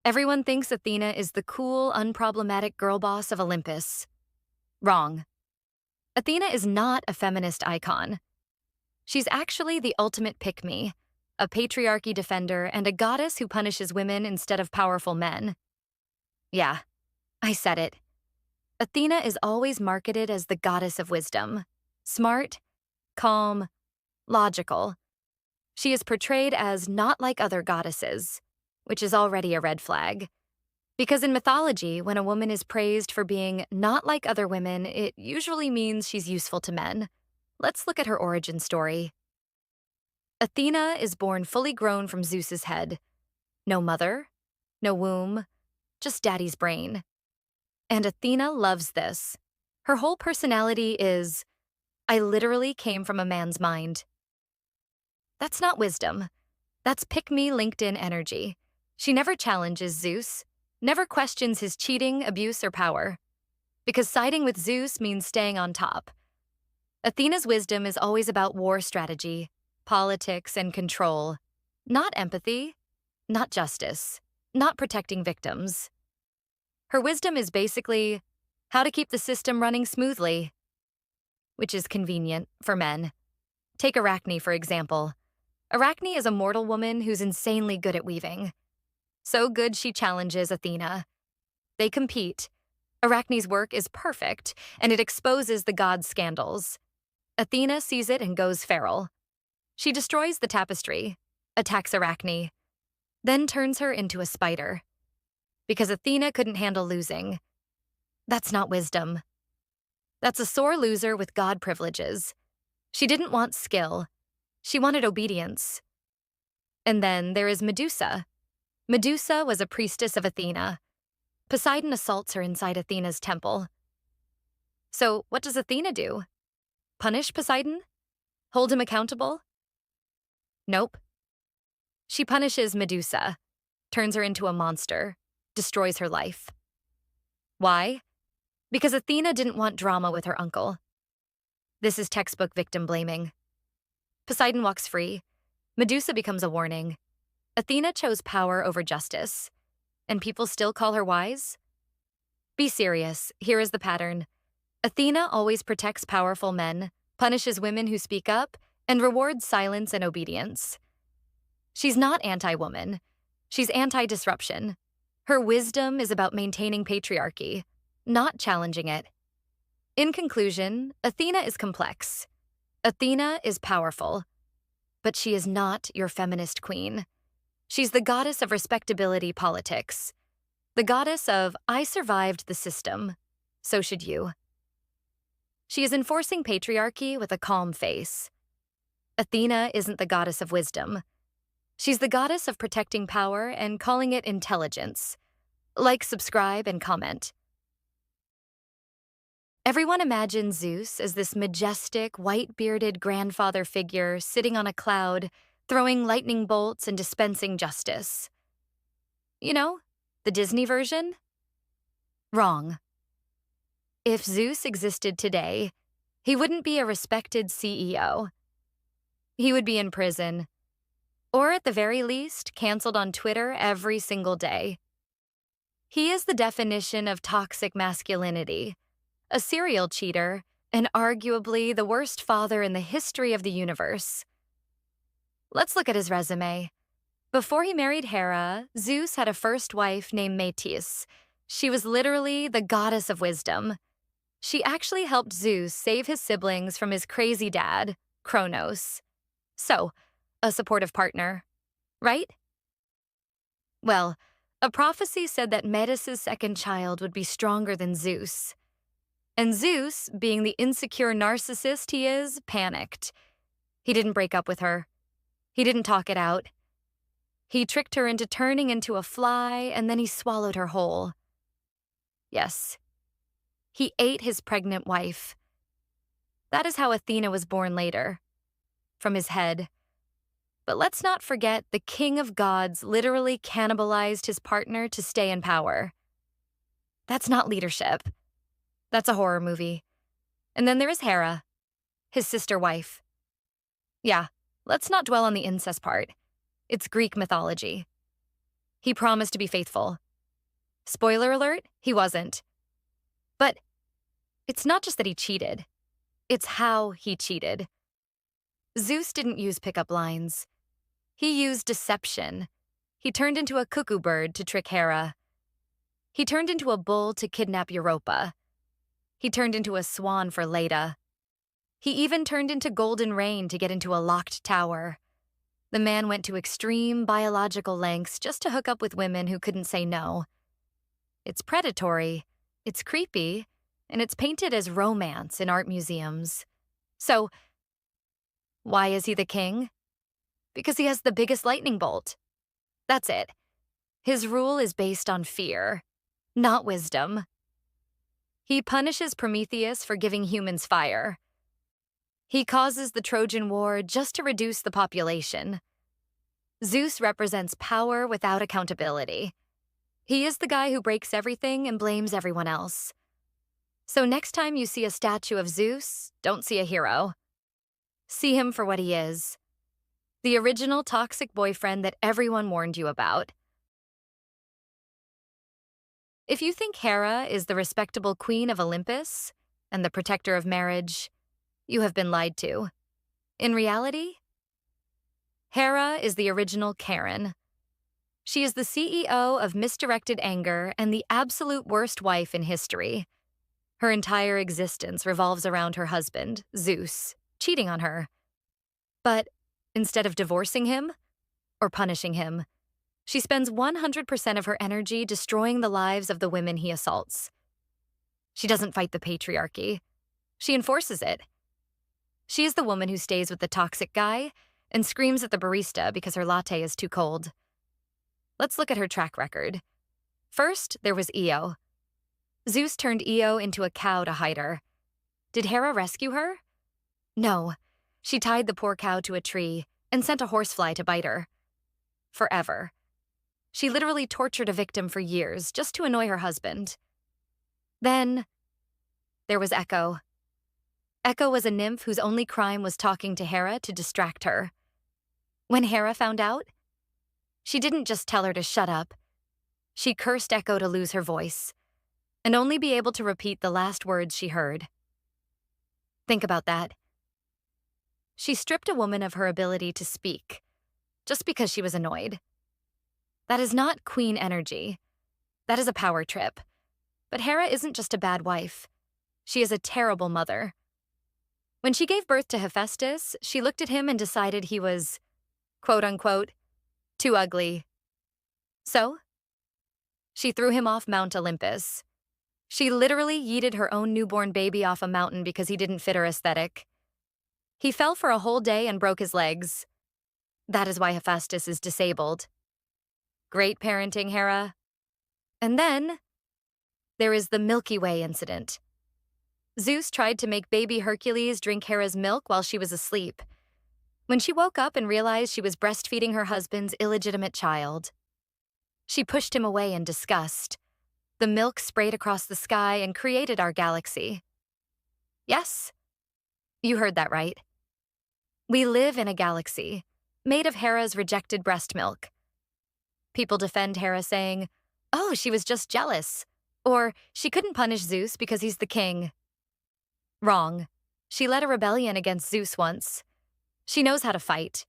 Everyone thinks Athena is the cool, unproblematic girl boss of Olympus. Wrong. Athena is not a feminist icon. She's actually the ultimate pick-me, a patriarchy defender and a goddess who punishes women instead of powerful men. Yeah, I said it. Athena is always marketed as the goddess of wisdom. Smart, calm, logical. She is portrayed as not like other goddesses, which is already a red flag. Because in mythology, when a woman is praised for being not like other women, it usually means she's useful to men. Let's look at her origin story. Athena is born fully grown from Zeus's head. No mother, no womb, just daddy's brain. And Athena loves this. Her whole personality is, I literally came from a man's mind. That's not wisdom. That's pick-me LinkedIn energy. She never challenges Zeus, never questions his cheating, abuse, or power. Because siding with Zeus means staying on top. Athena's wisdom is always about war strategy, politics, and control. Not empathy, not justice, not protecting victims. Her wisdom is basically how to keep the system running smoothly, which is convenient for men. Take Arachne, for example. Arachne is a mortal woman who's insanely good at weaving. So good she challenges Athena. They compete. Arachne's work is perfect, and it exposes the gods' scandals. Athena sees it and goes feral. She destroys the tapestry, attacks Arachne, then turns her into a spider. Because Athena couldn't handle losing. That's not wisdom. That's a sore loser with god privileges. She didn't want skill. She wanted obedience. And then there is Medusa. Medusa was a priestess of Athena. Poseidon assaults her inside Athena's temple. So what does Athena do? Punish Poseidon? Hold him accountable? Nope. She punishes Medusa, turns her into a monster, destroys her life. Why? Because Athena didn't want drama with her uncle. This is textbook victim blaming. Poseidon walks free. Medusa becomes a warning. Athena chose power over justice. And people still call her wise? Be serious. Here is the pattern. Athena always protects powerful men, punishes women who speak up, and rewards silence and obedience. She's not anti-woman. She's anti-disruption. Her wisdom is about maintaining patriarchy, not challenging it. In conclusion, Athena is complex. Athena is powerful. But she is not your feminist queen. She's the goddess of respectability politics. The goddess of, I survived the system. So should you. She is enforcing patriarchy with a calm face. Athena isn't the goddess of wisdom. She's the goddess of protecting power and calling it intelligence. Like, subscribe, and comment. Everyone imagines Zeus as this majestic, white-bearded grandfather figure sitting on a cloud, throwing lightning bolts and dispensing justice. You know, the Disney version? Wrong. If Zeus existed today, he wouldn't be a respected CEO. He would be in prison, or at the very least, canceled on Twitter every single day. He is the definition of toxic masculinity, a serial cheater, and arguably the worst father in the history of the universe. Let's look at his resume. Before he married Hera, Zeus had a first wife named Metis. She was literally the goddess of wisdom. She actually helped Zeus save his siblings from his crazy dad, Kronos. So, a supportive partner, right? Well, a prophecy said that Metis' second child would be stronger than Zeus. And Zeus, being the insecure narcissist he is, panicked. He didn't break up with her. He didn't talk it out. He tricked her into turning into a fly, and then he swallowed her whole. Yes. He ate his pregnant wife. That is how Athena was born later. From his head. But let's not forget the king of gods literally cannibalized his partner to stay in power. That's not leadership. That's a horror movie. And then there is Hera, his sister wife. Yeah, let's not dwell on the incest part. It's Greek mythology. He promised to be faithful. Spoiler alert, he wasn't. But it's not just that he cheated. It's how he cheated. Zeus didn't use pickup lines. He used deception. He turned into a cuckoo bird to trick Hera. He turned into a bull to kidnap Europa. He turned into a swan for Leda. He even turned into golden rain to get into a locked tower. The man went to extreme biological lengths just to hook up with women who couldn't say no. It's predatory, it's creepy, and it's painted as romance in art museums. So, why is he the king? Because he has the biggest lightning bolt. That's it. His rule is based on fear, not wisdom. He punishes Prometheus for giving humans fire. He causes the Trojan War just to reduce the population. Zeus represents power without accountability. He is the guy who breaks everything and blames everyone else. So next time you see a statue of Zeus, don't see a hero. See him for what he is. The original toxic boyfriend that everyone warned you about. If you think Hera is the respectable queen of Olympus and the protector of marriage, you have been lied to. In reality, Hera is the original Karen. She is the CEO of misdirected anger and the absolute worst wife in history. Her entire existence revolves around her husband, Zeus, cheating on her. But instead of divorcing him or punishing him, she spends 100% of her energy destroying the lives of the women he assaults. She doesn't fight the patriarchy. She enforces it. She is the woman who stays with the toxic guy and screams at the barista because her latte is too cold. Let's look at her track record. First, there was Io. Zeus turned Io into a cow to hide her. Did Hera rescue her? No. She tied the poor cow to a tree and sent a horsefly to bite her. Forever. She literally tortured a victim for years just to annoy her husband. Then, there was Echo. Echo was a nymph whose only crime was talking to Hera to distract her. When Hera found out, she didn't just tell her to shut up. She cursed Echo to lose her voice and only be able to repeat the last words she heard. Think about that. She stripped a woman of her ability to speak just because she was annoyed. That is not queen energy. That is a power trip. But Hera isn't just a bad wife. She is a terrible mother. When she gave birth to Hephaestus, she looked at him and decided he was, quote unquote, too ugly. So, she threw him off Mount Olympus. She literally yeeted her own newborn baby off a mountain because he didn't fit her aesthetic. He fell for a whole day and broke his legs. That is why Hephaestus is disabled. Great parenting, Hera. And then, there is the Milky Way incident. Zeus tried to make baby Hercules drink Hera's milk while she was asleep. When she woke up and realized she was breastfeeding her husband's illegitimate child, she pushed him away in disgust. The milk sprayed across the sky and created our galaxy. Yes, you heard that right. We live in a galaxy made of Hera's rejected breast milk. People defend Hera saying, oh, she was just jealous, or she couldn't punish Zeus because he's the king. Wrong. She led a rebellion against Zeus once. She knows how to fight.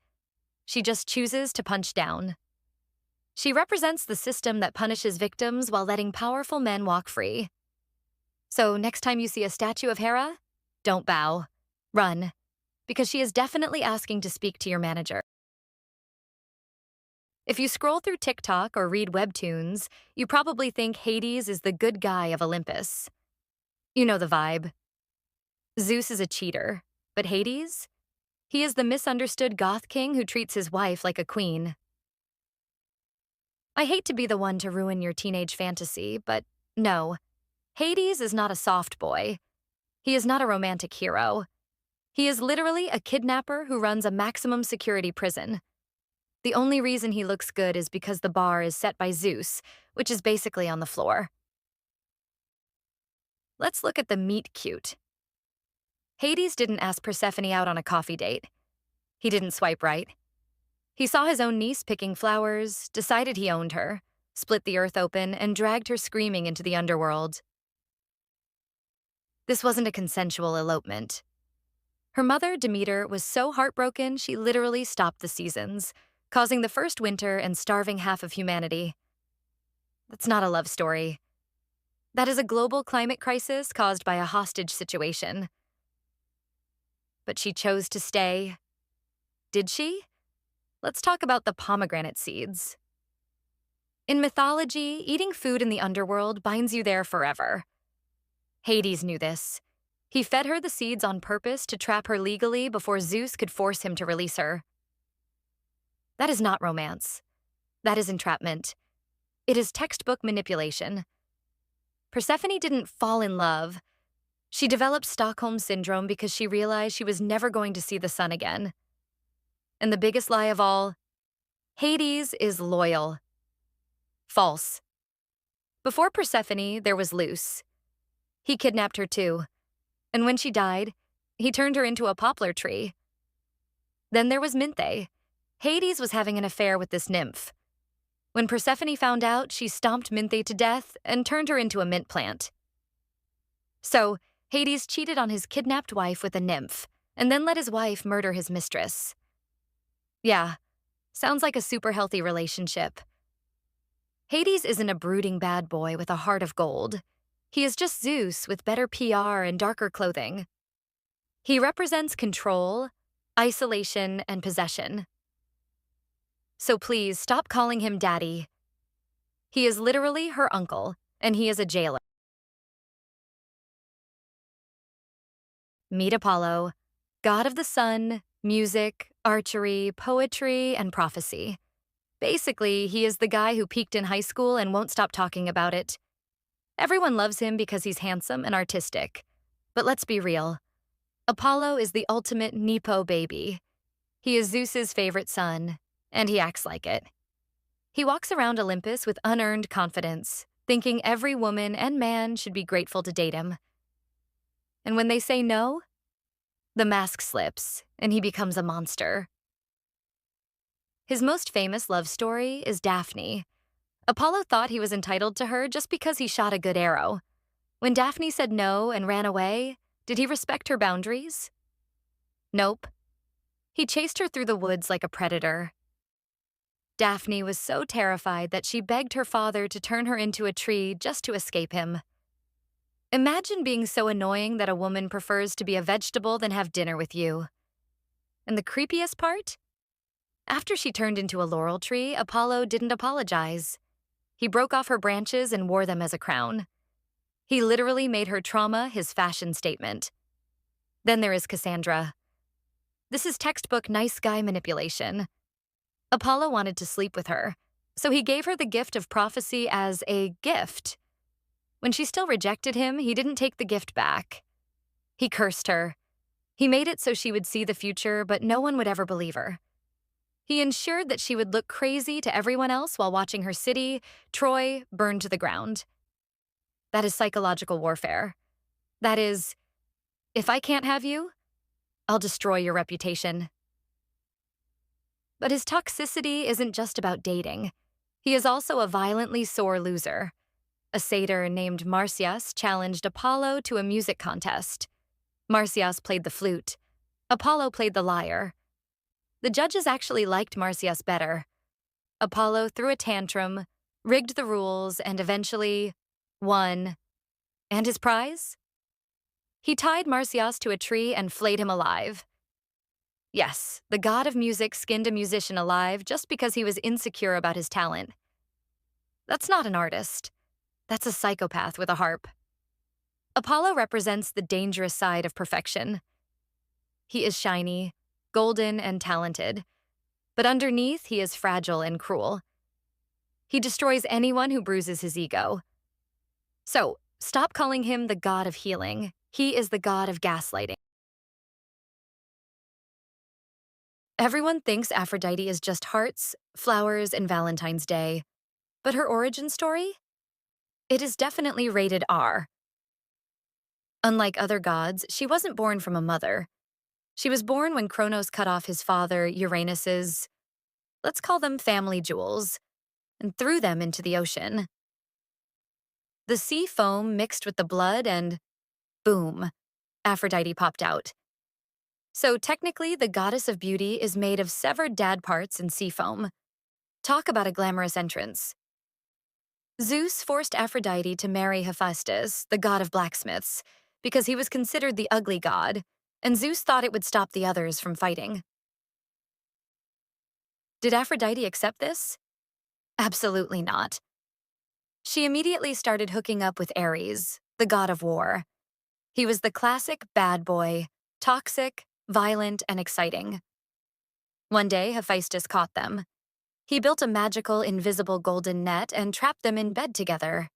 She just chooses to punch down. She represents the system that punishes victims while letting powerful men walk free. So next time you see a statue of Hera, don't bow. Run. Because she is definitely asking to speak to your manager. If you scroll through TikTok or read webtoons, you probably think Hades is the good guy of Olympus. You know the vibe. Zeus is a cheater, but Hades? He is the misunderstood goth king who treats his wife like a queen. I hate to be the one to ruin your teenage fantasy, but no. Hades is not a soft boy. He is not a romantic hero. He is literally a kidnapper who runs a maximum security prison. The only reason he looks good is because the bar is set by Zeus, which is basically on the floor. Let's look at the meet cute. Hades didn't ask Persephone out on a coffee date. He didn't swipe right. He saw his own niece picking flowers, decided he owned her, split the earth open, and dragged her screaming into the underworld. This wasn't a consensual elopement. Her mother, Demeter, was so heartbroken she literally stopped the seasons, causing the first winter and starving half of humanity. That's not a love story. That is a global climate crisis caused by a hostage situation. But she chose to stay. Did she? Let's talk about the pomegranate seeds. In mythology, eating food in the underworld binds you there forever. Hades knew this. He fed her the seeds on purpose to trap her legally before Zeus could force him to release her. That is not romance. That is entrapment. It is textbook manipulation. Persephone didn't fall in love. She developed Stockholm Syndrome because she realized she was never going to see the sun again. And the biggest lie of all, Hades is loyal. False. Before Persephone, there was Zeus. He kidnapped her too. And when she died, he turned her into a poplar tree. Then there was Minthe. Hades was having an affair with this nymph. When Persephone found out, she stomped Minthe to death and turned her into a mint plant. So, Hades cheated on his kidnapped wife with a nymph, and then let his wife murder his mistress. Yeah, sounds like a super healthy relationship. Hades isn't a brooding bad boy with a heart of gold. He is just Zeus with better PR and darker clothing. He represents control, isolation, and possession. So please stop calling him daddy. He is literally her uncle, and he is a jailer. Meet Apollo, god of the sun, music, archery, poetry, and prophecy. Basically, he is the guy who peaked in high school and won't stop talking about it. Everyone loves him because he's handsome and artistic. But let's be real. Apollo is the ultimate Nepo baby. He is Zeus's favorite son, and he acts like it. He walks around Olympus with unearned confidence, thinking every woman and man should be grateful to date him. And when they say no, the mask slips, and he becomes a monster. His most famous love story is Daphne. Apollo thought he was entitled to her just because he shot a good arrow. When Daphne said no and ran away, did he respect her boundaries? Nope. He chased her through the woods like a predator. Daphne was so terrified that she begged her father to turn her into a tree just to escape him. Imagine being so annoying that a woman prefers to be a vegetable than have dinner with you. And the creepiest part? After she turned into a laurel tree, Apollo didn't apologize. He broke off her branches and wore them as a crown. He literally made her trauma his fashion statement. Then there is Cassandra. This is textbook nice guy manipulation. Apollo wanted to sleep with her, so he gave her the gift of prophecy as a gift. When she still rejected him, he didn't take the gift back. He cursed her. He made it so she would see the future, but no one would ever believe her. He ensured that she would look crazy to everyone else while watching her city, Troy, burn to the ground. That is psychological warfare. That is, if I can't have you, I'll destroy your reputation. But his toxicity isn't just about dating. He is also a violently sore loser. A satyr named Marsyas challenged Apollo to a music contest. Marsyas played the flute. Apollo played the lyre. The judges actually liked Marsyas better. Apollo threw a tantrum, rigged the rules, and eventually won. And his prize? He tied Marsyas to a tree and flayed him alive. Yes, the god of music skinned a musician alive just because he was insecure about his talent. That's not an artist. That's a psychopath with a harp. Apollo represents the dangerous side of perfection. He is shiny, golden, and talented, but underneath he is fragile and cruel. He destroys anyone who bruises his ego. So, stop calling him the god of healing. He is the god of gaslighting. Everyone thinks Aphrodite is just hearts, flowers, and Valentine's Day. But her origin story? It is definitely rated R. Unlike other gods, she wasn't born from a mother. She was born when Kronos cut off his father, Uranus's let's call them family jewels, and threw them into the ocean. The sea foam mixed with the blood and boom, Aphrodite popped out. So technically, the goddess of beauty is made of severed dad parts and sea foam. Talk about a glamorous entrance. Zeus forced Aphrodite to marry Hephaestus, the god of blacksmiths, because he was considered the ugly god, and Zeus thought it would stop the others from fighting. Did Aphrodite accept this? Absolutely not. She immediately started hooking up with Ares, the god of war. He was the classic bad boy, toxic, violent, and exciting. One day, Hephaestus caught them. He built a magical, invisible golden net and trapped them in bed together.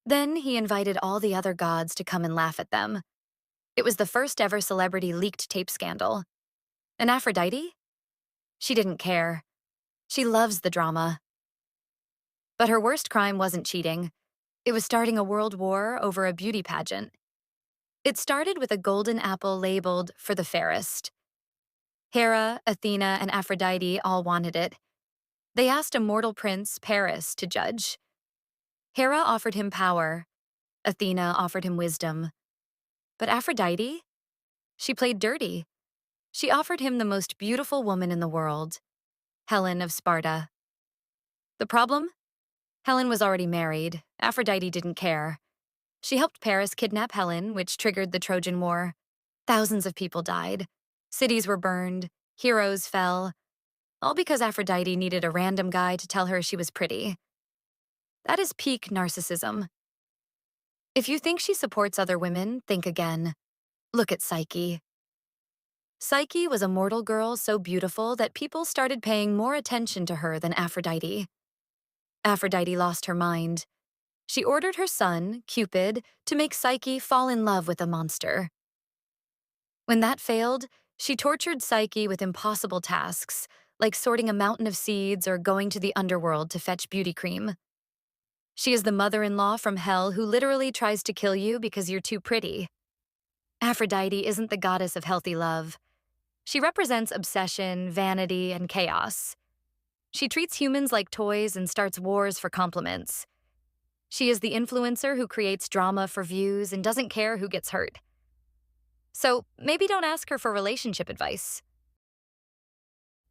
Then he invited all the other gods to come and laugh at them. It was the first ever celebrity leaked tape scandal. And Aphrodite? She didn't care. She loves the drama. But her worst crime wasn't cheating. It was starting a world war over a beauty pageant. It started with a golden apple labeled for the fairest. Hera, Athena, and Aphrodite all wanted it. They asked a mortal prince, Paris, to judge. Hera offered him power. Athena offered him wisdom. But Aphrodite? She played dirty. She offered him the most beautiful woman in the world, Helen of Sparta. The problem? Helen was already married. Aphrodite didn't care. She helped Paris kidnap Helen, which triggered the Trojan War. Thousands of people died. Cities were burned. Heroes fell. All because Aphrodite needed a random guy to tell her she was pretty. That is peak narcissism. If you think she supports other women, think again. Look at Psyche. Psyche was a mortal girl so beautiful that people started paying more attention to her than Aphrodite. Aphrodite lost her mind. She ordered her son, Cupid, to make Psyche fall in love with a monster. When that failed, she tortured Psyche with impossible tasks, like sorting a mountain of seeds or going to the underworld to fetch beauty cream. She is the mother-in-law from hell who literally tries to kill you because you're too pretty. Aphrodite isn't the goddess of healthy love. She represents obsession, vanity, and chaos. She treats humans like toys and starts wars for compliments. She is the influencer who creates drama for views and doesn't care who gets hurt. So maybe don't ask her for relationship advice.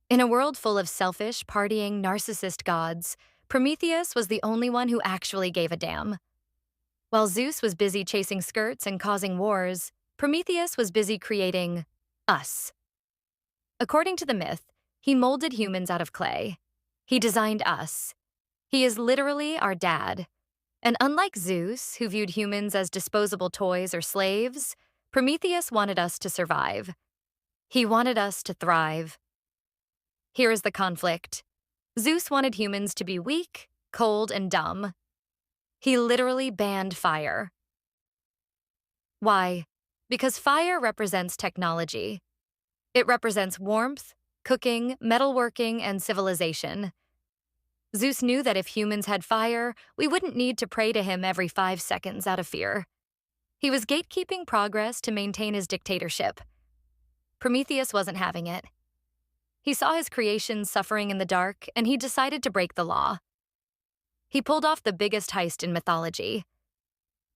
In a world full of selfish, partying, narcissist gods, Prometheus was the only one who actually gave a damn. While Zeus was busy chasing skirts and causing wars, Prometheus was busy creating us. According to the myth, he molded humans out of clay. He designed us. He is literally our dad. And unlike Zeus, who viewed humans as disposable toys or slaves, Prometheus wanted us to survive. He wanted us to thrive. Here is the conflict. Zeus wanted humans to be weak, cold, and dumb. He literally banned fire. Why? Because fire represents technology. It represents warmth, cooking, metalworking, and civilization. Zeus knew that if humans had fire, we wouldn't need to pray to him every 5 seconds out of fear. He was gatekeeping progress to maintain his dictatorship. Prometheus wasn't having it. He saw his creation suffering in the dark, and he decided to break the law. He pulled off the biggest heist in mythology.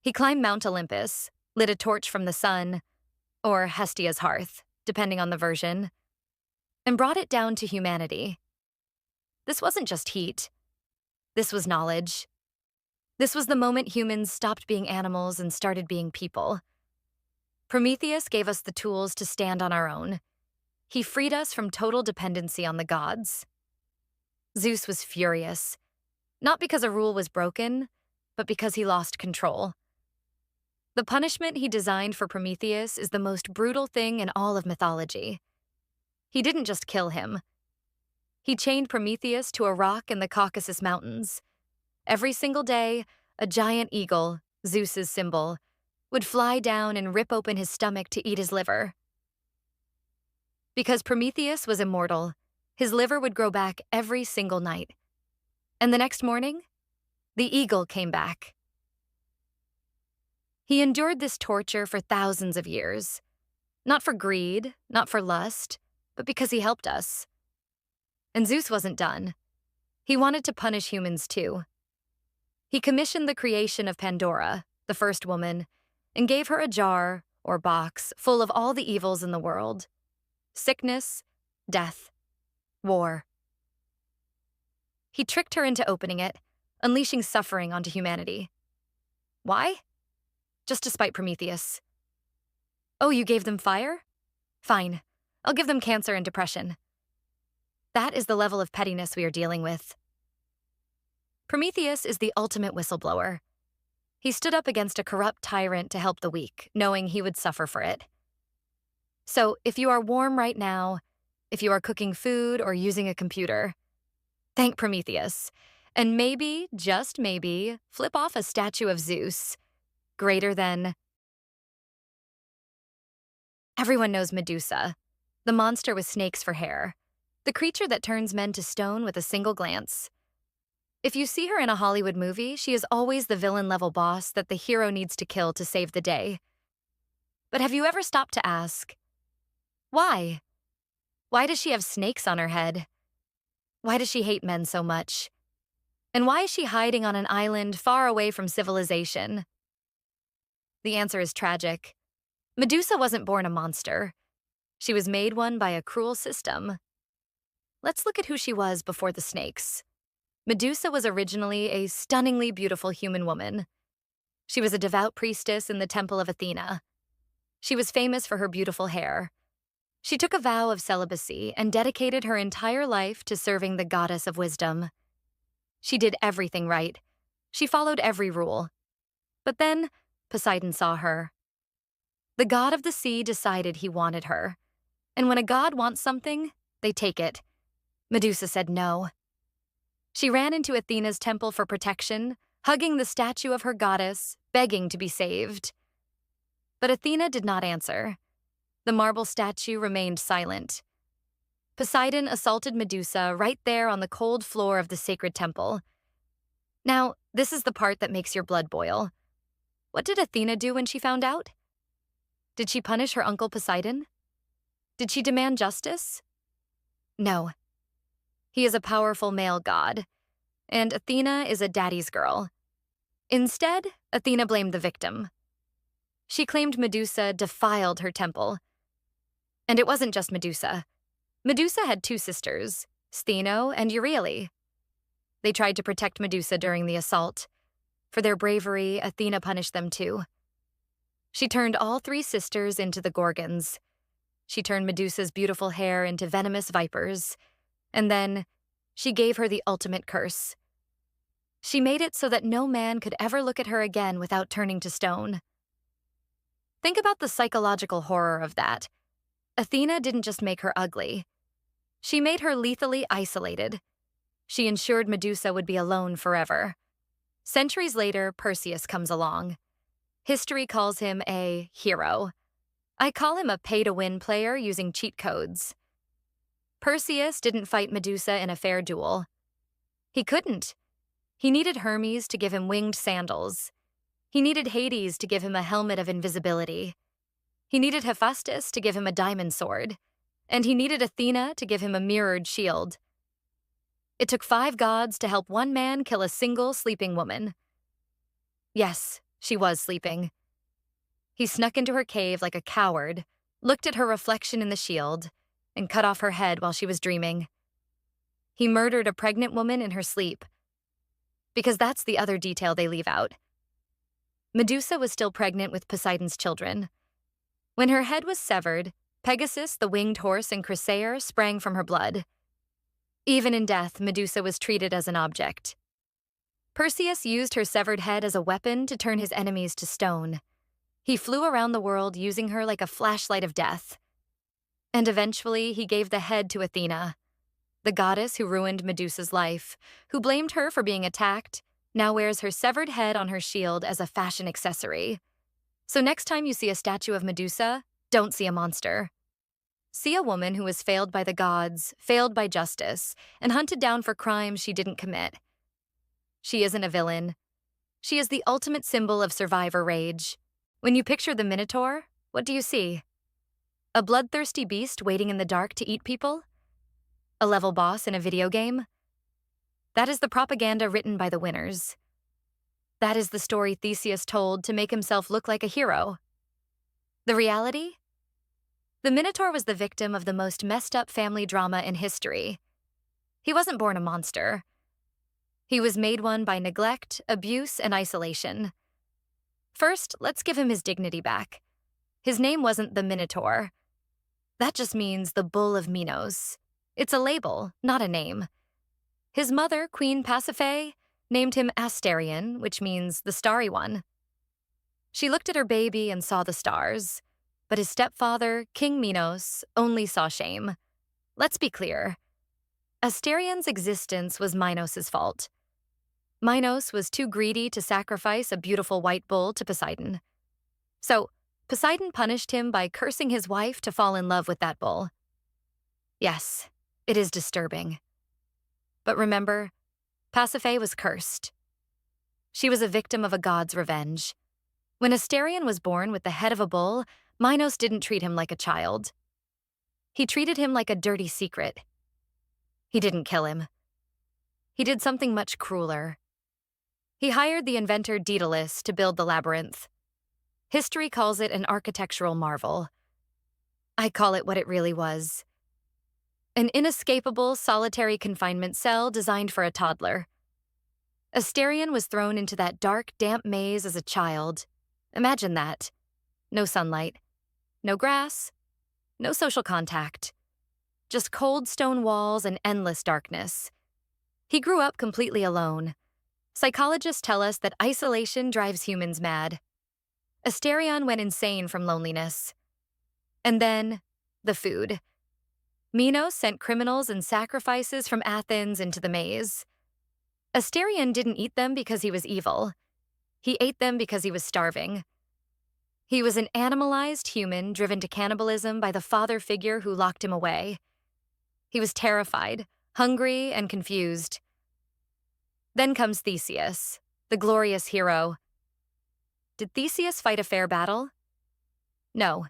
He climbed Mount Olympus, lit a torch from the sun, or Hestia's hearth, depending on the version, and brought it down to humanity. This wasn't just heat. This was knowledge. This was the moment humans stopped being animals and started being people. Prometheus gave us the tools to stand on our own. He freed us from total dependency on the gods. Zeus was furious, not because a rule was broken, but because he lost control. The punishment he designed for Prometheus is the most brutal thing in all of mythology. He didn't just kill him. He chained Prometheus to a rock in the Caucasus Mountains. Every single day, a giant eagle, Zeus's symbol, would fly down and rip open his stomach to eat his liver. Because Prometheus was immortal, his liver would grow back every single night. And the next morning, the eagle came back. He endured this torture for thousands of years. Not for greed, not for lust, but because he helped us. And Zeus wasn't done. He wanted to punish humans too. He commissioned the creation of Pandora, the first woman, and gave her a jar, or box, full of all the evils in the world: sickness, death, war. He tricked her into opening it, unleashing suffering onto humanity. Why? Just to spite Prometheus. Oh, you gave them fire? Fine. I'll give them cancer and depression. That is the level of pettiness we are dealing with. Prometheus is the ultimate whistleblower. He stood up against a corrupt tyrant to help the weak, knowing he would suffer for it. So, if you are warm right now, if you are cooking food or using a computer, thank Prometheus. And maybe, just maybe, flip off a statue of Zeus, greater than... Everyone knows Medusa, the monster with snakes for hair, the creature that turns men to stone with a single glance. If you see her in a Hollywood movie, she is always the villain-level boss that the hero needs to kill to save the day. But have you ever stopped to ask, why? Why does she have snakes on her head? Why does she hate men so much? And why is she hiding on an island far away from civilization? The answer is tragic. Medusa wasn't born a monster. She was made one by a cruel system. Let's look at who she was before the snakes. Medusa was originally a stunningly beautiful human woman. She was a devout priestess in the temple of Athena. She was famous for her beautiful hair. She took a vow of celibacy and dedicated her entire life to serving the goddess of wisdom. She did everything right. She followed every rule. But then, Poseidon saw her. The god of the sea decided he wanted her. And when a god wants something, they take it. Medusa said no. She ran into Athena's temple for protection, hugging the statue of her goddess, begging to be saved. But Athena did not answer. The marble statue remained silent. Poseidon assaulted Medusa right there on the cold floor of the sacred temple. Now, this is the part that makes your blood boil. What did Athena do when she found out? Did she punish her uncle Poseidon? Did she demand justice? No. He is a powerful male god, and Athena is a daddy's girl. Instead, Athena blamed the victim. She claimed Medusa defiled her temple. And it wasn't just Medusa. Medusa had two sisters, Stheno and Euryale. They tried to protect Medusa during the assault. For their bravery, Athena punished them too. She turned all three sisters into the Gorgons. She turned Medusa's beautiful hair into venomous vipers. And then, she gave her the ultimate curse. She made it so that no man could ever look at her again without turning to stone. Think about the psychological horror of that. Athena didn't just make her ugly. She made her lethally isolated. She ensured Medusa would be alone forever. Centuries later, Perseus comes along. History calls him a hero. I call him a pay-to-win player using cheat codes. Perseus didn't fight Medusa in a fair duel. He couldn't. He needed Hermes to give him winged sandals. He needed Hades to give him a helmet of invisibility. He needed Hephaestus to give him a diamond sword. And he needed Athena to give him a mirrored shield. It took 5 gods to help one man kill a single sleeping woman. Yes, she was sleeping. He snuck into her cave like a coward, looked at her reflection in the shield, and cut off her head while she was dreaming. He murdered a pregnant woman in her sleep. Because that's the other detail they leave out. Medusa was still pregnant with Poseidon's children. When her head was severed, Pegasus, the winged horse, and Chrysaor sprang from her blood. Even in death, Medusa was treated as an object. Perseus used her severed head as a weapon to turn his enemies to stone. He flew around the world using her like a flashlight of death. And eventually, he gave the head to Athena, the goddess who ruined Medusa's life, who blamed her for being attacked, now wears her severed head on her shield as a fashion accessory. So next time you see a statue of Medusa, don't see a monster. See a woman who was failed by the gods, failed by justice, and hunted down for crimes she didn't commit. She isn't a villain. She is the ultimate symbol of survivor rage. When you picture the Minotaur, what do you see? A bloodthirsty beast waiting in the dark to eat people? A level boss in a video game? That is the propaganda written by the winners. That is the story Theseus told to make himself look like a hero. The reality? The Minotaur was the victim of the most messed up family drama in history. He wasn't born a monster. He was made one by neglect, abuse, and isolation. First, let's give him his dignity back. His name wasn't the Minotaur. That just means the Bull of Minos. It's a label, not a name. His mother, Queen Pasiphae, named him Asterion, which means the starry one. She looked at her baby and saw the stars, but his stepfather, King Minos, only saw shame. Let's be clear. Asterion's existence was Minos' fault. Minos was too greedy to sacrifice a beautiful white bull to Poseidon. So, Poseidon punished him by cursing his wife to fall in love with that bull. Yes, it is disturbing. But remember, Pasiphae was cursed. She was a victim of a god's revenge. When Asterion was born with the head of a bull, Minos didn't treat him like a child. He treated him like a dirty secret. He didn't kill him. He did something much crueler. He hired the inventor Daedalus to build the labyrinth. History calls it an architectural marvel. I call it what it really was. An inescapable, solitary confinement cell designed for a toddler. Asterion was thrown into that dark, damp maze as a child. Imagine that. No sunlight. No grass. No social contact. Just cold stone walls and endless darkness. He grew up completely alone. Psychologists tell us that isolation drives humans mad. Asterion went insane from loneliness. And then, the food. Minos sent criminals and sacrifices from Athens into the maze. Asterion didn't eat them because he was evil. He ate them because he was starving. He was an animalized human driven to cannibalism by the father figure who locked him away. He was terrified, hungry, and confused. Then comes Theseus, the glorious hero. Did Theseus fight a fair battle? No.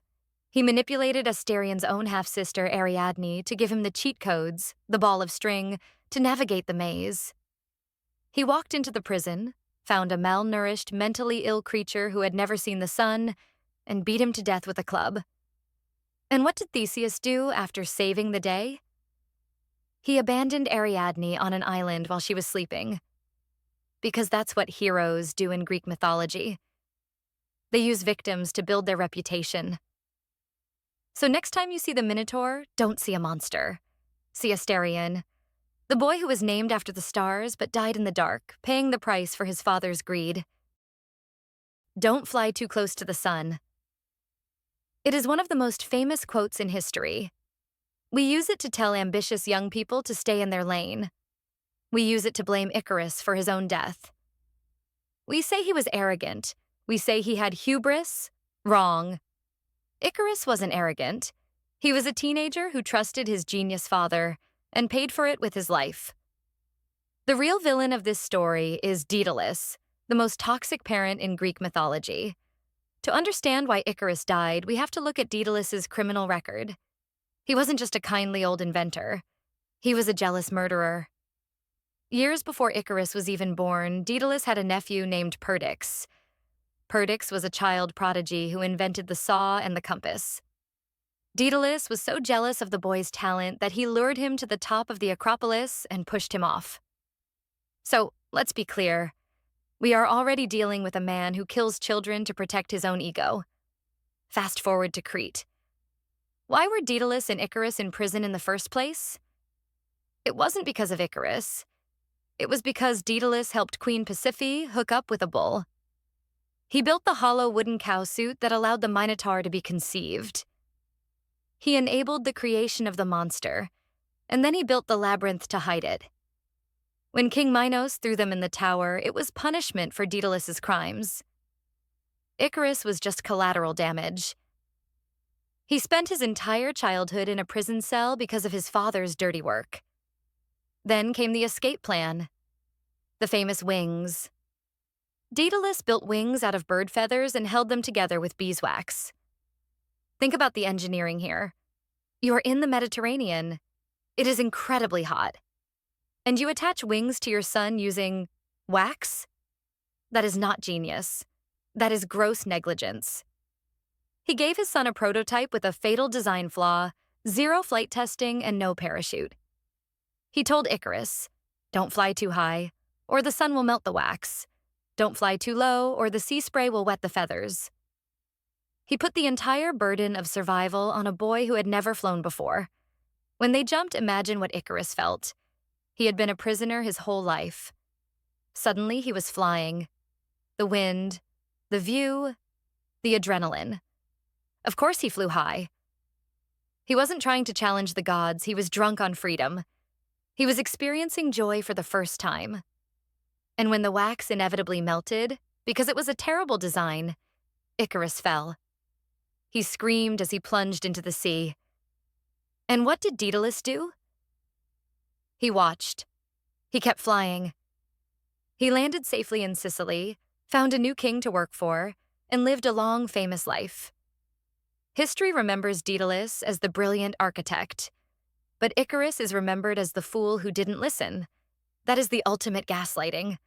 He manipulated Asterion's own half-sister Ariadne to give him the cheat codes, the ball of string, to navigate the maze. He walked into the prison, found a malnourished, mentally ill creature who had never seen the sun, and beat him to death with a club. And what did Theseus do after saving the day? He abandoned Ariadne on an island while she was sleeping. Because that's what heroes do in Greek mythology. They use victims to build their reputation. So next time you see the Minotaur, don't see a monster. See Asterion, the boy who was named after the stars but died in the dark, paying the price for his father's greed. Don't fly too close to the sun. It is one of the most famous quotes in history. We use it to tell ambitious young people to stay in their lane. We use it to blame Icarus for his own death. We say he was arrogant. We say he had hubris. Wrong. Icarus wasn't arrogant. He was a teenager who trusted his genius father and paid for it with his life. The real villain of this story is Daedalus, the most toxic parent in Greek mythology. To understand why Icarus died, we have to look at Daedalus's criminal record. He wasn't just a kindly old inventor. He was a jealous murderer. Years before Icarus was even born, Daedalus had a nephew named Perdix. Perdix was a child prodigy who invented the saw and the compass. Daedalus was so jealous of the boy's talent that he lured him to the top of the Acropolis and pushed him off. So, let's be clear. We are already dealing with a man who kills children to protect his own ego. Fast forward to Crete. Why were Daedalus and Icarus in prison in the first place? It wasn't because of Icarus. It was because Daedalus helped Queen Pasiphae hook up with a bull. He built the hollow wooden cow suit that allowed the Minotaur to be conceived. He enabled the creation of the monster, and then he built the labyrinth to hide it. When King Minos threw them in the tower, it was punishment for Daedalus's crimes. Icarus was just collateral damage. He spent his entire childhood in a prison cell because of his father's dirty work. Then came the escape plan. The famous wings. Daedalus built wings out of bird feathers and held them together with beeswax. Think about the engineering here. You are in the Mediterranean. It is incredibly hot. And you attach wings to your son using wax? That is not genius. That is gross negligence. He gave his son a prototype with a fatal design flaw, zero flight testing, and no parachute. He told Icarus, "Don't fly too high, or the sun will melt the wax. Don't fly too low, or the sea spray will wet the feathers." He put the entire burden of survival on a boy who had never flown before. When they jumped, imagine what Icarus felt. He had been a prisoner his whole life. Suddenly, he was flying. The wind, the view, the adrenaline. Of course he flew high. He wasn't trying to challenge the gods, he was drunk on freedom. He was experiencing joy for the first time. And when the wax inevitably melted, because it was a terrible design, Icarus fell. He screamed as he plunged into the sea. And what did Daedalus do? He watched. He kept flying. He landed safely in Sicily, found a new king to work for, and lived a long, famous life. History remembers Daedalus as the brilliant architect, but Icarus is remembered as the fool who didn't listen. That is the ultimate gaslighting.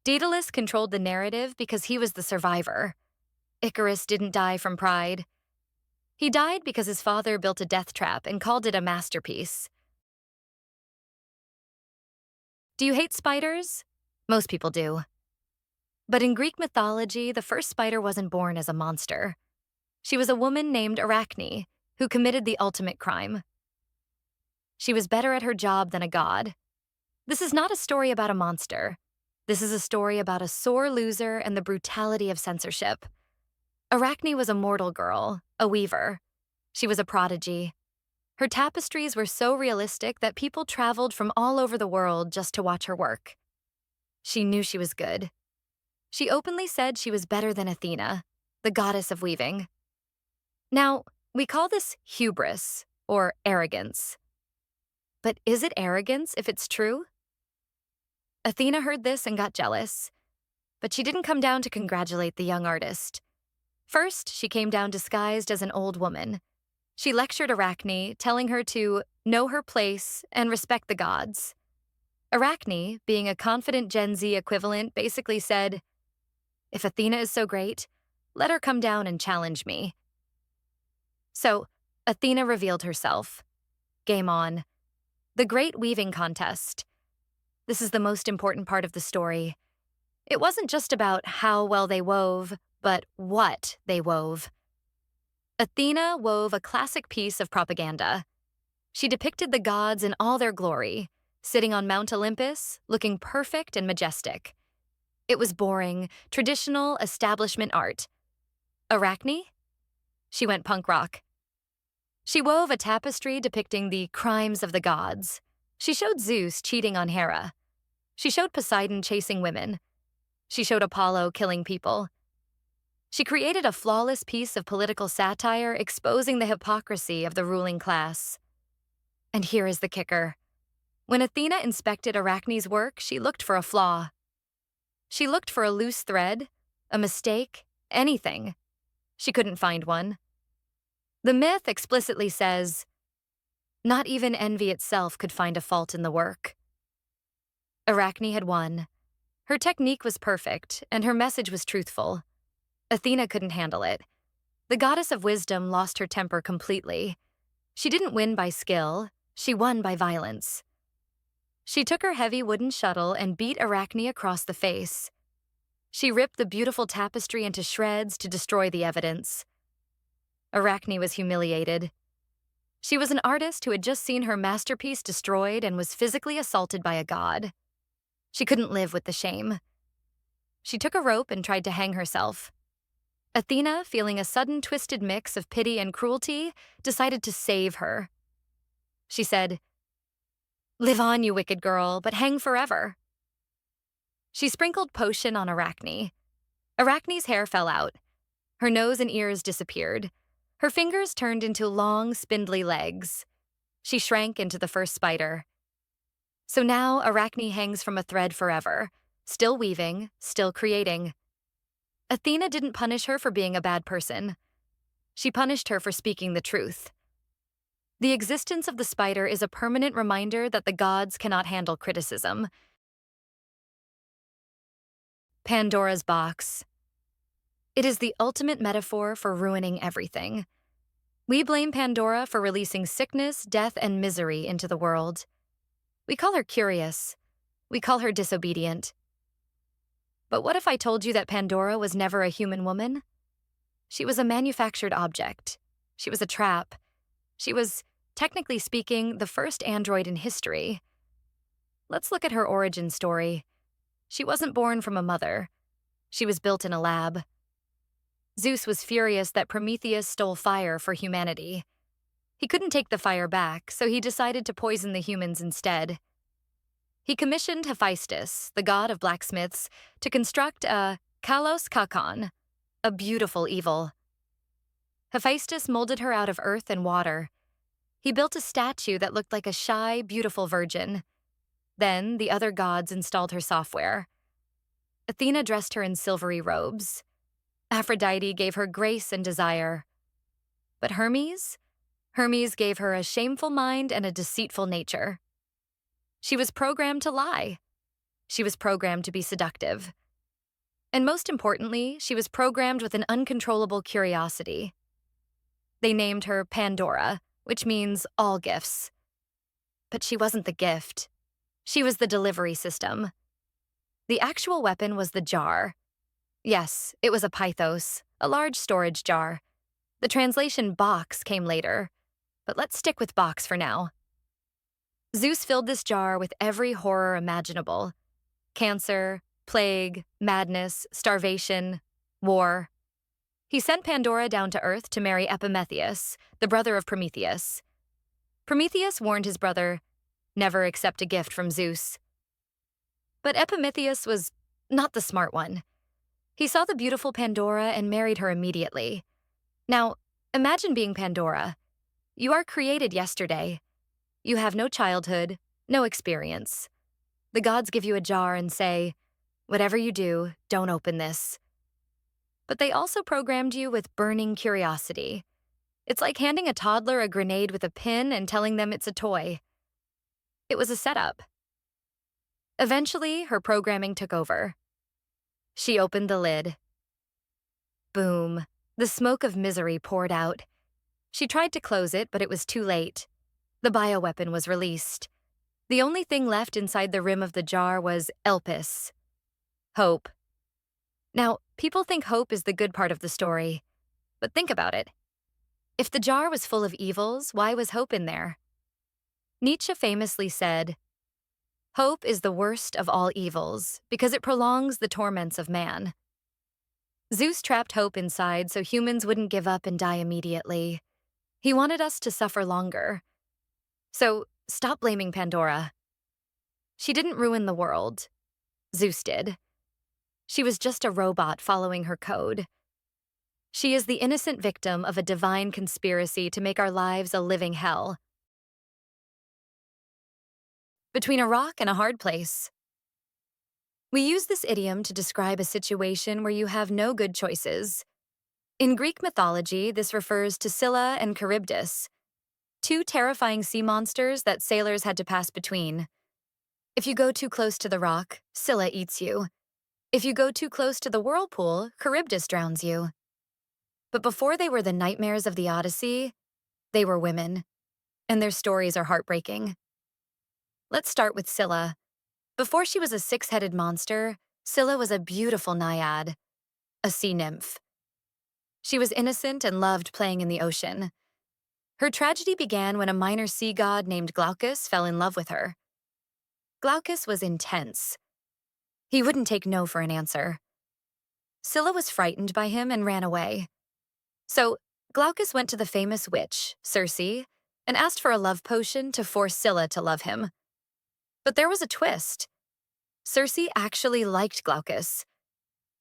Daedalus controlled the narrative because he was the survivor. Icarus didn't die from pride. He died because his father built a death trap and called it a masterpiece. Do you hate spiders? Most people do. But in Greek mythology, the first spider wasn't born as a monster. She was a woman named Arachne, who committed the ultimate crime. She was better at her job than a god. This is not a story about a monster. This is a story about a sore loser and the brutality of censorship. Arachne was a mortal girl, a weaver. She was a prodigy. Her tapestries were so realistic that people traveled from all over the world just to watch her work. She knew she was good. She openly said she was better than Athena, the goddess of weaving. Now, we call this hubris, or arrogance. But is it arrogance if it's true? Athena heard this and got jealous. But she didn't come down to congratulate the young artist. First, she came down disguised as an old woman. She lectured Arachne, telling her to know her place and respect the gods. Arachne, being a confident Gen Z equivalent, basically said, "If Athena is so great, let her come down and challenge me." So, Athena revealed herself. Game on. The Great Weaving Contest. This is the most important part of the story. It wasn't just about how well they wove, but what they wove. Athena wove a classic piece of propaganda. She depicted the gods in all their glory, sitting on Mount Olympus, looking perfect and majestic. It was boring, traditional establishment art. Arachne? She went punk rock. She wove a tapestry depicting the crimes of the gods. She showed Zeus cheating on Hera. She showed Poseidon chasing women. She showed Apollo killing people. She created a flawless piece of political satire exposing the hypocrisy of the ruling class. And here is the kicker. When Athena inspected Arachne's work, she looked for a flaw. She looked for a loose thread, a mistake, anything. She couldn't find one. The myth explicitly says, not even envy itself could find a fault in the work. Arachne had won. Her technique was perfect, and her message was truthful. Athena couldn't handle it. The goddess of wisdom lost her temper completely. She didn't win by skill, she won by violence. She took her heavy wooden shuttle and beat Arachne across the face. She ripped the beautiful tapestry into shreds to destroy the evidence. Arachne was humiliated. She was an artist who had just seen her masterpiece destroyed and was physically assaulted by a god. She couldn't live with the shame. She took a rope and tried to hang herself. Athena, feeling a sudden twisted mix of pity and cruelty, decided to save her. She said, "Live on, you wicked girl, but hang forever." She sprinkled potion on Arachne. Arachne's hair fell out. Her nose and ears disappeared. Her fingers turned into long, spindly legs. She shrank into the first spider. So now Arachne hangs from a thread forever, still weaving, still creating. Athena didn't punish her for being a bad person. She punished her for speaking the truth. The existence of the spider is a permanent reminder that the gods cannot handle criticism. Pandora's box. It is the ultimate metaphor for ruining everything. We blame Pandora for releasing sickness, death, and misery into the world. We call her curious. We call her disobedient. But what if I told you that Pandora was never a human woman? She was a manufactured object. She was a trap. She was, technically speaking, the first android in history. Let's look at her origin story. She wasn't born from a mother. She was built in a lab. Zeus was furious that Prometheus stole fire for humanity. He couldn't take the fire back, so he decided to poison the humans instead. He commissioned Hephaestus, the god of blacksmiths, to construct a kalos kakon, a beautiful evil. Hephaestus molded her out of earth and water. He built a statue that looked like a shy, beautiful virgin. Then the other gods installed her software. Athena dressed her in silvery robes. Aphrodite gave her grace and desire. But Hermes? Hermes gave her a shameful mind and a deceitful nature. She was programmed to lie. She was programmed to be seductive. And most importantly, she was programmed with an uncontrollable curiosity. They named her Pandora, which means all gifts. But she wasn't the gift. She was the delivery system. The actual weapon was the jar. Yes, it was a pythos, a large storage jar. The translation box came later, but let's stick with box for now. Zeus filled this jar with every horror imaginable: cancer, plague, madness, starvation, war. He sent Pandora down to Earth to marry Epimetheus, the brother of Prometheus. Prometheus warned his brother, never accept a gift from Zeus. But Epimetheus was not the smart one. He saw the beautiful Pandora and married her immediately. Now, imagine being Pandora. You are created yesterday. You have no childhood, no experience. The gods give you a jar and say, whatever you do, don't open this. But they also programmed you with burning curiosity. It's like handing a toddler a grenade with a pin and telling them it's a toy. It was a setup. Eventually, her programming took over. She opened the lid. Boom. The smoke of misery poured out. She tried to close it, but it was too late. The bioweapon was released. The only thing left inside the rim of the jar was Olympus. Hope. Now, people think hope is the good part of the story. But think about it. If the jar was full of evils, why was hope in there? Nietzsche famously said, "Hope is the worst of all evils because it prolongs the torments of man." Zeus trapped hope inside so humans wouldn't give up and die immediately. He wanted us to suffer longer. So, stop blaming Pandora. She didn't ruin the world. Zeus did. She was just a robot following her code. She is the innocent victim of a divine conspiracy to make our lives a living hell. Between a rock and a hard place. We use this idiom to describe a situation where you have no good choices. In Greek mythology, this refers to Scylla and Charybdis, two terrifying sea monsters that sailors had to pass between. If you go too close to the rock, Scylla eats you. If you go too close to the whirlpool, Charybdis drowns you. But before they were the nightmares of the Odyssey, they were women, and their stories are heartbreaking. Let's start with Scylla. Before she was a six-headed monster, Scylla was a beautiful naiad, a sea nymph. She was innocent and loved playing in the ocean. Her tragedy began when a minor sea god named Glaucus fell in love with her. Glaucus was intense. He wouldn't take no for an answer. Scylla was frightened by him and ran away. So Glaucus went to the famous witch, Circe, and asked for a love potion to force Scylla to love him. But there was a twist. Circe actually liked Glaucus.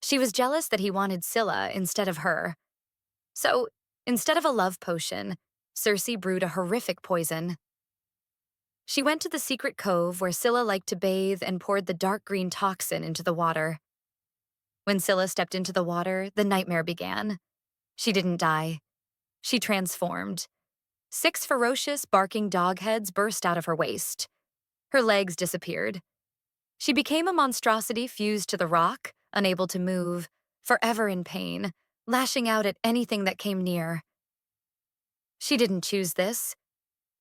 She was jealous that he wanted Scylla instead of her. So, instead of a love potion, Circe brewed a horrific poison. She went to the secret cove where Scylla liked to bathe and poured the dark green toxin into the water. When Scylla stepped into the water, the nightmare began. She didn't die. She transformed. 6 ferocious, barking dog heads burst out of her waist. Her legs disappeared. She became a monstrosity fused to the rock, unable to move, forever in pain, lashing out at anything that came near. She didn't choose this.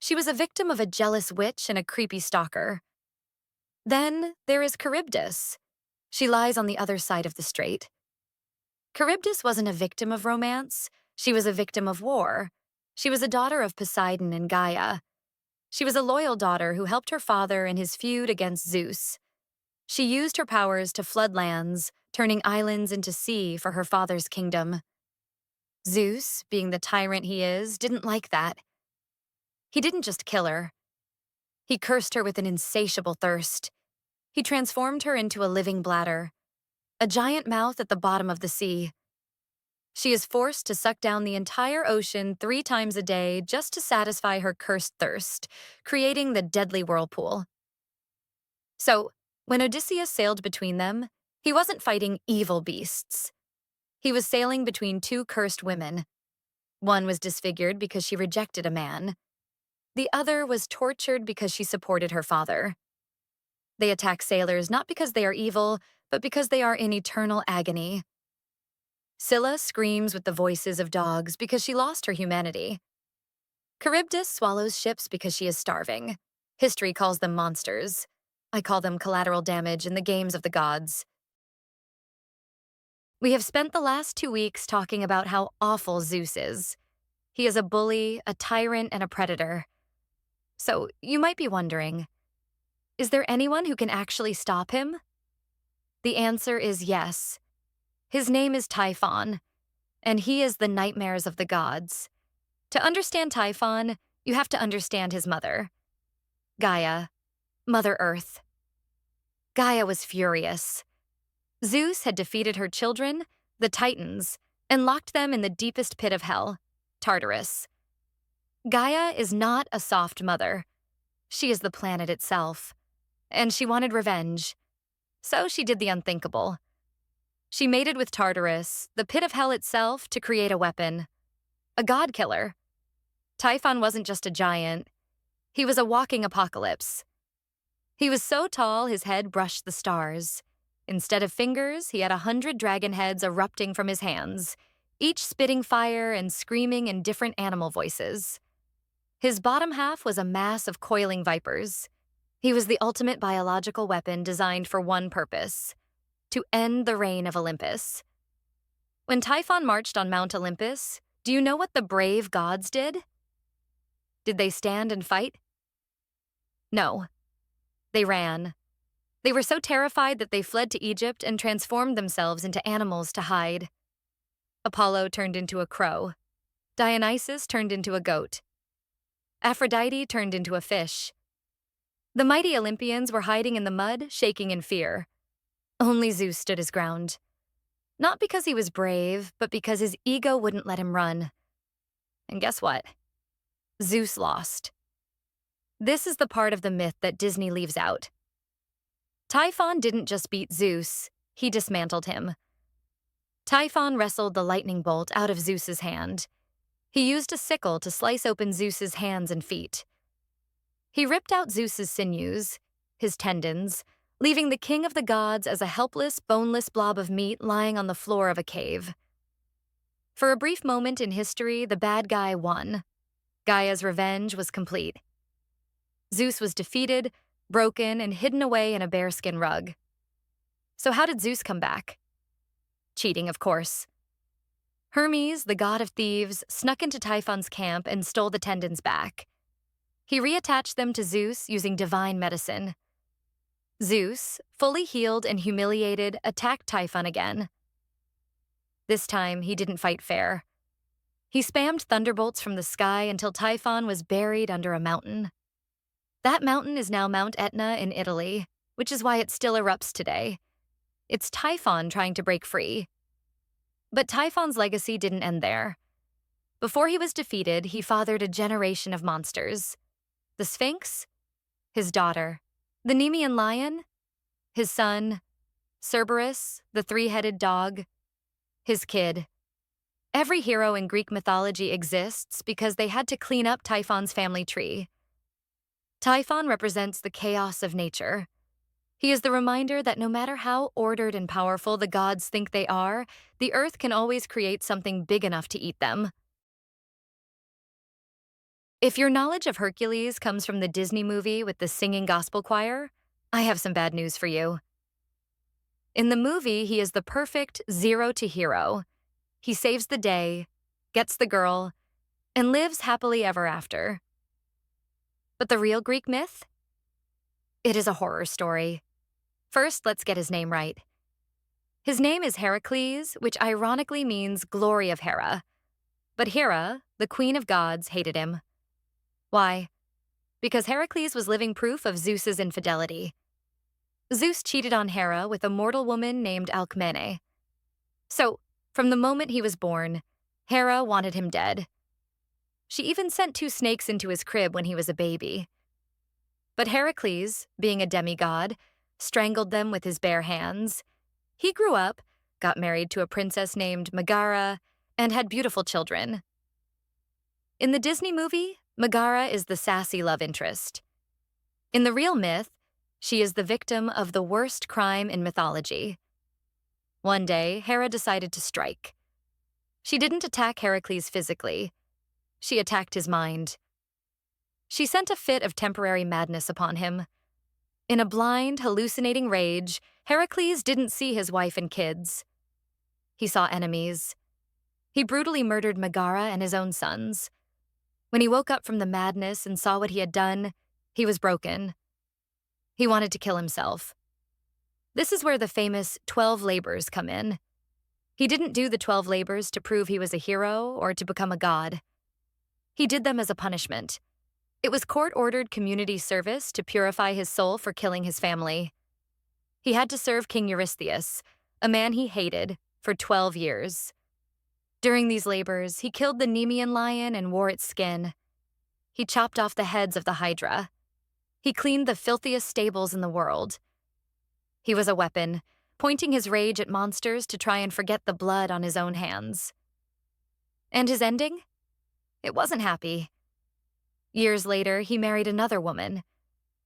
She was a victim of a jealous witch and a creepy stalker. Then there is Charybdis. She lies on the other side of the strait. Charybdis wasn't a victim of romance. She was a victim of war. She was a daughter of Poseidon and Gaia. She was a loyal daughter who helped her father in his feud against Zeus. She used her powers to flood lands, turning islands into sea for her father's kingdom. Zeus, being the tyrant he is, didn't like that. He didn't just kill her. He cursed her with an insatiable thirst. He transformed her into a living bladder, a giant mouth at the bottom of the sea. She is forced to suck down the entire ocean 3 times a day just to satisfy her cursed thirst, creating the deadly whirlpool. So, when Odysseus sailed between them, he wasn't fighting evil beasts. He was sailing between 2 cursed women. One was disfigured because she rejected a man. The other was tortured because she supported her father. They attack sailors not because they are evil, but because they are in eternal agony. Scylla screams with the voices of dogs because she lost her humanity. Charybdis swallows ships because she is starving. History calls them monsters. I call them collateral damage in the games of the gods. We have spent the last 2 weeks talking about how awful Zeus is. He is a bully, a tyrant, and a predator. So, you might be wondering, is there anyone who can actually stop him? The answer is yes. His name is Typhon, and he is the nightmares of the gods. To understand Typhon, you have to understand his mother, Gaia, Mother Earth. Gaia was furious. Zeus had defeated her children, the Titans, and locked them in the deepest pit of hell, Tartarus. Gaia is not a soft mother. She is the planet itself, and she wanted revenge. So she did the unthinkable. She mated with Tartarus, the pit of hell itself, to create a weapon. A god killer. Typhon wasn't just a giant. He was a walking apocalypse. He was so tall his head brushed the stars. Instead of fingers, he had 100 dragon heads erupting from his hands, each spitting fire and screaming in different animal voices. His bottom half was a mass of coiling vipers. He was the ultimate biological weapon designed for one purpose: to end the reign of Olympus. When Typhon marched on Mount Olympus, do you know what the brave gods did? Did they stand and fight? No. They ran. They were so terrified that they fled to Egypt and transformed themselves into animals to hide. Apollo turned into a crow. Dionysus turned into a goat. Aphrodite turned into a fish. The mighty Olympians were hiding in the mud, shaking in fear. Only Zeus stood his ground. Not because he was brave, but because his ego wouldn't let him run. And guess what? Zeus lost. This is the part of the myth that Disney leaves out. Typhon didn't just beat Zeus, he dismantled him. Typhon wrestled the lightning bolt out of Zeus's hand. He used a sickle to slice open Zeus's hands and feet. He ripped out Zeus's sinews, his tendons, leaving the king of the gods as a helpless, boneless blob of meat lying on the floor of a cave. For a brief moment in history, the bad guy won. Gaia's revenge was complete. Zeus was defeated, broken, and hidden away in a bearskin rug. So how did Zeus come back? Cheating, of course. Hermes, the god of thieves, snuck into Typhon's camp and stole the tendons back. He reattached them to Zeus using divine medicine. Zeus, fully healed and humiliated, attacked Typhon again. This time, he didn't fight fair. He spammed thunderbolts from the sky until Typhon was buried under a mountain. That mountain is now Mount Etna in Italy, which is why it still erupts today. It's Typhon trying to break free. But Typhon's legacy didn't end there. Before he was defeated, he fathered a generation of monsters. The Sphinx, his daughter. The Nemean lion, his son. Cerberus, the 3-headed dog, his kid. Every hero in Greek mythology exists because they had to clean up Typhon's family tree. Typhon represents the chaos of nature. He is the reminder that no matter how ordered and powerful the gods think they are, the earth can always create something big enough to eat them. If your knowledge of Hercules comes from the Disney movie with the singing gospel choir, I have some bad news for you. In the movie, he is the perfect zero to hero. He saves the day, gets the girl, and lives happily ever after. But the real Greek myth? It is a horror story. First, let's get his name right. His name is Heracles, which ironically means glory of Hera. But Hera, the queen of gods, hated him. Why? Because Heracles was living proof of Zeus's infidelity. Zeus cheated on Hera with a mortal woman named Alcmene. So, from the moment he was born, Hera wanted him dead. She even sent 2 snakes into his crib when he was a baby. But Heracles, being a demigod, strangled them with his bare hands. He grew up, got married to a princess named Megara, and had beautiful children. In the Disney movie, Megara is the sassy love interest. In the real myth, she is the victim of the worst crime in mythology. One day, Hera decided to strike. She didn't attack Heracles physically. She attacked his mind. She sent a fit of temporary madness upon him. In a blind, hallucinating rage, Heracles didn't see his wife and kids. He saw enemies. He brutally murdered Megara and his own sons. When he woke up from the madness and saw what he had done, he was broken. He wanted to kill himself. This is where the famous 12 labors come in. He didn't do the 12 labors to prove he was a hero or to become a god. He did them as a punishment. It was court-ordered community service to purify his soul for killing his family. He had to serve King Eurystheus, a man he hated, for 12 years. During these labors, he killed the Nemean lion and wore its skin. He chopped off the heads of the Hydra. He cleaned the filthiest stables in the world. He was a weapon, pointing his rage at monsters to try and forget the blood on his own hands. And his ending? It wasn't happy. Years later, he married another woman,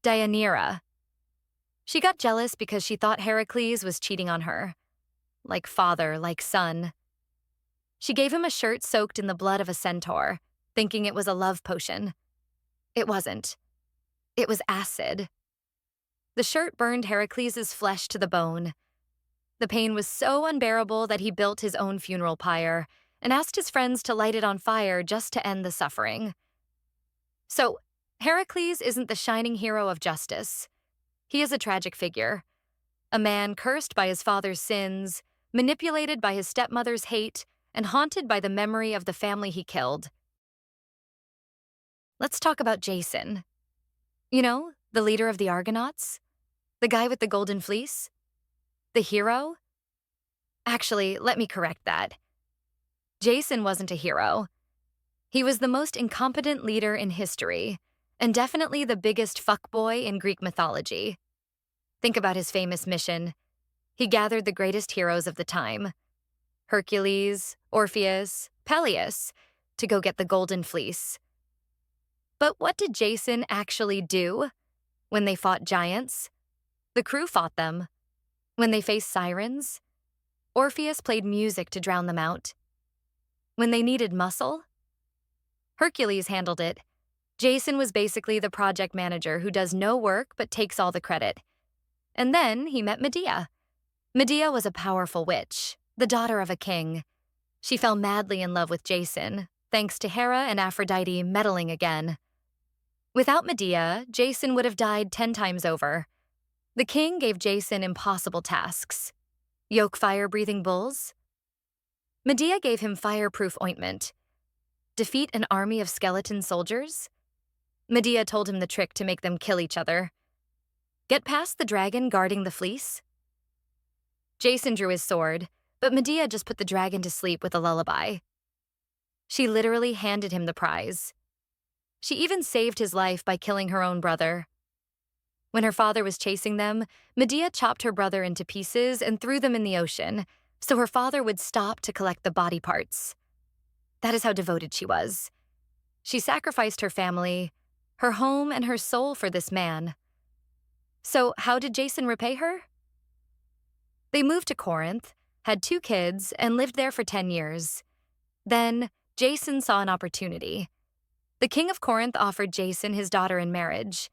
Deianira. She got jealous because she thought Heracles was cheating on her. Like father, like son. She gave him a shirt soaked in the blood of a centaur, thinking it was a love potion. It wasn't. It was acid. The shirt burned Heracles' flesh to the bone. The pain was so unbearable that he built his own funeral pyre and asked his friends to light it on fire just to end the suffering. So, Heracles isn't the shining hero of justice. He is a tragic figure. A man cursed by his father's sins, manipulated by his stepmother's hate, and haunted by the memory of the family he killed. Let's talk about Jason. You know, the leader of the Argonauts? The guy with the golden fleece? The hero? Actually, let me correct that. Jason wasn't a hero. He was the most incompetent leader in history, and definitely the biggest fuckboy in Greek mythology. Think about his famous mission. He gathered the greatest heroes of the time, Hercules, Orpheus, Peleus, to go get the golden fleece. But what did Jason actually do? When they fought giants, the crew fought them. When they faced sirens, Orpheus played music to drown them out. When they needed muscle, Hercules handled it. Jason was basically the project manager who does no work but takes all the credit. And then he met Medea. Medea was a powerful witch, the daughter of a king. She fell madly in love with Jason, thanks to Hera and Aphrodite meddling again. Without Medea, Jason would have died 10 times over. The king gave Jason impossible tasks. Yoke fire-breathing bulls? Medea gave him fireproof ointment. Defeat an army of skeleton soldiers? Medea told him the trick to make them kill each other. Get past the dragon guarding the fleece? Jason drew his sword, but Medea just put the dragon to sleep with a lullaby. She literally handed him the prize. She even saved his life by killing her own brother. When her father was chasing them, Medea chopped her brother into pieces and threw them in the ocean, so her father would stop to collect the body parts. That is how devoted she was. She sacrificed her family, her home, and her soul for this man. So, how did Jason repay her? They moved to Corinth, had 2 kids, and lived there for 10 years. Then, Jason saw an opportunity. The king of Corinth offered Jason his daughter in marriage.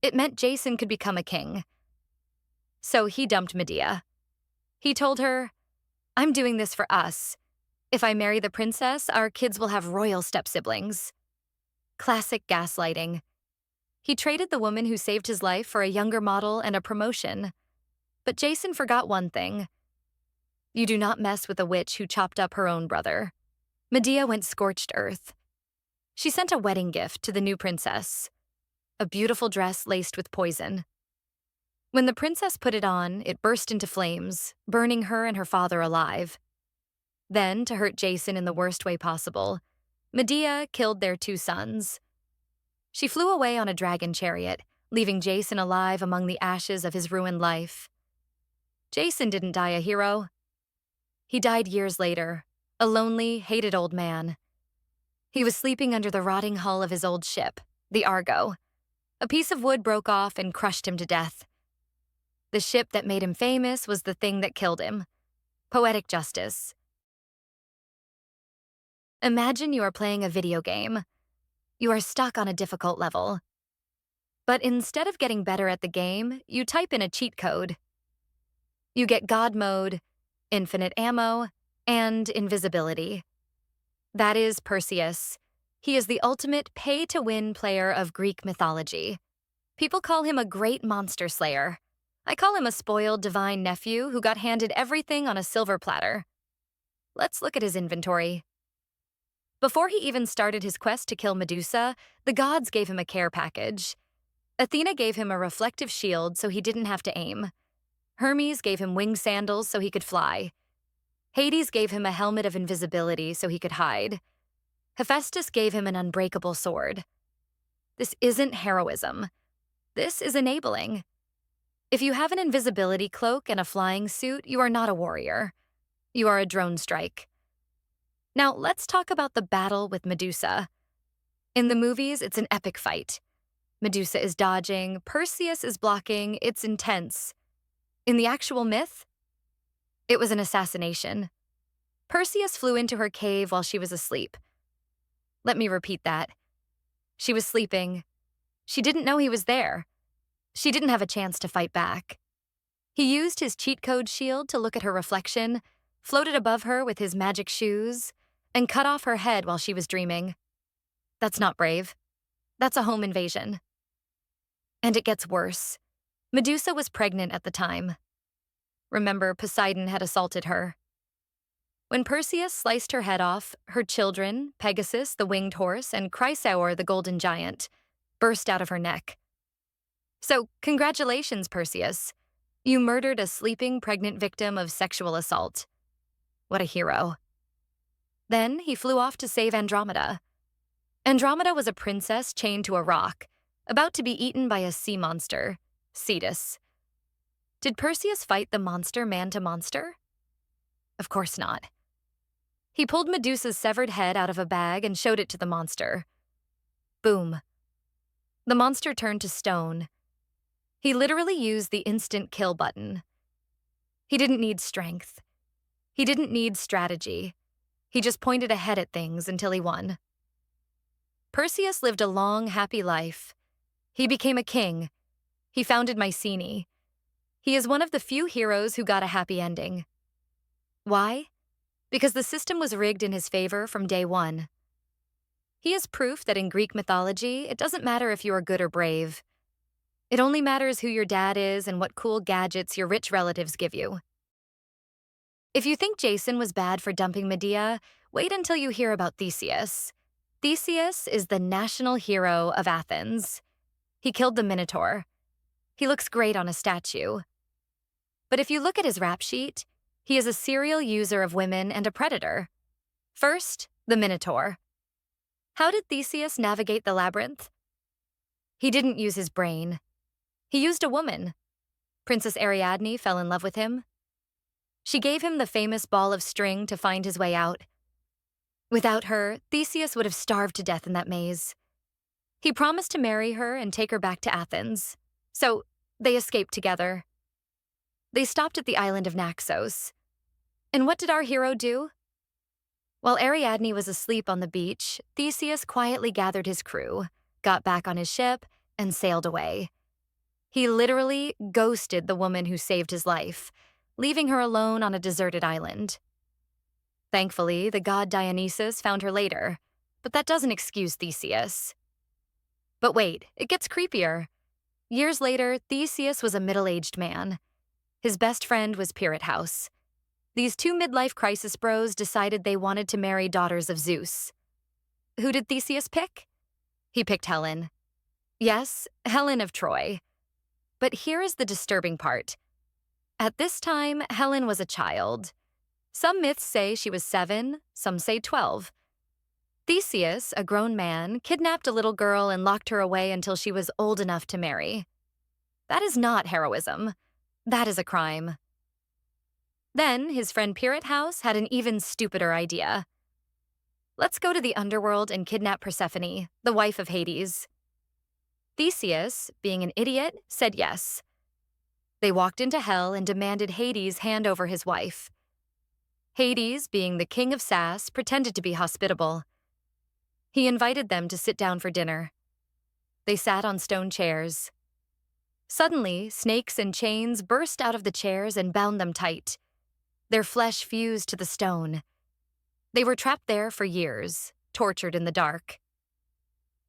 It meant Jason could become a king. So he dumped Medea. He told her, "I'm doing this for us. If I marry the princess, our kids will have royal step-siblings." Classic gaslighting. He traded the woman who saved his life for a younger model and a promotion. But Jason forgot one thing. You do not mess with a witch who chopped up her own brother. Medea went scorched earth. She sent a wedding gift to the new princess, a beautiful dress laced with poison. When the princess put it on, it burst into flames, burning her and her father alive. Then, to hurt Jason in the worst way possible, Medea killed their 2 sons. She flew away on a dragon chariot, leaving Jason alive among the ashes of his ruined life. Jason didn't die a hero. He died years later, a lonely, hated old man. He was sleeping under the rotting hull of his old ship, the Argo. A piece of wood broke off and crushed him to death. The ship that made him famous was the thing that killed him. Poetic justice. Imagine you are playing a video game. You are stuck on a difficult level. But instead of getting better at the game, you type in a cheat code. You get God mode, infinite ammo, and invisibility. That is Perseus. He is the ultimate pay-to-win player of Greek mythology. People call him a great monster slayer. I call him a spoiled divine nephew who got handed everything on a silver platter. Let's look at his inventory. Before he even started his quest to kill Medusa, the gods gave him a care package. Athena gave him a reflective shield so he didn't have to aim. Hermes gave him winged sandals so he could fly. Hades gave him a helmet of invisibility so he could hide. Hephaestus gave him an unbreakable sword. This isn't heroism. This is enabling. If you have an invisibility cloak and a flying suit, you are not a warrior. You are a drone strike. Now, let's talk about the battle with Medusa. In the movies, it's an epic fight. Medusa is dodging, Perseus is blocking, it's intense. In the actual myth, it was an assassination. Perseus flew into her cave while she was asleep. Let me repeat that. She was sleeping. She didn't know he was there. She didn't have a chance to fight back. He used his cheat code shield to look at her reflection, floated above her with his magic shoes, and cut off her head while she was dreaming. That's not brave. That's a home invasion. And it gets worse. Medusa was pregnant at the time. Remember, Poseidon had assaulted her. When Perseus sliced her head off, her children, Pegasus, the winged horse, and Chrysaor, the golden giant, burst out of her neck. So, congratulations, Perseus. You murdered a sleeping pregnant victim of sexual assault. What a hero. Then he flew off to save Andromeda. Andromeda was a princess chained to a rock, about to be eaten by a sea monster, Cetus. Did Perseus fight the monster man to monster? Of course not. He pulled Medusa's severed head out of a bag and showed it to the monster. Boom. The monster turned to stone. He literally used the instant kill button. He didn't need strength. He didn't need strategy. He just pointed ahead at things until he won. Perseus lived a long, happy life. He became a king. He founded Mycenae. He is one of the few heroes who got a happy ending. Why? Because the system was rigged in his favor from day one. He is proof that in Greek mythology, it doesn't matter if you are good or brave. It only matters who your dad is and what cool gadgets your rich relatives give you. If you think Jason was bad for dumping Medea, wait until you hear about Theseus. Theseus is the national hero of Athens. He killed the Minotaur. He looks great on a statue. But if you look at his rap sheet, he is a serial user of women and a predator. First, the Minotaur. How did Theseus navigate the labyrinth? He didn't use his brain. He used a woman. Princess Ariadne fell in love with him. She gave him the famous ball of string to find his way out. Without her, Theseus would have starved to death in that maze. He promised to marry her and take her back to Athens. So they escaped together. They stopped at the island of Naxos. And what did our hero do? While Ariadne was asleep on the beach, Theseus quietly gathered his crew, got back on his ship, and sailed away. He literally ghosted the woman who saved his life, leaving her alone on a deserted island. Thankfully, the god Dionysus found her later, but that doesn't excuse Theseus. But wait, it gets creepier. Years later, Theseus was a middle-aged man. His best friend was Pirate House. These two midlife crisis bros decided they wanted to marry daughters of Zeus. Who did Theseus pick? He picked Helen. Yes, Helen of Troy. But here is the disturbing part. At this time, Helen was a child. Some myths say she was 7, some say 12. Theseus, a grown man, kidnapped a little girl and locked her away until she was old enough to marry. That is not heroism. That is a crime. Then, his friend Pirate House had an even stupider idea. Let's go to the underworld and kidnap Persephone, the wife of Hades. Theseus, being an idiot, said yes. They walked into hell and demanded Hades hand over his wife. Hades, being the king of sass, pretended to be hospitable. He invited them to sit down for dinner. They sat on stone chairs. Suddenly, snakes and chains burst out of the chairs and bound them tight. Their flesh fused to the stone. They were trapped there for years, tortured in the dark.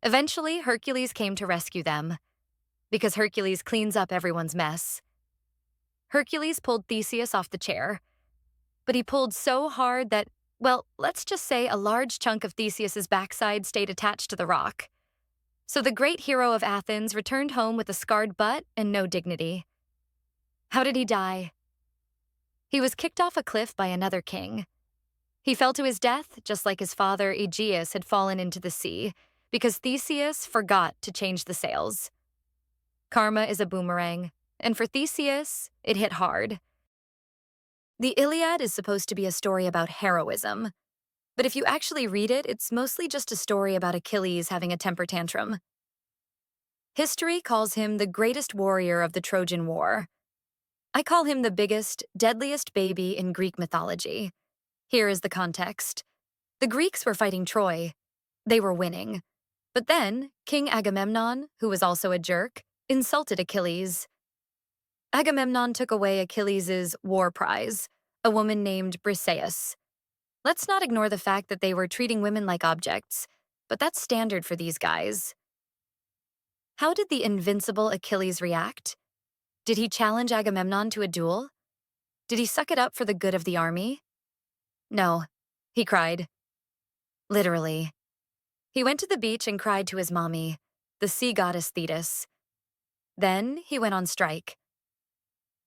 Eventually, Hercules came to rescue them, because Hercules cleans up everyone's mess. Hercules pulled Theseus off the chair, but he pulled so hard that, well, let's just say a large chunk of Theseus's backside stayed attached to the rock. So the great hero of Athens returned home with a scarred butt and no dignity. How did he die? He was kicked off a cliff by another king. He fell to his death just like his father Aegeus had fallen into the sea, because Theseus forgot to change the sails. Karma is a boomerang, and for Theseus, it hit hard. The Iliad is supposed to be a story about heroism, but if you actually read it, it's mostly just a story about Achilles having a temper tantrum. History calls him the greatest warrior of the Trojan War. I call him the biggest, deadliest baby in Greek mythology. Here is the context. The Greeks were fighting Troy. They were winning. But then, King Agamemnon, who was also a jerk, insulted Achilles. Agamemnon took away Achilles' war prize, a woman named Briseis. Let's not ignore the fact that they were treating women like objects, but that's standard for these guys. How did the invincible Achilles react? Did he challenge Agamemnon to a duel? Did he suck it up for the good of the army? No, he cried. Literally. He went to the beach and cried to his mommy, the sea goddess Thetis. Then he went on strike.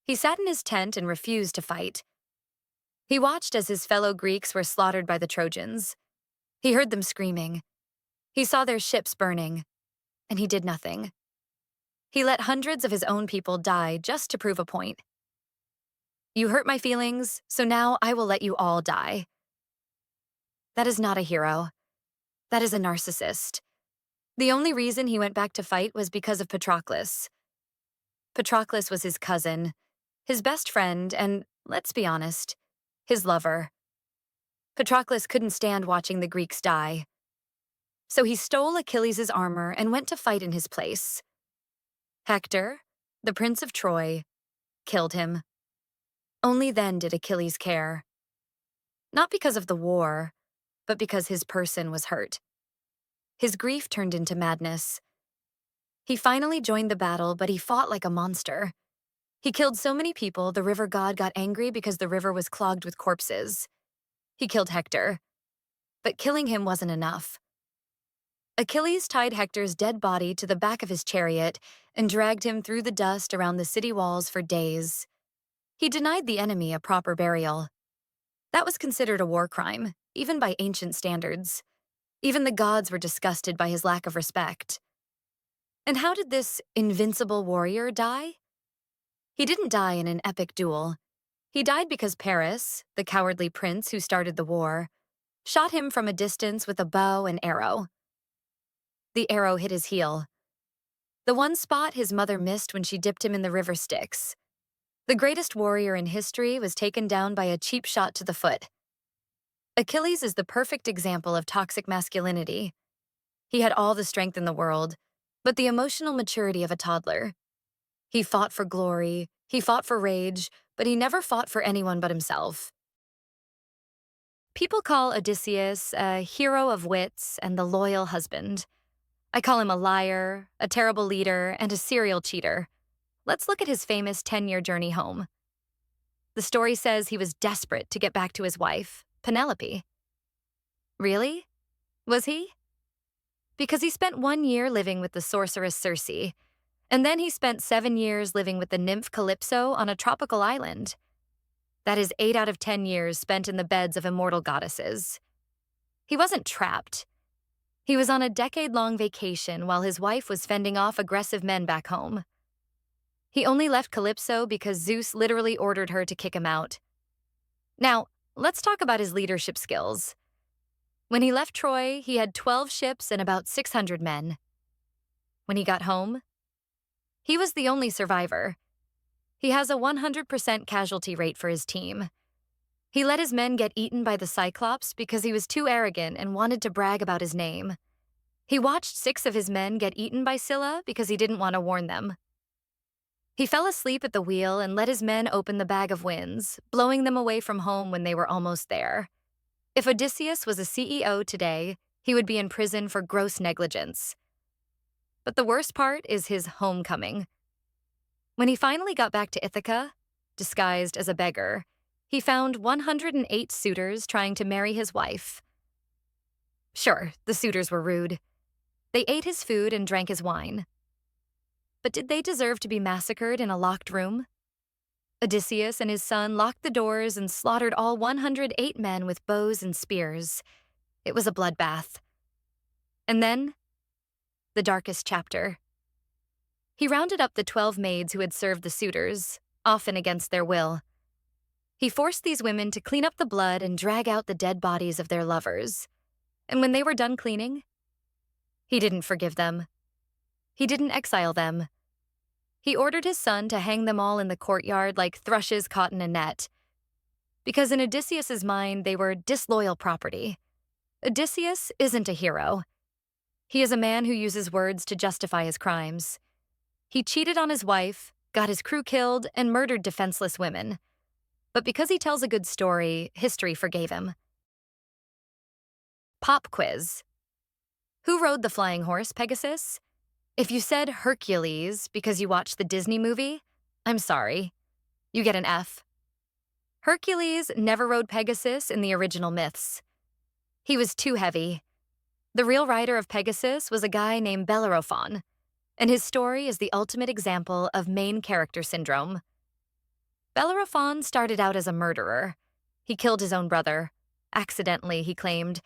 He sat in his tent and refused to fight. He watched as his fellow Greeks were slaughtered by the Trojans. He heard them screaming. He saw their ships burning, and he did nothing. He let hundreds of his own people die just to prove a point. You hurt my feelings, so now I will let you all die. That is not a hero. That is a narcissist. The only reason he went back to fight was because of Patroclus. Patroclus was his cousin, his best friend, and, let's be honest, his lover. Patroclus couldn't stand watching the Greeks die. So he stole Achilles' armor and went to fight in his place. Hector, the prince of Troy, killed him. Only then did Achilles care. Not because of the war, but because his person was hurt. His grief turned into madness. He finally joined the battle, but he fought like a monster. He killed so many people, the river god got angry because the river was clogged with corpses. He killed Hector. But killing him wasn't enough. Achilles tied Hector's dead body to the back of his chariot and dragged him through the dust around the city walls for days. He denied the enemy a proper burial. That was considered a war crime, even by ancient standards. Even the gods were disgusted by his lack of respect. And how did this invincible warrior die? He didn't die in an epic duel. He died because Paris, the cowardly prince who started the war, shot him from a distance with a bow and arrow. The arrow hit his heel, the one spot his mother missed when she dipped him in the river Styx. The greatest warrior in history was taken down by a cheap shot to the foot. Achilles is the perfect example of toxic masculinity. He had all the strength in the world, but the emotional maturity of a toddler. He fought for glory, he fought for rage, but he never fought for anyone but himself. People call Odysseus a hero of wits and the loyal husband. I call him a liar, a terrible leader, and a serial cheater. Let's look at his famous 10-year journey home. The story says he was desperate to get back to his wife, Penelope. Really? Was he? Because he spent 1 year living with the sorceress Circe, and then he spent 7 years living with the nymph Calypso on a tropical island. That is 8 out of 10 years spent in the beds of immortal goddesses. He wasn't trapped. He was on a decade-long vacation while his wife was fending off aggressive men back home. He only left Calypso because Zeus literally ordered her to kick him out. Now, let's talk about his leadership skills. When he left Troy, he had 12 ships and about 600 men. When he got home, he was the only survivor. He has a 100% casualty rate for his team. He let his men get eaten by the Cyclops because he was too arrogant and wanted to brag about his name. He watched 6 of his men get eaten by Scylla because he didn't want to warn them. He fell asleep at the wheel and let his men open the bag of winds, blowing them away from home when they were almost there. If Odysseus was a CEO today, he would be in prison for gross negligence. But the worst part is his homecoming. When he finally got back to Ithaca, disguised as a beggar, he found 108 suitors trying to marry his wife. Sure, the suitors were rude. They ate his food and drank his wine. But did they deserve to be massacred in a locked room? Odysseus and his son locked the doors and slaughtered all 108 men with bows and spears. It was a bloodbath. And then, the darkest chapter. He rounded up the 12 maids who had served the suitors, often against their will. He forced these women to clean up the blood and drag out the dead bodies of their lovers. And when they were done cleaning, he didn't forgive them. He didn't exile them. He ordered his son to hang them all in the courtyard like thrushes caught in a net. Because in Odysseus's mind, they were disloyal property. Odysseus isn't a hero. He is a man who uses words to justify his crimes. He cheated on his wife, got his crew killed, and murdered defenseless women. But because he tells a good story, history forgave him. Pop quiz. Who rode the flying horse, Pegasus? If you said Hercules because you watched the Disney movie, I'm sorry. You get an F. Hercules never rode Pegasus in the original myths. He was too heavy. The real rider of Pegasus was a guy named Bellerophon, and his story is the ultimate example of main character syndrome. Bellerophon started out as a murderer. He killed his own brother, accidentally, he claimed,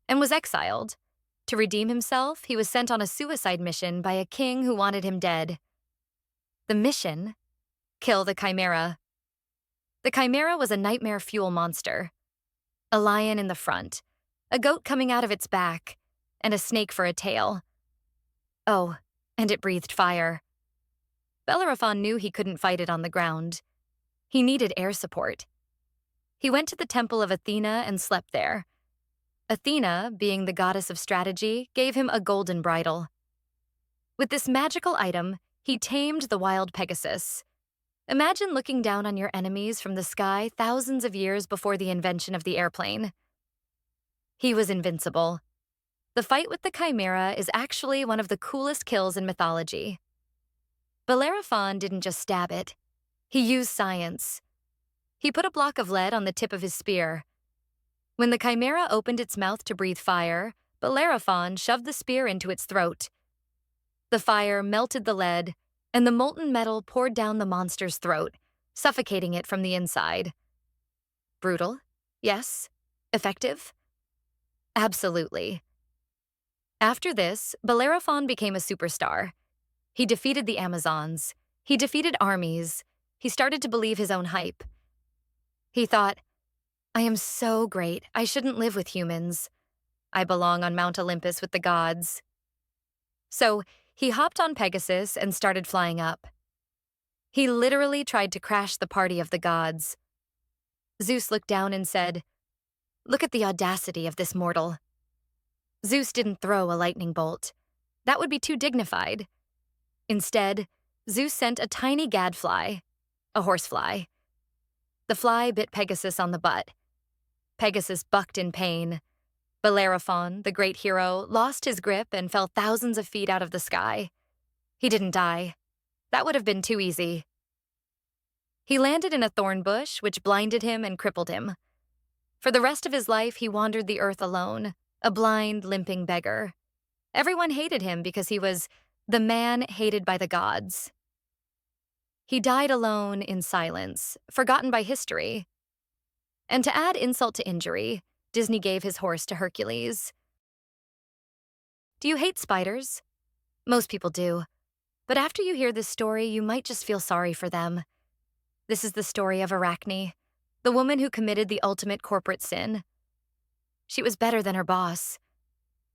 and was exiled. To redeem himself, he was sent on a suicide mission by a king who wanted him dead. The mission? Kill the Chimera. The Chimera was a nightmare fuel monster. A lion in the front, a goat coming out of its back, and a snake for a tail. Oh, and it breathed fire. Bellerophon knew he couldn't fight it on the ground. He needed air support. He went to the temple of Athena and slept there. Athena, being the goddess of strategy, gave him a golden bridle. With this magical item, he tamed the wild Pegasus. Imagine looking down on your enemies from the sky thousands of years before the invention of the airplane. He was invincible. The fight with the Chimera is actually one of the coolest kills in mythology. Bellerophon didn't just stab it. He used science. He put a block of lead on the tip of his spear. When the Chimera opened its mouth to breathe fire, Bellerophon shoved the spear into its throat. The fire melted the lead, and the molten metal poured down the monster's throat, suffocating it from the inside. Brutal? Yes. Effective? Absolutely. After this, Bellerophon became a superstar. He defeated the Amazons. He defeated armies. He started to believe his own hype. He thought, I am so great. I shouldn't live with humans. I belong on Mount Olympus with the gods. So he hopped on Pegasus and started flying up. He literally tried to crash the party of the gods. Zeus looked down and said, "Look at the audacity of this mortal." Zeus didn't throw a lightning bolt. That would be too dignified. Instead, Zeus sent a tiny gadfly, a horsefly. The fly bit Pegasus on the butt. Pegasus bucked in pain. Bellerophon, the great hero, lost his grip and fell thousands of feet out of the sky. He didn't die. That would have been too easy. He landed in a thorn bush, which blinded him and crippled him. For the rest of his life, he wandered the earth alone, a blind, limping beggar. Everyone hated him because he was the man hated by the gods. He died alone in silence, forgotten by history. And to add insult to injury, Disney gave his horse to Hercules. Do you hate spiders? Most people do. But after you hear this story, you might just feel sorry for them. This is the story of Arachne, the woman who committed the ultimate corporate sin. She was better than her boss.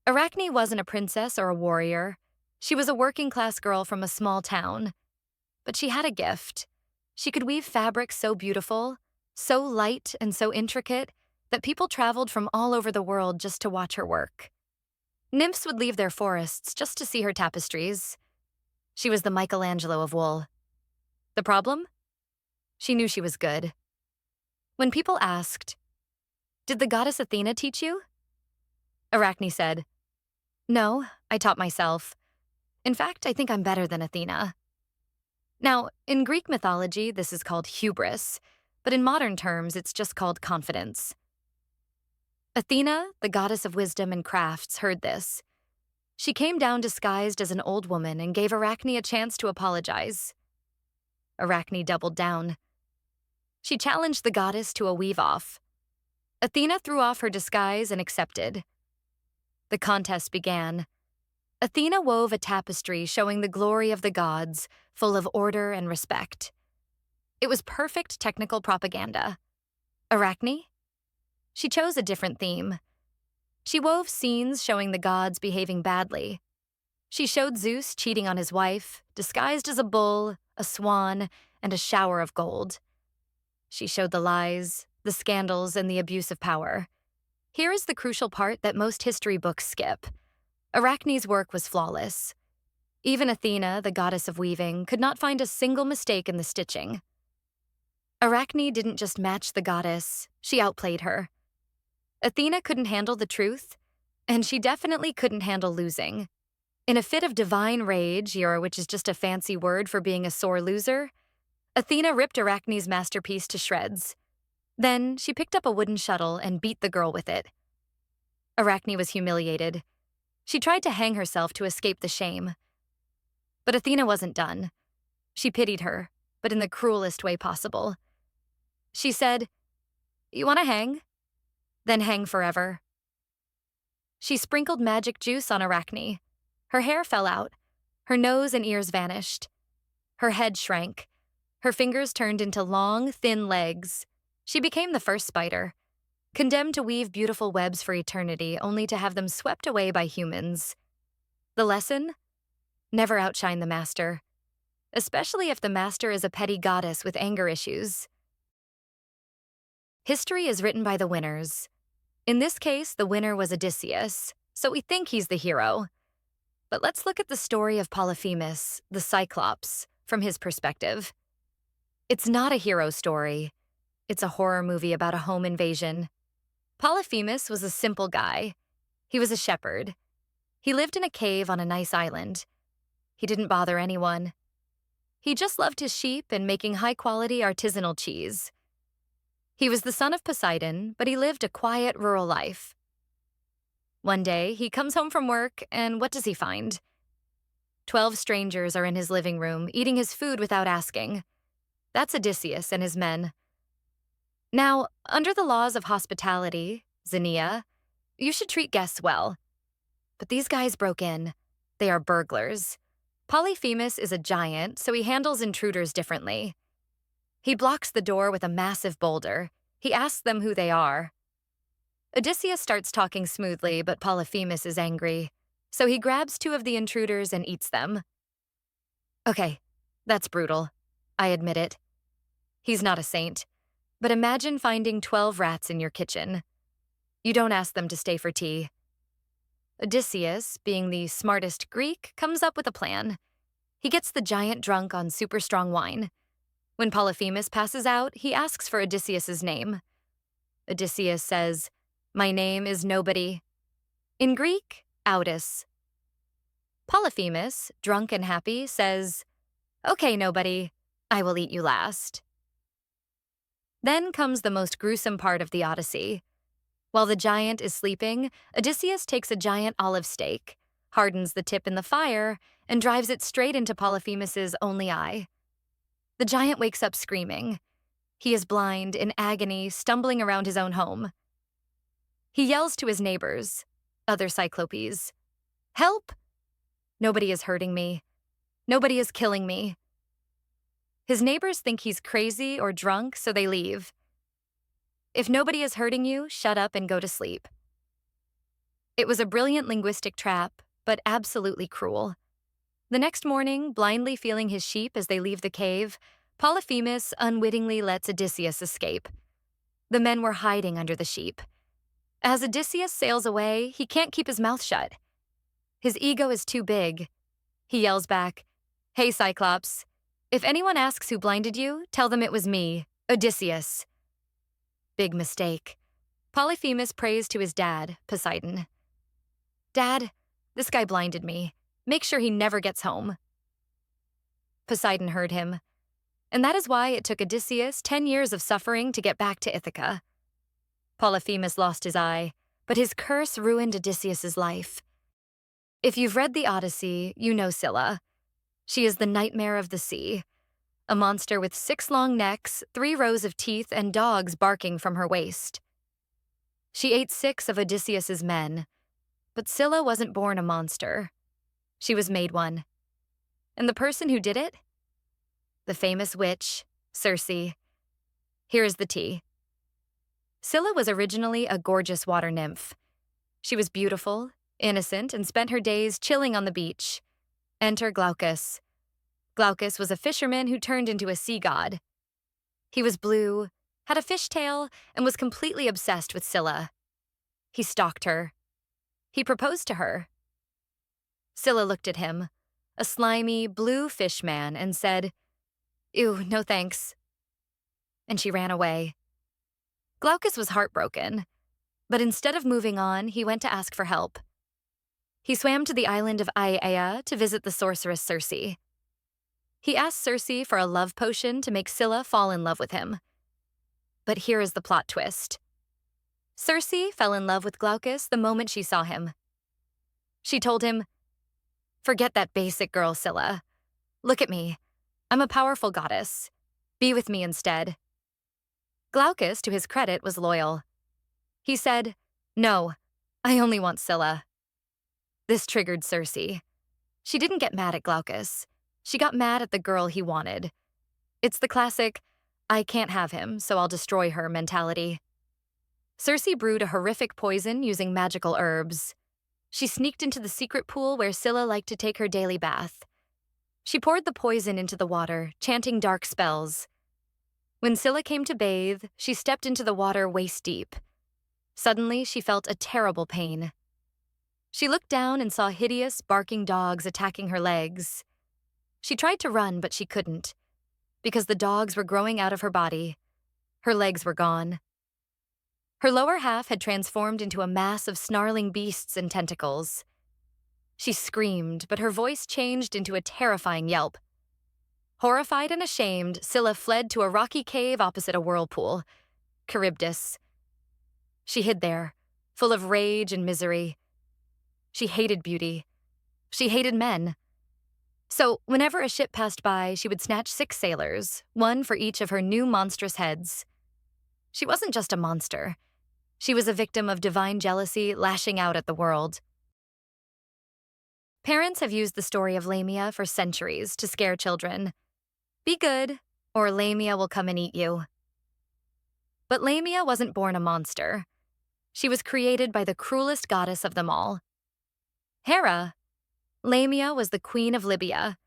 Arachne wasn't a princess or a warrior. She was a working-class girl from a small town. But she had a gift. She could weave fabric so beautiful, so light and so intricate, that people traveled from all over the world just to watch her work. Nymphs would leave their forests just to see her tapestries. She was the Michelangelo of wool. The problem? She knew she was good. When people asked, "Did the goddess Athena teach you?" Arachne said, "No, I taught myself. In fact, I think I'm better than Athena." Now, in Greek mythology, this is called hubris, but in modern terms, it's just called confidence. Athena, the goddess of wisdom and crafts, heard this. She came down disguised as an old woman and gave Arachne a chance to apologize. Arachne doubled down. She challenged the goddess to a weave-off. Athena threw off her disguise and accepted. The contest began. Athena wove a tapestry showing the glory of the gods, full of order and respect. It was perfect technical propaganda. Arachne? She chose a different theme. She wove scenes showing the gods behaving badly. She showed Zeus cheating on his wife, disguised as a bull, a swan, and a shower of gold. She showed the lies, the scandals, and the abuse of power. Here is the crucial part that most history books skip. Arachne's work was flawless. Even Athena, the goddess of weaving, could not find a single mistake in the stitching. Arachne didn't just match the goddess, she outplayed her. Athena couldn't handle the truth, and she definitely couldn't handle losing. In a fit of divine rage, which is just a fancy word for being a sore loser, Athena ripped Arachne's masterpiece to shreds. Then she picked up a wooden shuttle and beat the girl with it. Arachne was humiliated. She tried to hang herself to escape the shame. But Athena wasn't done. She pitied her, but in the cruelest way possible. She said, "You want to hang? Then hang forever." She sprinkled magic juice on Arachne. Her hair fell out. Her nose and ears vanished. Her head shrank. Her fingers turned into long, thin legs. She became the first spider, condemned to weave beautiful webs for eternity, only to have them swept away by humans. The lesson? Never outshine the master, especially if the master is a petty goddess with anger issues. History is written by the winners. In this case, the winner was Odysseus, so we think he's the hero. But let's look at the story of Polyphemus, the Cyclops, from his perspective. It's not a hero story. It's a horror movie about a home invasion. Polyphemus was a simple guy. He was a shepherd. He lived in a cave on a nice island. He didn't bother anyone. He just loved his sheep and making high-quality artisanal cheese. He was the son of Poseidon, but he lived a quiet rural life. One day, he comes home from work, and what does he find? 12 strangers are in his living room, eating his food without asking. That's Odysseus and his men. Now, under the laws of hospitality, Xenia, you should treat guests well. But these guys broke in. They are burglars. Polyphemus is a giant, so he handles intruders differently. He blocks the door with a massive boulder. He asks them who they are. Odysseus starts talking smoothly, but Polyphemus is angry, so he grabs two of the intruders and eats them. Okay, that's brutal. I admit it. He's not a saint, but imagine finding 12 rats in your kitchen. You don't ask them to stay for tea. Odysseus, being the smartest Greek, comes up with a plan. He gets the giant drunk on super strong wine. When Polyphemus passes out, he asks for Odysseus's name. Odysseus says, "My name is nobody." In Greek, Audis. Polyphemus, drunk and happy, says, "Okay, nobody, I will eat you last." Then comes the most gruesome part of the Odyssey. While the giant is sleeping, Odysseus takes a giant olive stake, hardens the tip in the fire, and drives it straight into Polyphemus's only eye. The giant wakes up screaming. He is blind, in agony, stumbling around his own home. He yells to his neighbors, other Cyclopes, "Help! Nobody is hurting me. Nobody is killing me." His neighbors think he's crazy or drunk, so they leave. If nobody is hurting you, shut up and go to sleep. It was a brilliant linguistic trap, but absolutely cruel. The next morning, blindly feeling his sheep as they leave the cave, Polyphemus unwittingly lets Odysseus escape. The men were hiding under the sheep. As Odysseus sails away, he can't keep his mouth shut. His ego is too big. He yells back, "Hey, Cyclops, if anyone asks who blinded you, tell them it was me, Odysseus." Big mistake. Polyphemus prays to his dad, Poseidon. "Dad, this guy blinded me. Make sure he never gets home." Poseidon heard him, and that is why it took Odysseus 10 years of suffering to get back to Ithaca. Polyphemus lost his eye, but his curse ruined Odysseus's life. If you've read the Odyssey, you know Scylla. She is the nightmare of the sea, a monster with 6 long necks, 3 rows of teeth, and dogs barking from her waist. She ate 6 of Odysseus's men, but Scylla wasn't born a monster. She was made one. And the person who did it? The famous witch, Circe. Here is the tea. Scylla was originally a gorgeous water nymph. She was beautiful, innocent, and spent her days chilling on the beach. Enter Glaucus. Glaucus was a fisherman who turned into a sea god. He was blue, had a fishtail, and was completely obsessed with Scylla. He stalked her. He proposed to her. Scylla looked at him, a slimy, blue fish man, and said, "Ew, no thanks." And she ran away. Glaucus was heartbroken, but instead of moving on, he went to ask for help. He swam to the island of Aiaia to visit the sorceress Circe. He asked Circe for a love potion to make Scylla fall in love with him. But here is the plot twist. Circe fell in love with Glaucus the moment she saw him. She told him, "Forget that basic girl, Scylla. Look at me. I'm a powerful goddess. Be with me instead." Glaucus, to his credit, was loyal. He said, "No, I only want Scylla." This triggered Circe. She didn't get mad at Glaucus. She got mad at the girl he wanted. It's the classic, "I can't have him, so I'll destroy her" mentality. Circe brewed a horrific poison using magical herbs. She sneaked into the secret pool where Scylla liked to take her daily bath. She poured the poison into the water, chanting dark spells. When Scylla came to bathe, she stepped into the water waist deep. Suddenly, she felt a terrible pain. She looked down and saw hideous, barking dogs attacking her legs. She tried to run, but she couldn't, because the dogs were growing out of her body. Her legs were gone. Her lower half had transformed into a mass of snarling beasts and tentacles. She screamed, but her voice changed into a terrifying yelp. Horrified and ashamed, Scylla fled to a rocky cave opposite a whirlpool, Charybdis. She hid there, full of rage and misery. She hated beauty. She hated men. So whenever a ship passed by, she would snatch 6 sailors, one for each of her new monstrous heads. She wasn't just a monster. She was a victim of divine jealousy lashing out at the world. Parents have used the story of Lamia for centuries to scare children. Be good, or Lamia will come and eat you. But Lamia wasn't born a monster. She was created by the cruelest goddess of them all, Hera. Lamia was the queen of Libya.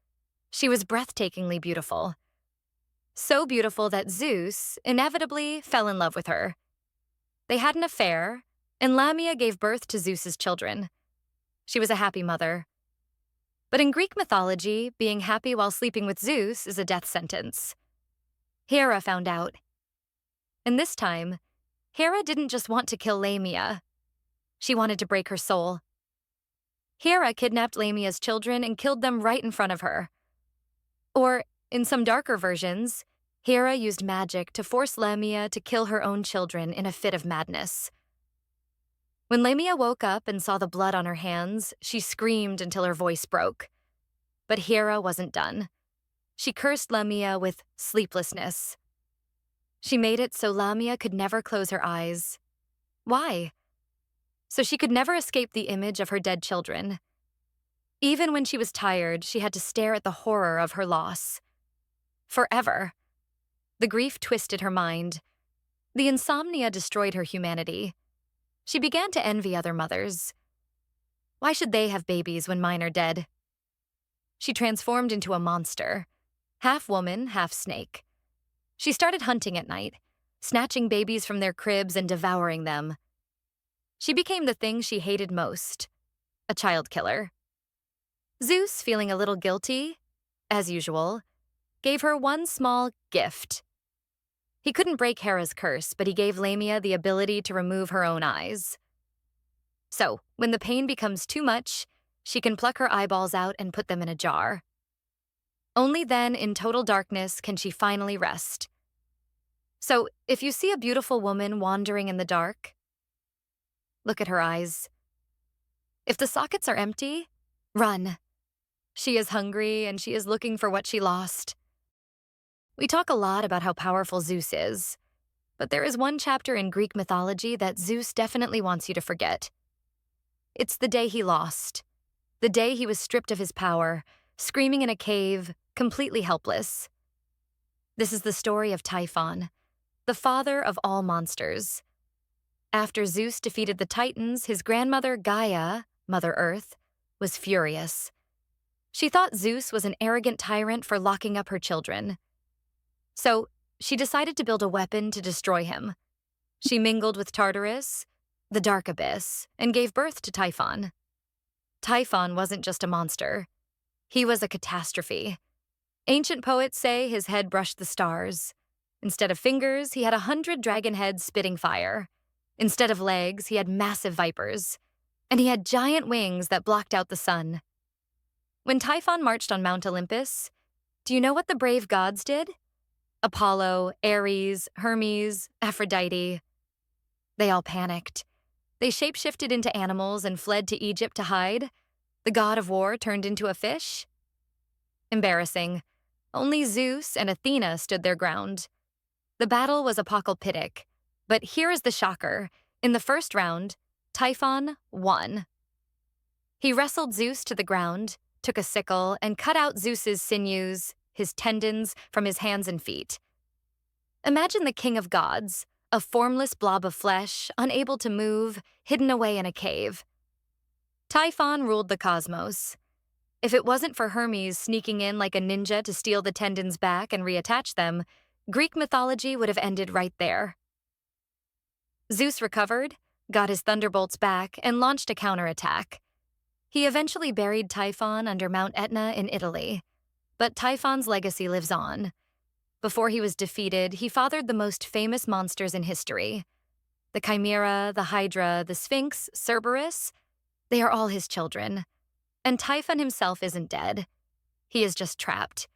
She was breathtakingly beautiful. So beautiful that Zeus inevitably fell in love with her. They had an affair, and Lamia gave birth to Zeus's children. She was a happy mother. But in Greek mythology, being happy while sleeping with Zeus is a death sentence. Hera found out. And this time, Hera didn't just want to kill Lamia. She wanted to break her soul. Hera kidnapped Lamia's children and killed them right in front of her. Or, in some darker versions, Hera used magic to force Lamia to kill her own children in a fit of madness. When Lamia woke up and saw the blood on her hands, she screamed until her voice broke. But Hera wasn't done. She cursed Lamia with sleeplessness. She made it so Lamia could never close her eyes. Why? So she could never escape the image of her dead children. Even when she was tired, she had to stare at the horror of her loss. Forever. The grief twisted her mind. The insomnia destroyed her humanity. She began to envy other mothers. Why should they have babies when mine are dead? She transformed into a monster, half woman, half snake. She started hunting at night, snatching babies from their cribs and devouring them. She became the thing she hated most, a child killer. Zeus, feeling a little guilty, as usual, gave her one small gift. He couldn't break Hera's curse, but he gave Lamia the ability to remove her own eyes. So, when the pain becomes too much, she can pluck her eyeballs out and put them in a jar. Only then, in total darkness, can she finally rest. So, if you see a beautiful woman wandering in the dark, look at her eyes. If the sockets are empty, run. She is hungry and she is looking for what she lost. We talk a lot about how powerful Zeus is, but there is one chapter in Greek mythology that Zeus definitely wants you to forget. It's the day he lost, the day he was stripped of his power, screaming in a cave, completely helpless. This is the story of Typhon, the father of all monsters. After Zeus defeated the Titans, his grandmother Gaia, Mother Earth, was furious. She thought Zeus was an arrogant tyrant for locking up her children. So, she decided to build a weapon to destroy him. She mingled with Tartarus, the dark abyss, and gave birth to Typhon. Typhon wasn't just a monster. He was a catastrophe. Ancient poets say his head brushed the stars. Instead of fingers, he had 100 dragon heads spitting fire. Instead of legs, he had massive vipers. And he had giant wings that blocked out the sun. When Typhon marched on Mount Olympus, do you know what the brave gods did? Apollo, Ares, Hermes, Aphrodite. They all panicked. They shapeshifted into animals and fled to Egypt to hide. The god of war turned into a fish. Embarrassing. Only Zeus and Athena stood their ground. The battle was apocalyptic. But here is the shocker. In the first round, Typhon won. He wrestled Zeus to the ground, took a sickle, and cut out Zeus's sinews, his tendons, from his hands and feet. Imagine the king of gods, a formless blob of flesh, unable to move, hidden away in a cave. Typhon ruled the cosmos. If it wasn't for Hermes sneaking in like a ninja to steal the tendons back and reattach them, Greek mythology would have ended right there. Zeus recovered, got his thunderbolts back, and launched a counterattack. He eventually buried Typhon under Mount Etna in Italy. But Typhon's legacy lives on. Before he was defeated, he fathered the most famous monsters in history. The Chimera, the Hydra, the Sphinx, Cerberus, they are all his children. And Typhon himself isn't dead. He is just trapped.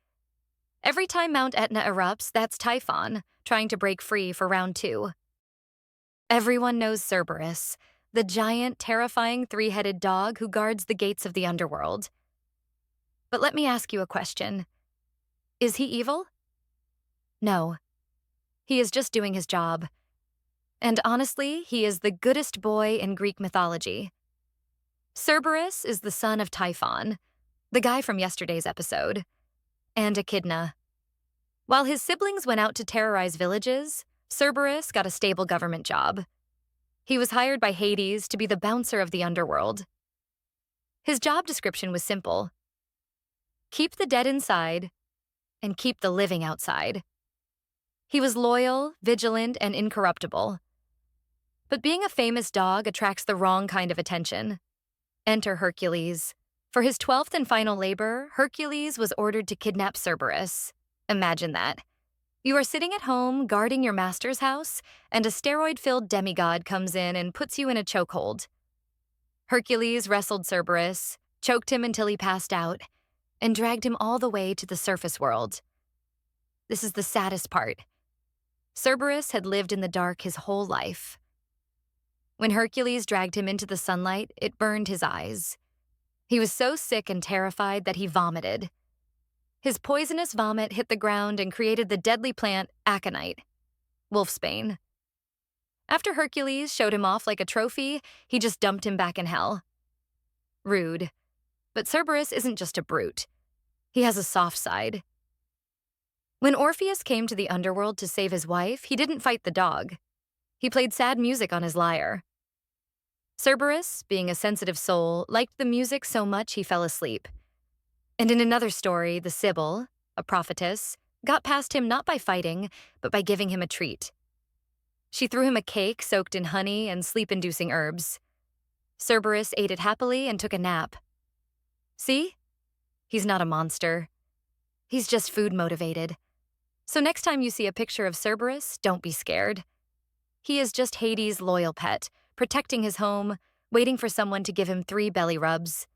Every time Mount Etna erupts, that's Typhon, trying to break free for round 2. Everyone knows Cerberus, the giant, terrifying three-headed dog who guards the gates of the underworld. But let me ask you a question. Is he evil? No. He is just doing his job. And honestly, he is the goodest boy in Greek mythology. Cerberus is the son of Typhon, the guy from yesterday's episode, and Echidna. While his siblings went out to terrorize villages, Cerberus got a stable government job. He was hired by Hades to be the bouncer of the underworld. His job description was simple: keep the dead inside and keep the living outside. He was loyal, vigilant, and incorruptible. But being a famous dog attracts the wrong kind of attention. Enter Hercules. For his 12th and final labor, Hercules was ordered to kidnap Cerberus. Imagine that. You are sitting at home, guarding your master's house, and a steroid-filled demigod comes in and puts you in a chokehold. Hercules wrestled Cerberus, choked him until he passed out, and dragged him all the way to the surface world. This is the saddest part. Cerberus had lived in the dark his whole life. When Hercules dragged him into the sunlight, it burned his eyes. He was so sick and terrified that he vomited. His poisonous vomit hit the ground and created the deadly plant aconite, wolfsbane. After Hercules showed him off like a trophy, he just dumped him back in hell. Rude. But Cerberus isn't just a brute. He has a soft side. When Orpheus came to the underworld to save his wife, he didn't fight the dog. He played sad music on his lyre. Cerberus, being a sensitive soul, liked the music so much he fell asleep. And in another story, the Sibyl, a prophetess, got past him not by fighting, but by giving him a treat. She threw him a cake soaked in honey and sleep-inducing herbs. Cerberus ate it happily and took a nap. See? He's not a monster. He's just food-motivated. So next time you see a picture of Cerberus, don't be scared. He is just Hades' loyal pet, protecting his home, waiting for someone to give him 3 belly rubs.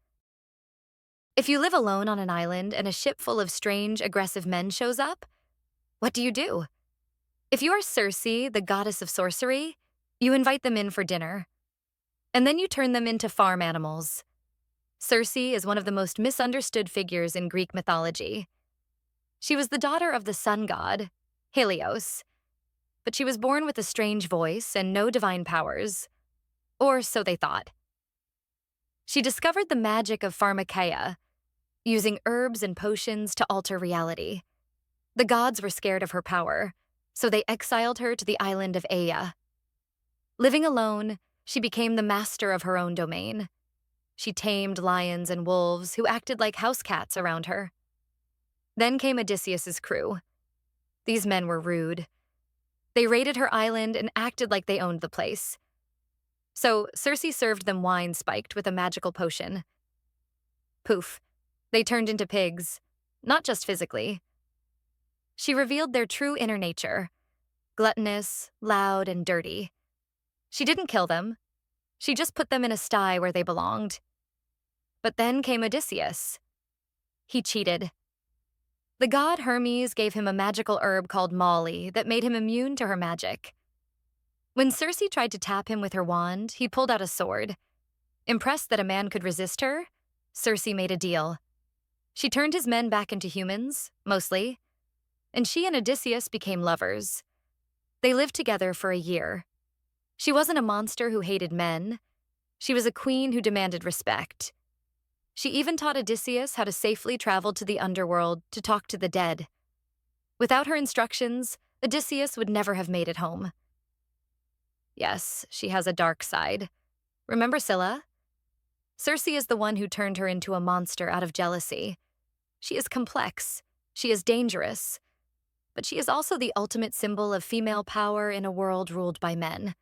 If you live alone on an island and a ship full of strange, aggressive men shows up, what do? If you are Circe, the goddess of sorcery, you invite them in for dinner. And then you turn them into farm animals. Circe is one of the most misunderstood figures in Greek mythology. She was the daughter of the sun god, Helios, but she was born with a strange voice and no divine powers. Or so they thought. She discovered the magic of pharmakeia, using herbs and potions to alter reality. The gods were scared of her power, so they exiled her to the island of Aea. Living alone, she became the master of her own domain. She tamed lions and wolves who acted like house cats around her. Then came Odysseus's crew. These men were rude. They raided her island and acted like they owned the place. So Circe served them wine spiked with a magical potion. Poof, they turned into pigs, not just physically. She revealed their true inner nature, gluttonous, loud, and dirty. She didn't kill them. She just put them in a sty where they belonged. But then came Odysseus. He cheated. The god Hermes gave him a magical herb called moly that made him immune to her magic. When Circe tried to tap him with her wand, he pulled out a sword. Impressed that a man could resist her, Circe made a deal. She turned his men back into humans, mostly, and she and Odysseus became lovers. They lived together for a year. She wasn't a monster who hated men. She was a queen who demanded respect. She even taught Odysseus how to safely travel to the underworld to talk to the dead. Without her instructions, Odysseus would never have made it home. Yes, she has a dark side. Remember Scylla? Circe is the one who turned her into a monster out of jealousy. She is complex. She is dangerous. But she is also the ultimate symbol of female power in a world ruled by men.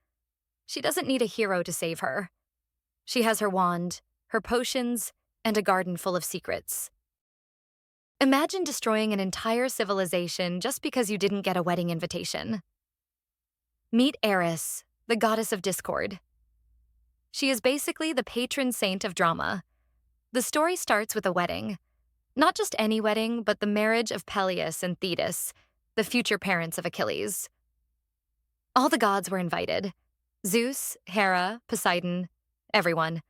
She doesn't need a hero to save her. She has her wand, her potions, and a garden full of secrets. Imagine destroying an entire civilization just because you didn't get a wedding invitation. Meet Eris, the goddess of discord. She is basically the patron saint of drama. The story starts with a wedding. Not just any wedding, but the marriage of Peleus and Thetis, the future parents of Achilles. All the gods were invited. Zeus, Hera, Poseidon, everyone.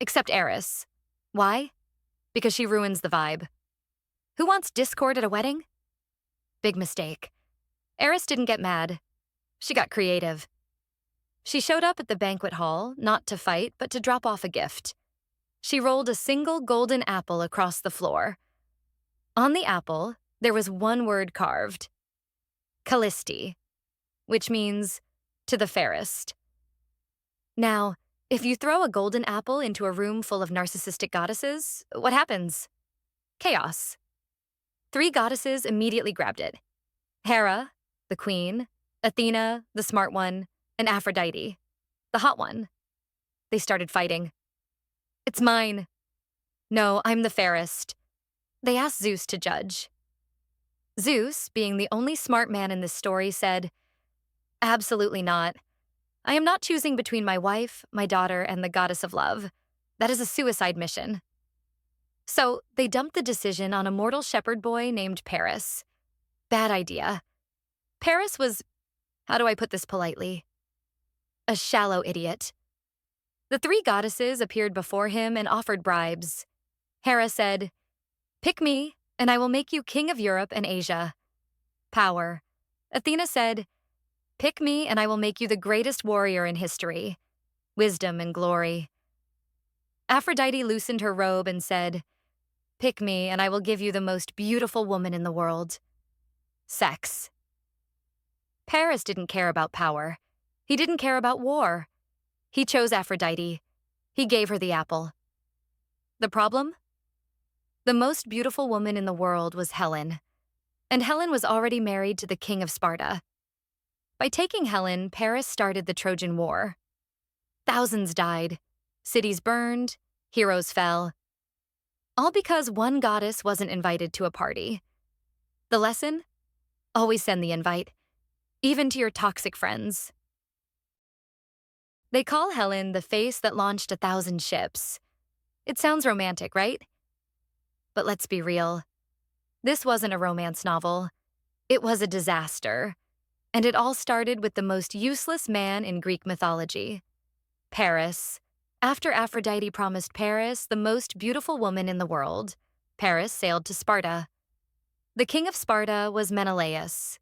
Except Eris. Why? Because she ruins the vibe. Who wants discord at a wedding? Big mistake. Eris didn't get mad. She got creative. She showed up at the banquet hall, not to fight, but to drop off a gift. She rolled a single golden apple across the floor. On the apple, there was one word carved: Callisti. which means to the fairest. Now, if you throw a golden apple into a room full of narcissistic goddesses, what happens? Chaos. 3 goddesses immediately grabbed it. Hera, the queen, Athena, the smart one, and Aphrodite, the hot one. They started fighting. It's mine. No, I'm the fairest. They asked Zeus to judge. Zeus, being the only smart man in this story, said, "Absolutely not. I am not choosing between my wife, my daughter, and the goddess of love. That is a suicide mission." So they dumped the decision on a mortal shepherd boy named Paris. Bad idea. Paris was, how do I put this politely? A shallow idiot. The 3 goddesses appeared before him and offered bribes. Hera said, "Pick me, and I will make you king of Europe and Asia." Power. Athena said, "Pick me, and I will make you the greatest warrior in history. Wisdom and glory." Aphrodite loosened her robe and said, "Pick me, and I will give you the most beautiful woman in the world. Sex." Paris didn't care about power. He didn't care about war. He chose Aphrodite. He gave her the apple. The problem? The most beautiful woman in the world was Helen. And Helen was already married to the king of Sparta. By taking Helen, Paris started the Trojan War. Thousands died. Cities burned. Heroes fell. All because one goddess wasn't invited to a party. The lesson? Always send the invite, even to your toxic friends. They call Helen the face that launched 1,000 ships. It sounds romantic, right? But let's be real. This wasn't a romance novel. It was a disaster. And it all started with the most useless man in Greek mythology, Paris. After Aphrodite promised Paris the most beautiful woman in the world, Paris sailed to Sparta. The king of Sparta was Menelaus.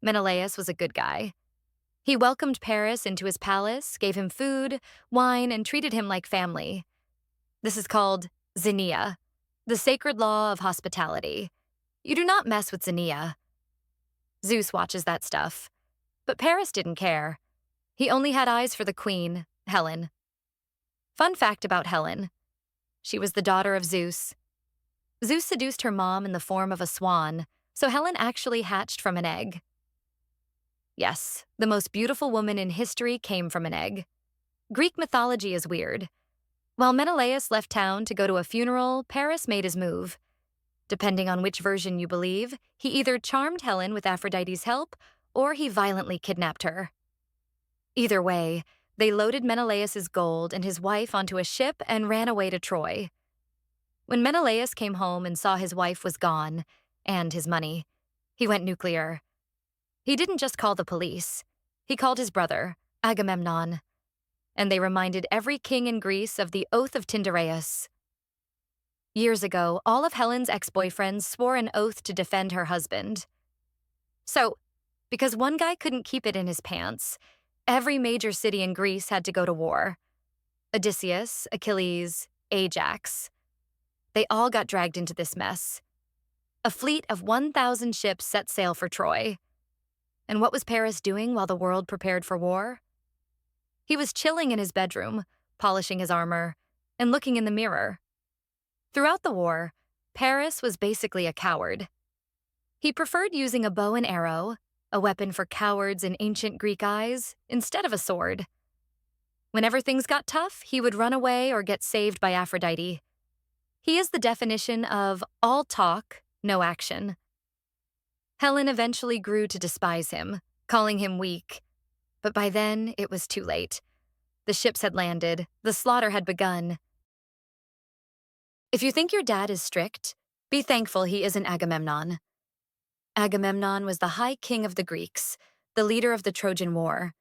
Menelaus was a good guy. He welcomed Paris into his palace, gave him food, wine, and treated him like family. This is called Xenia, the sacred law of hospitality. You do not mess with Xenia. Zeus watches that stuff. But Paris didn't care. He only had eyes for the queen, Helen. Fun fact about Helen. She was the daughter of Zeus. Zeus seduced her mom in the form of a swan, so Helen actually hatched from an egg. Yes, the most beautiful woman in history came from an egg. Greek mythology is weird. While Menelaus left town to go to a funeral, Paris made his move. Depending on which version you believe, he either charmed Helen with Aphrodite's help, or he violently kidnapped her. Either way, they loaded Menelaus's gold and his wife onto a ship and ran away to Troy. When Menelaus came home and saw his wife was gone, and his money, he went nuclear. He didn't just call the police. He called his brother, Agamemnon. And they reminded every king in Greece of the oath of Tyndareus. Years ago, all of Helen's ex-boyfriends swore an oath to defend her husband. So, because one guy couldn't keep it in his pants, every major city in Greece had to go to war. Odysseus, Achilles, Ajax. They all got dragged into this mess. A fleet of 1,000 ships set sail for Troy. And what was Paris doing while the world prepared for war? He was chilling in his bedroom, polishing his armor, and looking in the mirror. Throughout the war, Paris was basically a coward. He preferred using a bow and arrow, a weapon for cowards in ancient Greek eyes, instead of a sword. Whenever things got tough, he would run away or get saved by Aphrodite. He is the definition of all talk, no action. Helen eventually grew to despise him, calling him weak. But by then, it was too late. The ships had landed, the slaughter had begun. If you think your dad is strict, be thankful he isn't Agamemnon. Agamemnon was the High King of the Greeks, the leader of the Trojan War.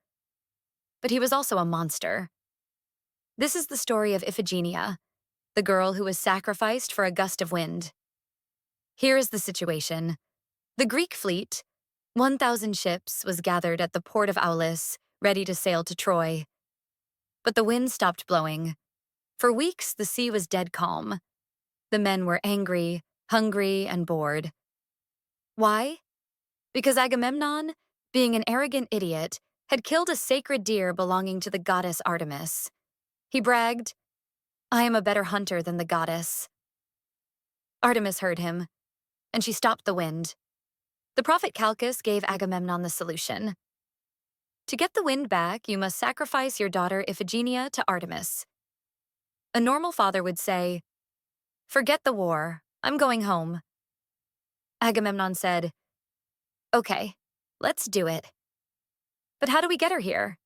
But he was also a monster. This is the story of Iphigenia, the girl who was sacrificed for a gust of wind. Here is the situation. The Greek fleet, 1,000 ships, was gathered at the port of Aulis, ready to sail to Troy. But the wind stopped blowing. For weeks, the sea was dead calm. The men were angry, hungry, and bored. Why? Because Agamemnon, being an arrogant idiot, had killed a sacred deer belonging to the goddess Artemis. He bragged, "I am a better hunter than the goddess." Artemis heard him, and she stopped the wind. The prophet Calchas gave Agamemnon the solution. To get the wind back, you must sacrifice your daughter Iphigenia to Artemis. A normal father would say, "Forget the war, I'm going home." Agamemnon said, "Okay, let's do it. But how do we get her here?"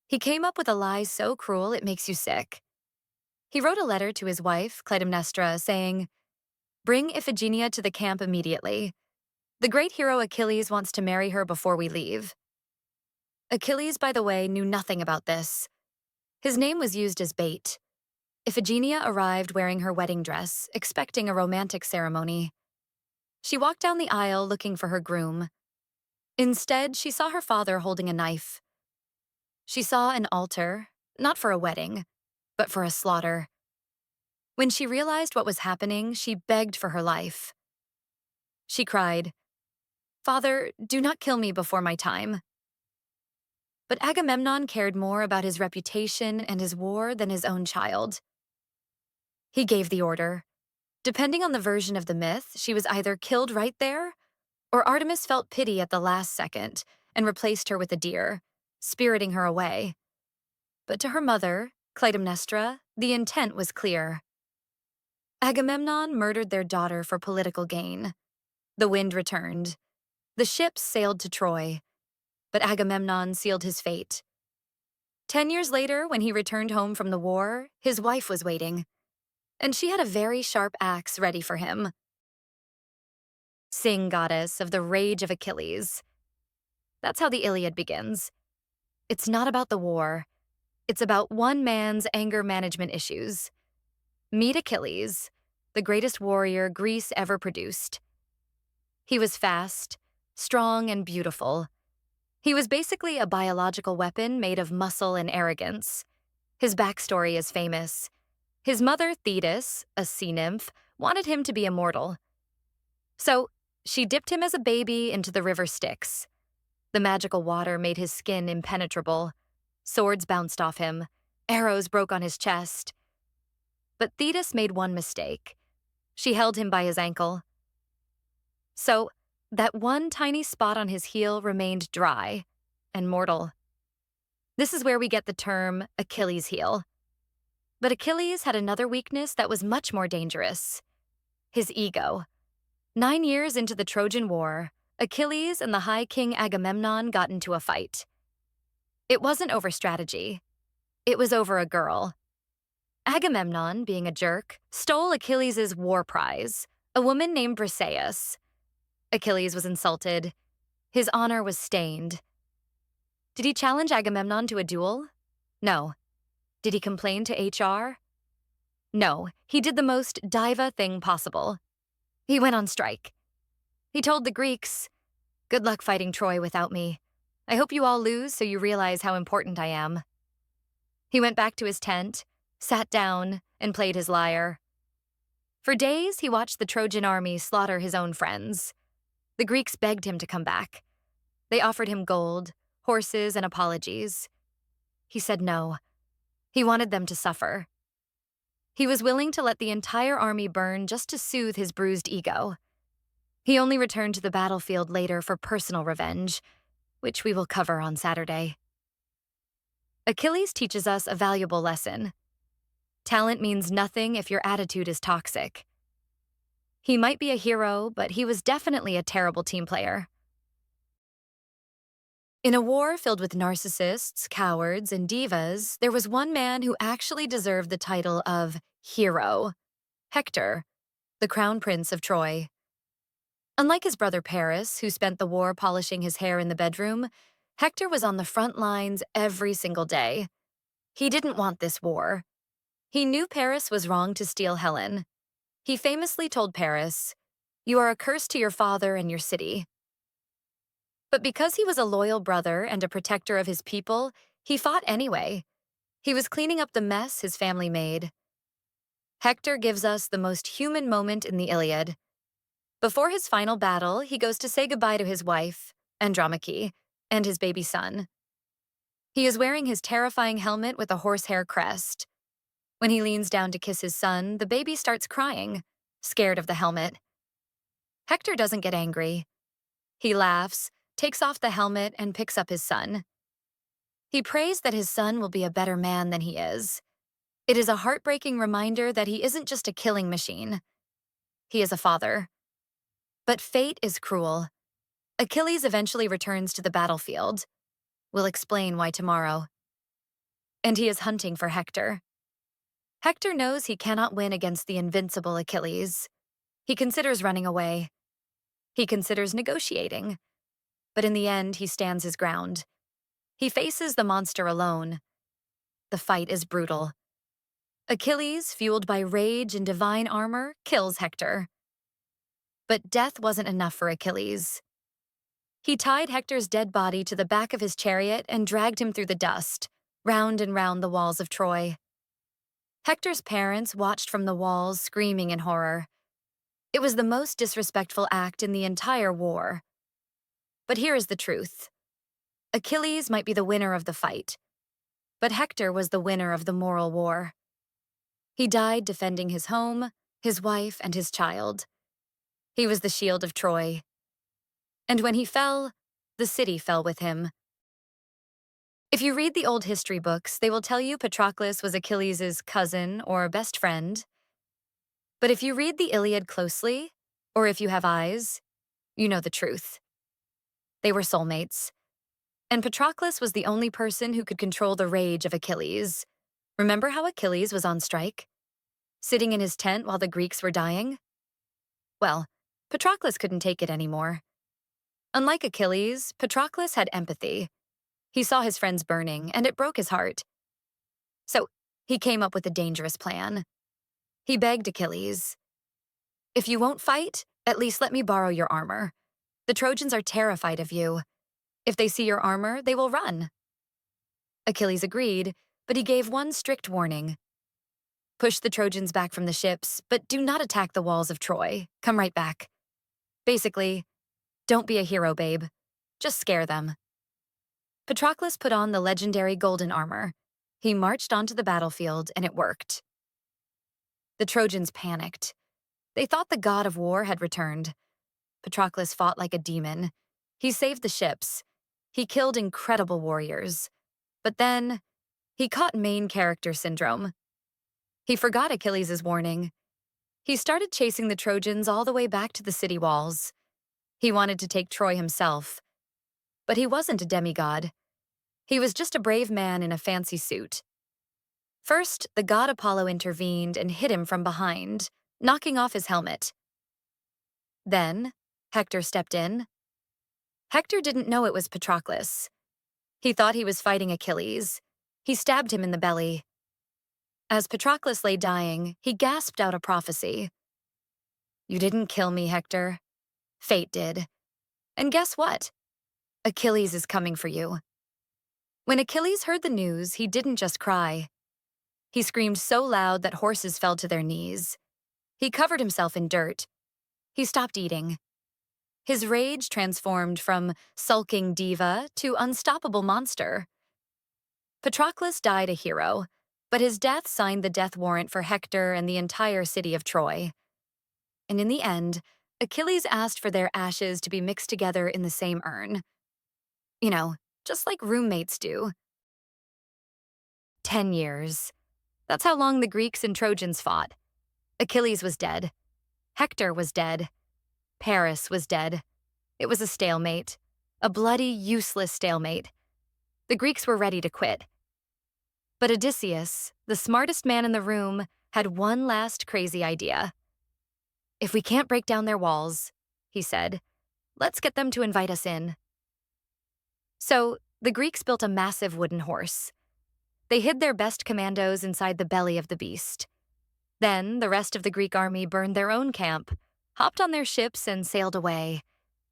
He came up with a lie so cruel it makes you sick. He wrote a letter to his wife, Clytemnestra, saying, "Bring Iphigenia to the camp immediately. The great hero Achilles wants to marry her before we leave." Achilles, by the way, knew nothing about this. His name was used as bait. Iphigenia arrived wearing her wedding dress, expecting a romantic ceremony. She walked down the aisle looking for her groom. Instead, she saw her father holding a knife. She saw an altar, not for a wedding, but for a slaughter. When she realized what was happening, she begged for her life. She cried, "Father, do not kill me before my time." But Agamemnon cared more about his reputation and his war than his own child. He gave the order. Depending on the version of the myth, she was either killed right there, or Artemis felt pity at the last second and replaced her with a deer, spiriting her away. But to her mother, Clytemnestra, the intent was clear. Agamemnon murdered their daughter for political gain. The wind returned. The ships sailed to Troy, but Agamemnon sealed his fate. 10 years later, when he returned home from the war, his wife was waiting, and she had a very sharp axe ready for him. Sing, goddess of the rage of Achilles. That's how the Iliad begins. It's not about the war. It's about one man's anger management issues. Meet Achilles, the greatest warrior Greece ever produced. He was fast, strong, and beautiful. He was basically a biological weapon made of muscle and arrogance. His backstory is famous. His mother, Thetis, a sea nymph, wanted him to be immortal. So, she dipped him as a baby into the river Styx. The magical water made his skin impenetrable. Swords bounced off him. Arrows broke on his chest. But Thetis made one mistake. She held him by his ankle. So, that one tiny spot on his heel remained dry and mortal. This is where we get the term Achilles' heel. But Achilles had another weakness that was much more dangerous: his ego. 9 years into the Trojan War, Achilles and the High King Agamemnon got into a fight. It wasn't over strategy. It was over a girl. Agamemnon, being a jerk, stole Achilles' war prize, a woman named Briseis. Achilles was insulted. His honor was stained. Did he challenge Agamemnon to a duel? No. Did he complain to HR? No, he did the most diva thing possible. He went on strike. He told the Greeks, "Good luck fighting Troy without me. I hope you all lose so you realize how important I am." He went back to his tent, sat down, and played his lyre. For days, he watched the Trojan army slaughter his own friends. The Greeks begged him to come back. They offered him gold, horses, and apologies. He said no. He wanted them to suffer. He was willing to let the entire army burn just to soothe his bruised ego. He only returned to the battlefield later for personal revenge, which we will cover on Saturday. Achilles teaches us a valuable lesson. Talent means nothing if your attitude is toxic. He might be a hero, but he was definitely a terrible team player. In a war filled with narcissists, cowards, and divas, there was one man who actually deserved the title of hero: Hector, the crown prince of Troy. Unlike his brother Paris, who spent the war polishing his hair in the bedroom, Hector was on the front lines every single day. He didn't want this war. He knew Paris was wrong to steal Helen. He famously told Paris, "You are a curse to your father and your city." But because he was a loyal brother and a protector of his people, he fought anyway. He was cleaning up the mess his family made. Hector gives us the most human moment in the Iliad. Before his final battle, he goes to say goodbye to his wife, Andromache, and his baby son. He is wearing his terrifying helmet with a horsehair crest. When he leans down to kiss his son, the baby starts crying, scared of the helmet. Hector doesn't get angry. He laughs, takes off the helmet, and picks up his son. He prays that his son will be a better man than he is. It is a heartbreaking reminder that he isn't just a killing machine. He is a father. But fate is cruel. Achilles eventually returns to the battlefield. We'll explain why tomorrow. And he is hunting for Hector. Hector knows he cannot win against the invincible Achilles. He considers running away. He considers negotiating. But in the end, he stands his ground. He faces the monster alone. The fight is brutal. Achilles, fueled by rage and divine armor, kills Hector. But death wasn't enough for Achilles. He tied Hector's dead body to the back of his chariot and dragged him through the dust, round and round the walls of Troy. Hector's parents watched from the walls, screaming in horror. It was the most disrespectful act in the entire war. But here is the truth. Achilles might be the winner of the fight, but Hector was the winner of the moral war. He died defending his home, his wife, and his child. He was the shield of Troy. And when he fell, the city fell with him. If you read the old history books, they will tell you Patroclus was Achilles' cousin or best friend. But if you read the Iliad closely, or if you have eyes, you know the truth. They were soulmates. And Patroclus was the only person who could control the rage of Achilles. Remember how Achilles was on strike? Sitting in his tent while the Greeks were dying? Well, Patroclus couldn't take it anymore. Unlike Achilles, Patroclus had empathy. He saw his friends burning, and it broke his heart. So he came up with a dangerous plan. He begged Achilles, "If you won't fight, at least let me borrow your armor. The Trojans are terrified of you. If they see your armor, they will run." Achilles agreed, but he gave one strict warning. "Push the Trojans back from the ships, but do not attack the walls of Troy. Come right back. Basically, don't be a hero, babe. Just scare them." Patroclus put on the legendary golden armor. He marched onto the battlefield, and it worked. The Trojans panicked. They thought the god of war had returned. Patroclus fought like a demon. He saved the ships. He killed incredible warriors. But then, he caught main character syndrome. He forgot Achilles' warning. He started chasing the Trojans all the way back to the city walls. He wanted to take Troy himself. But he wasn't a demigod. He was just a brave man in a fancy suit. First, the god Apollo intervened and hit him from behind, knocking off his helmet. Then, Hector stepped in. Hector didn't know it was Patroclus. He thought he was fighting Achilles. He stabbed him in the belly. As Patroclus lay dying, he gasped out a prophecy. "You didn't kill me, Hector. Fate did. And guess what? Achilles is coming for you." When Achilles heard the news, he didn't just cry. He screamed so loud that horses fell to their knees. He covered himself in dirt. He stopped eating. His rage transformed from sulking diva to unstoppable monster. Patroclus died a hero, but his death signed the death warrant for Hector and the entire city of Troy. And in the end, Achilles asked for their ashes to be mixed together in the same urn. You know, just like roommates do. 10 years. That's how long the Greeks and Trojans fought. Achilles was dead. Hector was dead. Paris was dead. It was a stalemate. A bloody, useless stalemate. The Greeks were ready to quit. But Odysseus, the smartest man in the room, had one last crazy idea. "If we can't break down their walls," he said, "let's get them to invite us in." So, the Greeks built a massive wooden horse. They hid their best commandos inside the belly of the beast. Then, the rest of the Greek army burned their own camp, hopped on their ships, and sailed away,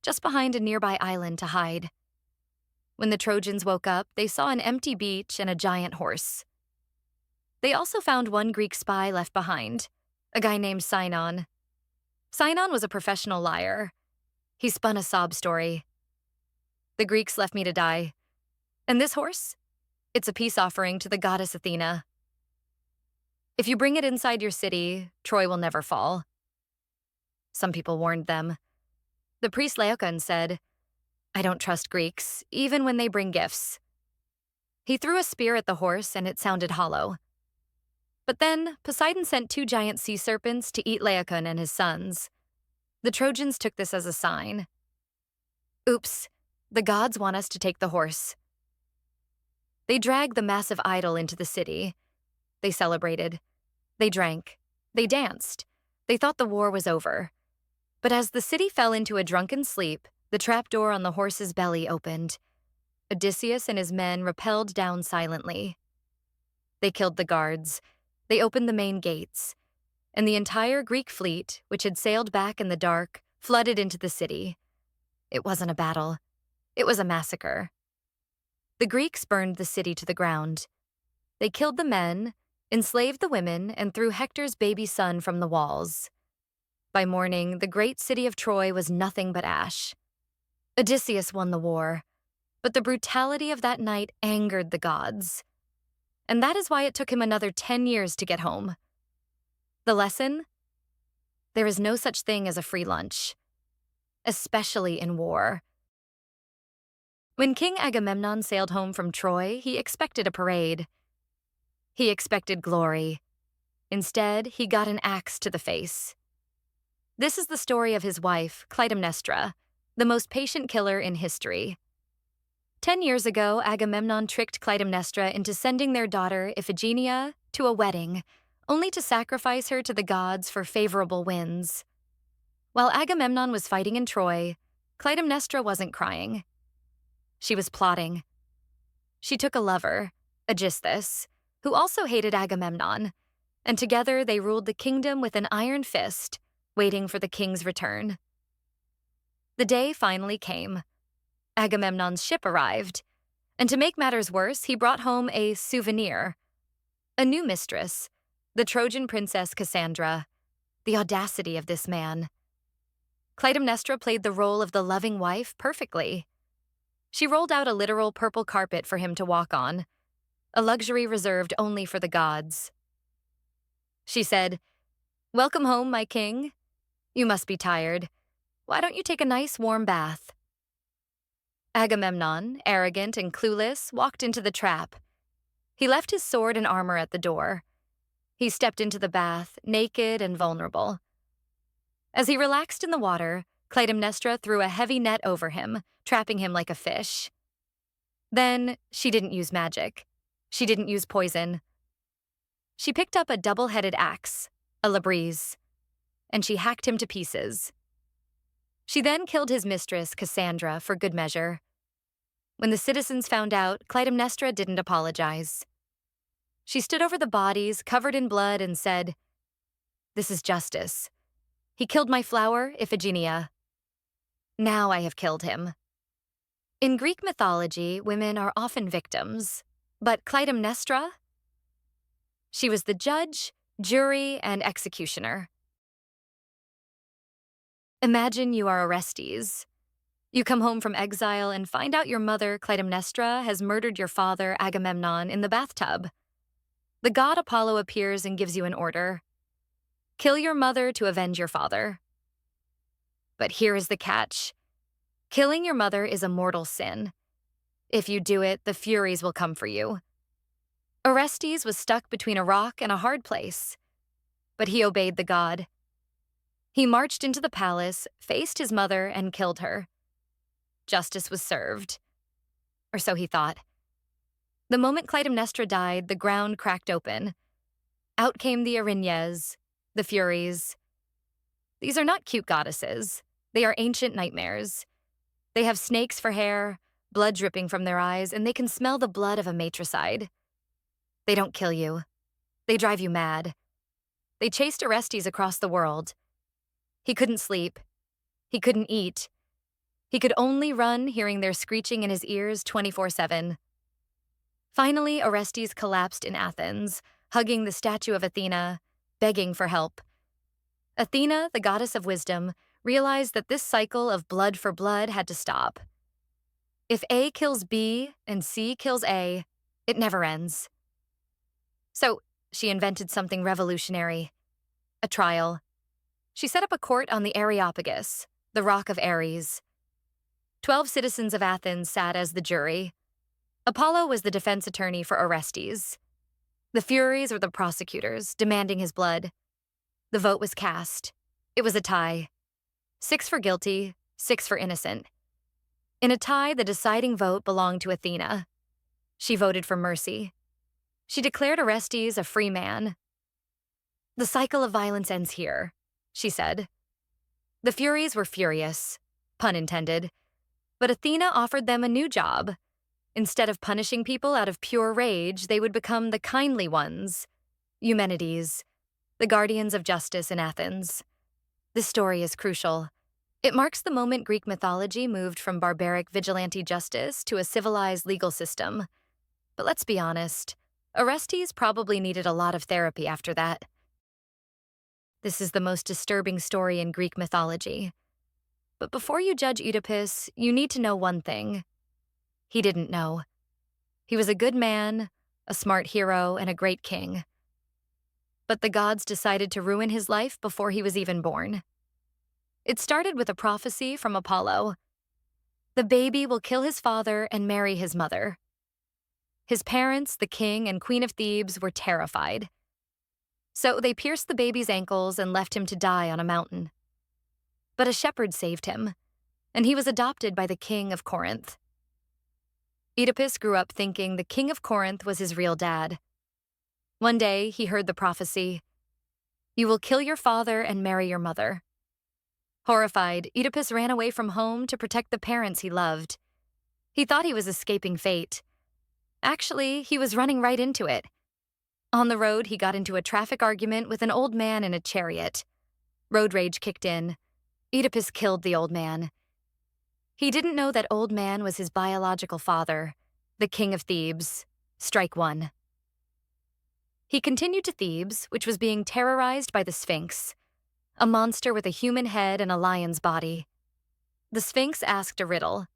just behind a nearby island to hide. When the Trojans woke up, they saw an empty beach and a giant horse. They also found one Greek spy left behind, a guy named Sinon. Sinon was a professional liar. He spun a sob story. The Greeks left me to die. And this horse? It's a peace offering to the goddess Athena. If you bring it inside your city, Troy will never fall. Some people warned them. The priest Laocoon said, I don't trust Greeks, even when they bring gifts. He threw a spear at the horse and it sounded hollow. But then Poseidon sent 2 giant sea serpents to eat Laocoon and his sons. The Trojans took this as a sign. Oops, the gods want us to take the horse. They dragged the massive idol into the city. They celebrated. They drank. They danced. They thought the war was over. But as the city fell into a drunken sleep, the trapdoor on the horse's belly opened. Odysseus and his men rappelled down silently. They killed the guards. They opened the main gates. And the entire Greek fleet, which had sailed back in the dark, flooded into the city. It wasn't a battle. It was a massacre. The Greeks burned the city to the ground. They killed the men, enslaved the women, and threw Hector's baby son from the walls. By morning, the great city of Troy was nothing but ash. Odysseus won the war, but the brutality of that night angered the gods. And that is why it took him another 10 years to get home. The lesson? There is no such thing as a free lunch, especially in war. When King Agamemnon sailed home from Troy, he expected a parade. He expected glory. Instead, he got an axe to the face. This is the story of his wife, Clytemnestra, the most patient killer in history. 10 years ago, Agamemnon tricked Clytemnestra into sending their daughter, Iphigenia, to a wedding, only to sacrifice her to the gods for favorable winds. While Agamemnon was fighting in Troy, Clytemnestra wasn't crying. She was plotting. She took a lover, Aegisthus, who also hated Agamemnon, and together they ruled the kingdom with an iron fist, waiting for the king's return. The day finally came. Agamemnon's ship arrived, and to make matters worse, he brought home a souvenir, a new mistress, the Trojan princess Cassandra. The audacity of this man. Clytemnestra played the role of the loving wife perfectly. She rolled out a literal purple carpet for him to walk on, a luxury reserved only for the gods. She said, "Welcome home, my king. You must be tired. Why don't you take a nice warm bath?" Agamemnon, arrogant and clueless, walked into the trap. He left his sword and armor at the door. He stepped into the bath, naked and vulnerable. As he relaxed in the water, Clytemnestra threw a heavy net over him, trapping him like a fish. Then, she didn't use magic. She didn't use poison. She picked up a double-headed axe, a labrise, and she hacked him to pieces. She then killed his mistress, Cassandra, for good measure. When the citizens found out, Clytemnestra didn't apologize. She stood over the bodies, covered in blood, and said, "This is justice. He killed my flower, Iphigenia. Now I have killed him." In Greek mythology, women are often victims, but Clytemnestra? She was the judge, jury, and executioner. Imagine you are Orestes. You come home from exile and find out your mother, Clytemnestra, has murdered your father, Agamemnon, in the bathtub. The god Apollo appears and gives you an order. Kill your mother to avenge your father. But here is the catch. Killing your mother is a mortal sin. If you do it, the Furies will come for you. Orestes was stuck between a rock and a hard place, but he obeyed the god. He marched into the palace, faced his mother, and killed her. Justice was served. Or so he thought. The moment Clytemnestra died, the ground cracked open. Out came the Erinyes, the Furies. These are not cute goddesses. They are ancient nightmares. They have snakes for hair, blood dripping from their eyes, and they can smell the blood of a matricide. They don't kill you. They drive you mad. They chased Orestes across the world. He couldn't sleep. He couldn't eat. He could only run, hearing their screeching in his ears 24/7. Finally, Orestes collapsed in Athens, hugging the statue of Athena, begging for help. Athena, the goddess of wisdom, realized that this cycle of blood for blood had to stop. If A kills B and C kills A, it never ends. So she invented something revolutionary, a trial. She set up a court on the Areopagus, the Rock of Ares. 12 citizens of Athens sat as the jury. Apollo was the defense attorney for Orestes. The Furies were the prosecutors, demanding his blood. The vote was cast. It was a tie. 6 for guilty, 6 for innocent. In a tie, the deciding vote belonged to Athena. She voted for mercy. She declared Orestes a free man. The cycle of violence ends here, she said. The Furies were furious, pun intended, but Athena offered them a new job. Instead of punishing people out of pure rage, they would become the kindly ones, Eumenides, the guardians of justice in Athens. This story is crucial. It marks the moment Greek mythology moved from barbaric vigilante justice to a civilized legal system. But let's be honest, Orestes probably needed a lot of therapy after that. This is the most disturbing story in Greek mythology. But before you judge Oedipus, you need to know one thing. He didn't know. He was a good man, a smart hero, and a great king. But the gods decided to ruin his life before he was even born. It started with a prophecy from Apollo. The baby will kill his father and marry his mother. His parents, the king and queen of Thebes, were terrified. So they pierced the baby's ankles and left him to die on a mountain. But a shepherd saved him, and he was adopted by the king of Corinth. Oedipus grew up thinking the king of Corinth was his real dad. One day, he heard the prophecy, "You will kill your father and marry your mother." Horrified, Oedipus ran away from home to protect the parents he loved. He thought he was escaping fate. Actually, he was running right into it. On the road, he got into a traffic argument with an old man in a chariot. Road rage kicked in. Oedipus killed the old man. He didn't know that old man was his biological father, the king of Thebes. Strike one. He continued to Thebes, which was being terrorized by the Sphinx, a monster with a human head and a lion's body. The Sphinx asked a riddle.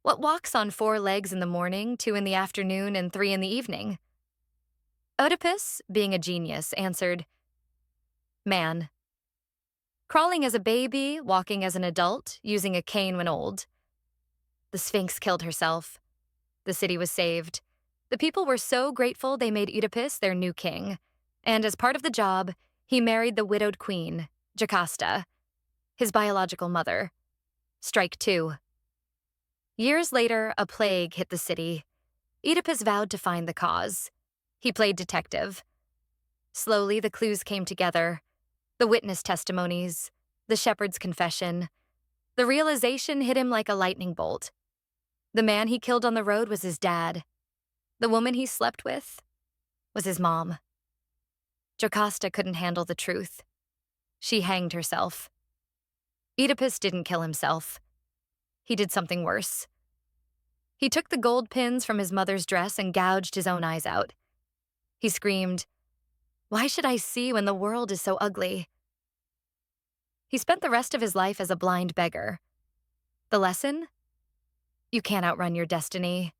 What walks on 4 legs in the morning, 2 in the afternoon, and 3 in the evening? Oedipus, being a genius, answered, man. Crawling as a baby, walking as an adult, using a cane when old. The Sphinx killed herself. The city was saved. The people were so grateful they made Oedipus their new king, and as part of the job, he married the widowed queen, Jocasta, his biological mother. Strike 2. Years later, a plague hit the city. Oedipus vowed to find the cause. He played detective. Slowly, the clues came together. The witness testimonies, the shepherd's confession. The realization hit him like a lightning bolt. The man he killed on the road was his dad. The woman he slept with was his mom. Jocasta couldn't handle the truth. She hanged herself. Oedipus didn't kill himself. He did something worse. He took the gold pins from his mother's dress and gouged his own eyes out. He screamed, "Why should I see when the world is so ugly?" He spent the rest of his life as a blind beggar. The lesson? You can't outrun your destiny.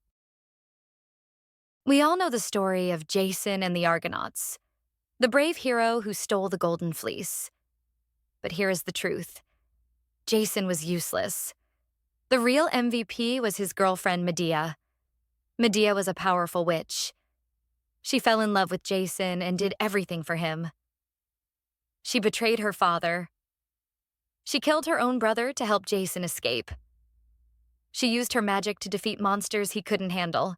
We all know the story of Jason and the Argonauts, the brave hero who stole the golden fleece. But here is the truth. Jason was useless. The real MVP was his girlfriend, Medea. Medea was a powerful witch. She fell in love with Jason and did everything for him. She betrayed her father. She killed her own brother to help Jason escape. She used her magic to defeat monsters he couldn't handle.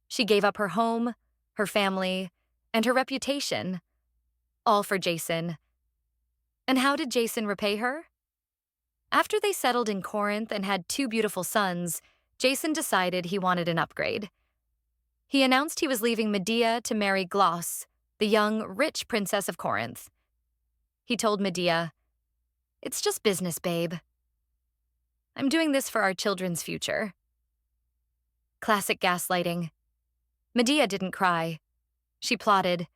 She gave up her home, her family, and her reputation, all for Jason. And how did Jason repay her? After they settled in Corinth and had 2 beautiful sons, Jason decided he wanted an upgrade. He announced he was leaving Medea to marry Glauce, the young, rich princess of Corinth. He told Medea, "It's just business, babe. I'm doing this for our children's future." Classic gaslighting. Medea didn't cry. She plotted.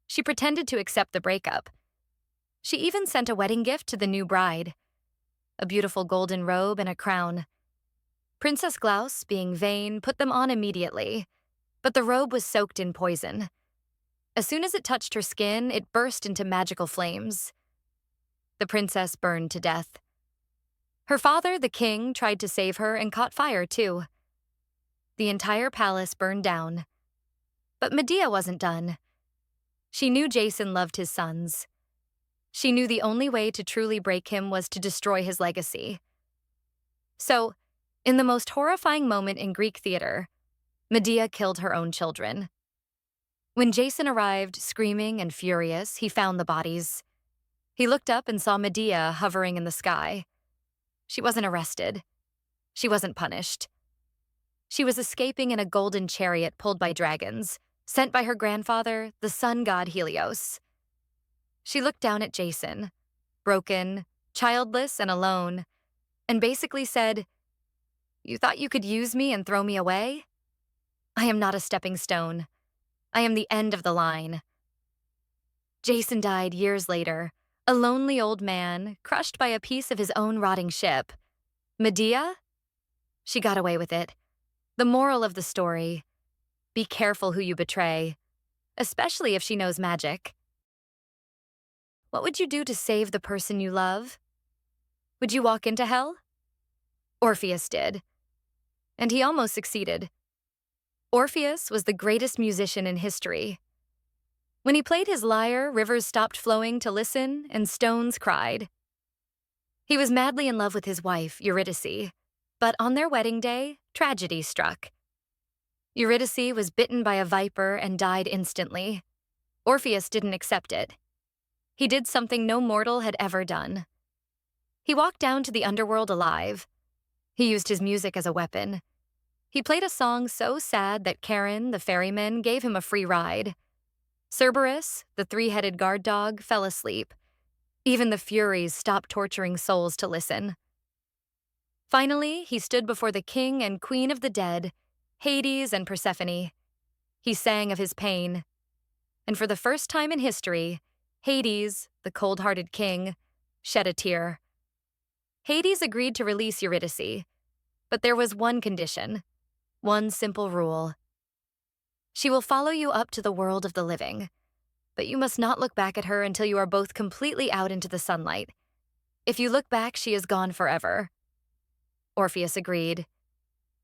She pretended to accept the breakup. She even sent a wedding gift to the new bride, a beautiful golden robe and a crown. Princess Glaus, being vain, put them on immediately, but the robe was soaked in poison. As soon as it touched her skin, it burst into magical flames. The princess burned to death. Her father, the king, tried to save her and caught fire too. The entire palace burned down. But Medea wasn't done. She knew Jason loved his sons. She knew the only way to truly break him was to destroy his legacy. So, in the most horrifying moment in Greek theater, Medea killed her own children. When Jason arrived, screaming and furious, he found the bodies. He looked up and saw Medea hovering in the sky. She wasn't arrested. She wasn't punished. She was escaping in a golden chariot pulled by dragons, sent by her grandfather, the sun god Helios. She looked down at Jason, broken, childless, and alone, and basically said, "You thought you could use me and throw me away? I am not a stepping stone. I am the end of the line." Jason died years later, a lonely old man, crushed by a piece of his own rotting ship. Medea? She got away with it. The moral of the story: be careful who you betray, especially if she knows magic. What would you do to save the person you love? Would you walk into hell? Orpheus did, and he almost succeeded. Orpheus was the greatest musician in history. When he played his lyre, rivers stopped flowing to listen, and stones cried. He was madly in love with his wife, Eurydice, but on their wedding day, tragedy struck. Eurydice was bitten by a viper and died instantly. Orpheus didn't accept it. He did something no mortal had ever done. He walked down to the underworld alive. He used his music as a weapon. He played a song so sad that Charon, the ferryman, gave him a free ride. Cerberus, the three-headed guard dog, fell asleep. Even the Furies stopped torturing souls to listen. Finally, he stood before the king and queen of the dead, Hades and Persephone. He sang of his pain. And for the first time in history, Hades, the cold-hearted king, shed a tear. Hades agreed to release Eurydice, but there was one condition, one simple rule. She will follow you up to the world of the living, but you must not look back at her until you are both completely out into the sunlight. If you look back, she is gone forever. Orpheus agreed.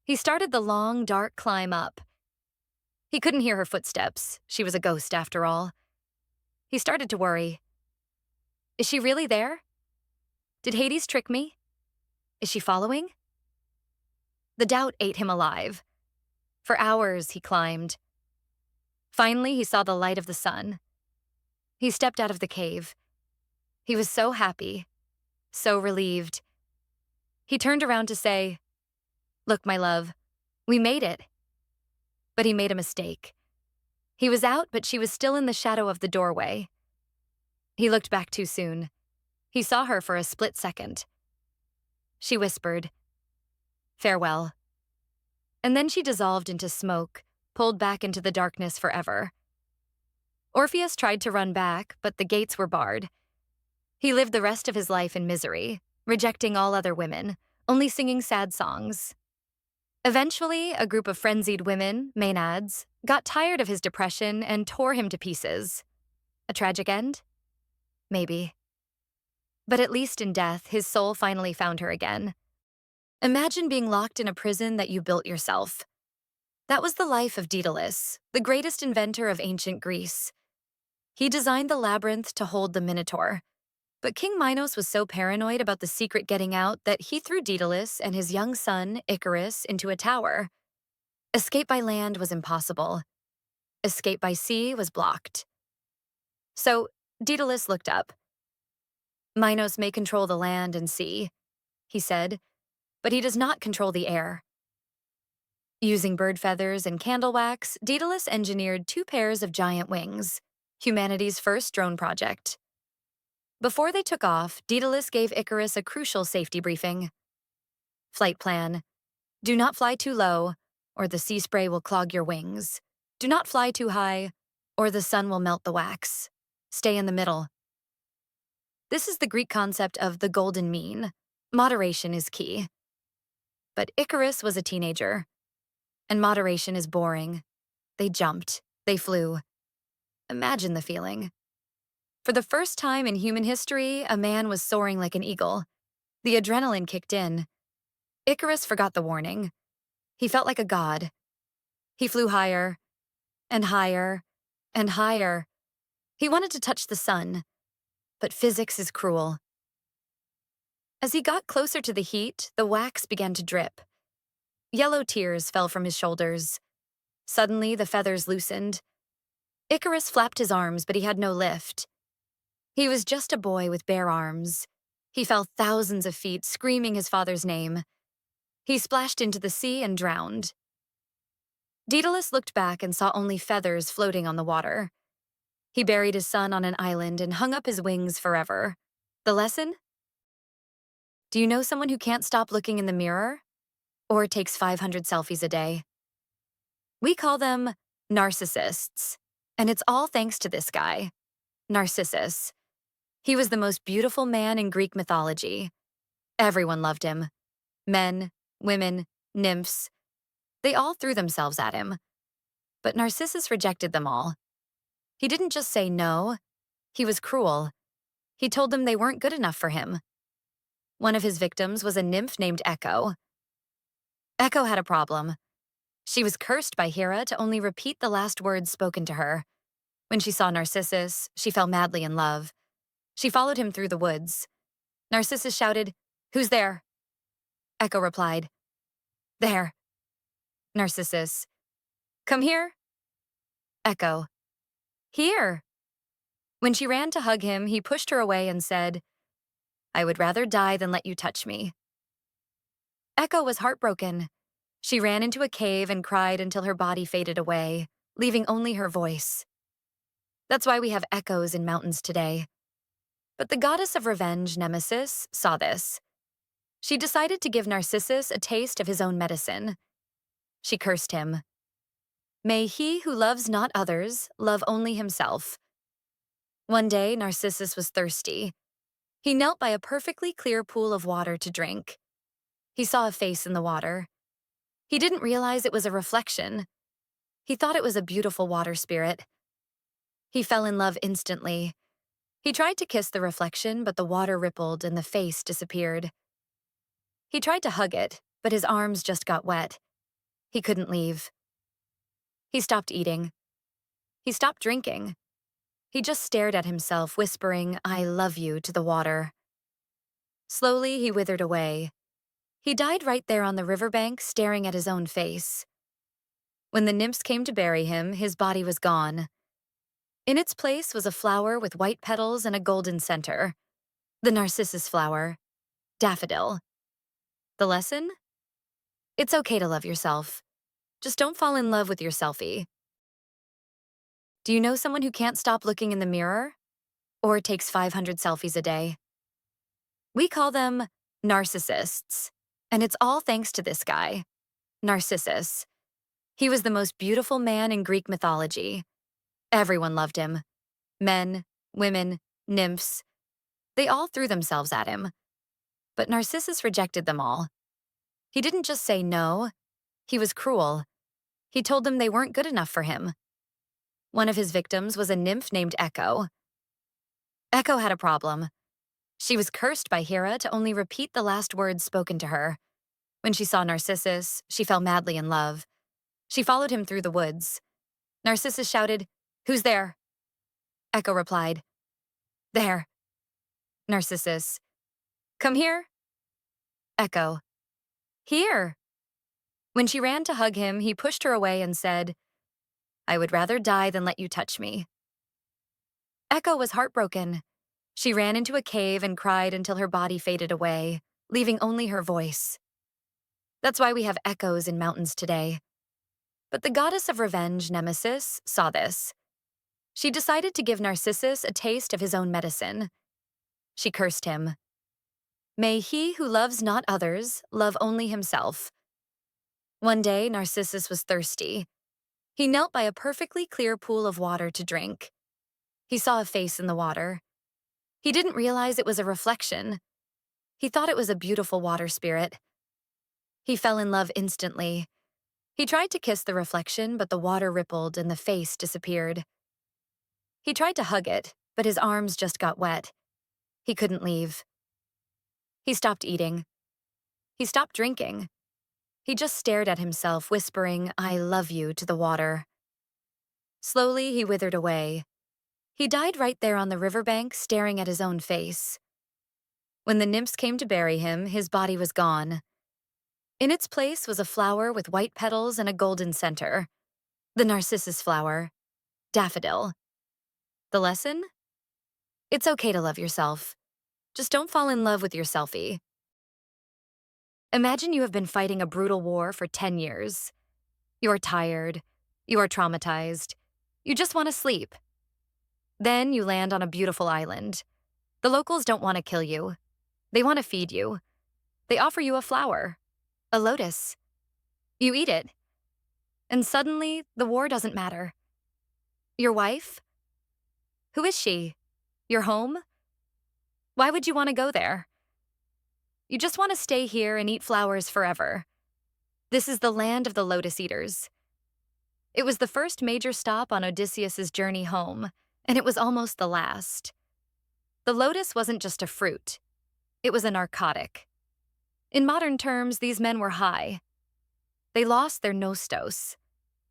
He started the long, dark climb up. He couldn't hear her footsteps. She was a ghost, after all. He started to worry. Is she really there? Did Hades trick me? Is she following? The doubt ate him alive. For hours, he climbed. Finally, he saw the light of the sun. He stepped out of the cave. He was so happy, so relieved. He turned around to say, "Look, my love, we made it." But he made a mistake. He was out, but she was still in the shadow of the doorway. He looked back too soon. He saw her for a split second. She whispered, "Farewell." And then she dissolved into smoke, pulled back into the darkness forever. Orpheus tried to run back, but the gates were barred. He lived the rest of his life in misery, rejecting all other women, only singing sad songs. Eventually, a group of frenzied women, Maenads, got tired of his depression and tore him to pieces. A tragic end? Maybe. But at least in death, his soul finally found her again. Imagine being locked in a prison that you built yourself. That was the life of Daedalus, the greatest inventor of ancient Greece. He designed the labyrinth to hold the Minotaur. But King Minos was so paranoid about the secret getting out that he threw Daedalus and his young son, Icarus, into a tower. Escape by land was impossible. Escape by sea was blocked. So Daedalus looked up. "Minos may control the land and sea," he said, "but he does not control the air." Using bird feathers and candle wax, Daedalus engineered 2 pairs of giant wings, humanity's first drone project. Before they took off, Daedalus gave Icarus a crucial safety briefing. Flight plan: do not fly too low, or the sea spray will clog your wings. Do not fly too high, or the sun will melt the wax. Stay in the middle. This is the Greek concept of the golden mean. Moderation is key. But Icarus was a teenager, and moderation is boring. They jumped. They flew. Imagine the feeling. For the first time in human history, a man was soaring like an eagle. The adrenaline kicked in. Icarus forgot the warning. He felt like a god. He flew higher, and higher, and higher. He wanted to touch the sun, but physics is cruel. As he got closer to the heat, the wax began to drip. Yellow tears fell from his shoulders. Suddenly, the feathers loosened. Icarus flapped his arms, but he had no lift. He was just a boy with bare arms. He fell thousands of feet, screaming his father's name. He splashed into the sea and drowned. Daedalus looked back and saw only feathers floating on the water. He buried his son on an island and hung up his wings forever. The lesson? Do you know someone who can't stop looking in the mirror? Or takes 500 selfies a day? We call them narcissists. And it's all thanks to this guy, Narcissus. He was the most beautiful man in Greek mythology. Everyone loved him. Men, women, nymphs. They all threw themselves at him. But Narcissus rejected them all. He didn't just say no. He was cruel. He told them they weren't good enough for him. One of his victims was a nymph named Echo. Echo had a problem. She was cursed by Hera to only repeat the last words spoken to her. When she saw Narcissus, she fell madly in love. She followed him through the woods. Narcissus shouted, "Who's there?" Echo replied, "There." Narcissus, "Come here." Echo, "Here." When she ran to hug him, he pushed her away and said, "I would rather die than let you touch me." Echo was heartbroken. She ran into a cave and cried until her body faded away, leaving only her voice. That's why we have echoes in mountains today. But the goddess of revenge, Nemesis, saw this. She decided to give Narcissus a taste of his own medicine. She cursed him. May he who loves not others love only himself. One day, Narcissus was thirsty. He knelt by a perfectly clear pool of water to drink. He saw a face in the water. He didn't realize it was a reflection. He thought it was a beautiful water spirit. He fell in love instantly. He tried to kiss the reflection, but the water rippled and the face disappeared. He tried to hug it, but his arms just got wet. He couldn't leave. He stopped eating. He stopped drinking. He just stared at himself, whispering, "I love you," to the water. Slowly, he withered away. He died right there on the riverbank, staring at his own face. When the nymphs came to bury him, his body was gone. In its place was a flower with white petals and a golden center. The narcissus flower. Daffodil. The lesson? It's okay to love yourself. Just don't fall in love with your selfie. Do you know someone who can't stop looking in the mirror? Or takes 500 selfies a day? We call them narcissists. And it's all thanks to this guy, Narcissus. He was the most beautiful man in Greek mythology. Everyone loved him. Men, women, nymphs. They all threw themselves at him. But Narcissus rejected them all. He didn't just say no. He was cruel. He told them they weren't good enough for him. One of his victims was a nymph named Echo. Echo had a problem. She was cursed by Hera to only repeat the last words spoken to her. When she saw Narcissus, she fell madly in love. She followed him through the woods. Narcissus shouted, "Who's there?" Echo replied, "There." Narcissus, "Come here." Echo, "Here." When she ran to hug him, he pushed her away and said, "I would rather die than let you touch me." Echo was heartbroken. She ran into a cave and cried until her body faded away, leaving only her voice. That's why we have echoes in mountains today. But the goddess of revenge, Nemesis, saw this. She decided to give Narcissus a taste of his own medicine. She cursed him. May he who loves not others love only himself. One day, Narcissus was thirsty. He knelt by a perfectly clear pool of water to drink. He saw a face in the water. He didn't realize it was a reflection. He thought it was a beautiful water spirit. He fell in love instantly. He tried to kiss the reflection, but the water rippled and the face disappeared. He tried to hug it, but his arms just got wet. He couldn't leave. He stopped eating. He stopped drinking. He just stared at himself, whispering, "I love you," to the water. Slowly, he withered away. He died right there on the riverbank, staring at his own face. When the nymphs came to bury him, his body was gone. In its place was a flower with white petals and a golden center. The narcissus flower. Daffodil. The lesson? It's okay to love yourself. Just don't fall in love with your selfie. Imagine you have been fighting a brutal war for 10 years. You are tired. You are traumatized. You just want to sleep. Then you land on a beautiful island. The locals don't want to kill you. They want to feed you. They offer you a flower, a lotus. You eat it. And suddenly, the war doesn't matter. Your wife? Who is she? Your home? Why would you want to go there? You just want to stay here and eat flowers forever. This is the land of the lotus eaters. It was the first major stop on Odysseus's journey home, and it was almost the last. The lotus wasn't just a fruit. It was a narcotic. In modern terms, these men were high. They lost their nostos,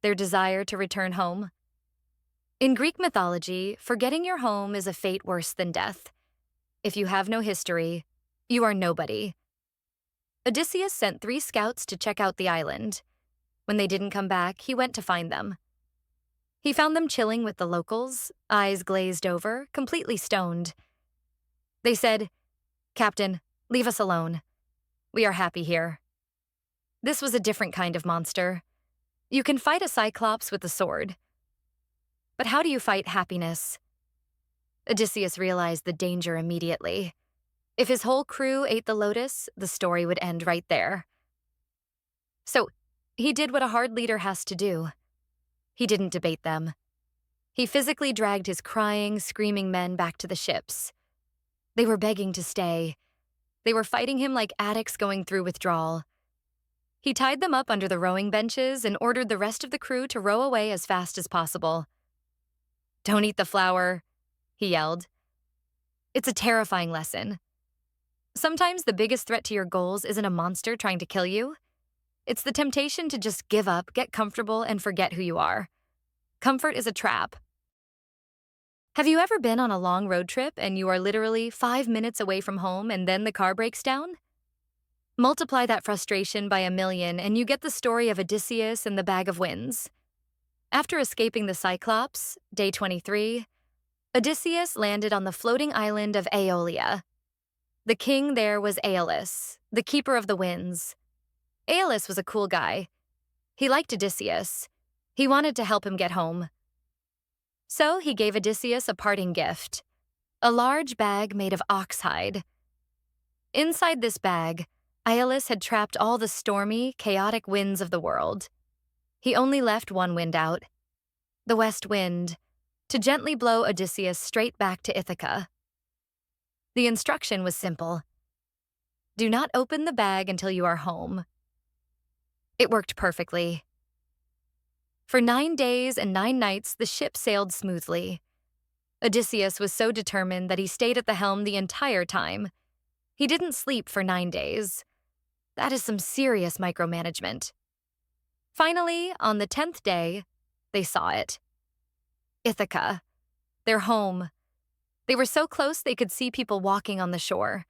their desire to return home. In Greek mythology, forgetting your home is a fate worse than death. If you have no history, you are nobody. Odysseus sent 3 scouts to check out the island. When they didn't come back, he went to find them. He found them chilling with the locals, eyes glazed over, completely stoned. They said, "Captain, leave us alone. We are happy here." This was a different kind of monster. You can fight a cyclops with a sword. But how do you fight happiness? Odysseus realized the danger immediately. If his whole crew ate the lotus, the story would end right there. So, he did what a hard leader has to do. He didn't debate them. He physically dragged his crying, screaming men back to the ships. They were begging to stay. They were fighting him like addicts going through withdrawal. He tied them up under the rowing benches and ordered the rest of the crew to row away as fast as possible. "Don't eat the flower," he yelled. It's a terrifying lesson. Sometimes the biggest threat to your goals isn't a monster trying to kill you. It's the temptation to just give up, get comfortable, and forget who you are. Comfort is a trap. Have you ever been on a long road trip and you are literally 5 minutes away from home and then the car breaks down? Multiply that frustration by 1,000,000 and you get the story of Odysseus and the bag of winds. After escaping the Cyclops, day 23, Odysseus landed on the floating island of Aeolia. The king there was Aeolus, the keeper of the winds. Aeolus was a cool guy. He liked Odysseus. He wanted to help him get home. So he gave Odysseus a parting gift, a large bag made of oxhide. Inside this bag, Aeolus had trapped all the stormy, chaotic winds of the world. He only left one wind out, the west wind, to gently blow Odysseus straight back to Ithaca. The instruction was simple. Do not open the bag until you are home. It worked perfectly. For 9 days and 9 nights, the ship sailed smoothly. Odysseus was so determined that he stayed at the helm the entire time. He didn't sleep for 9 days. That is some serious micromanagement. Finally, on the 10th day, they saw it. Ithaca, their home. They were so close they could see people walking on the shore.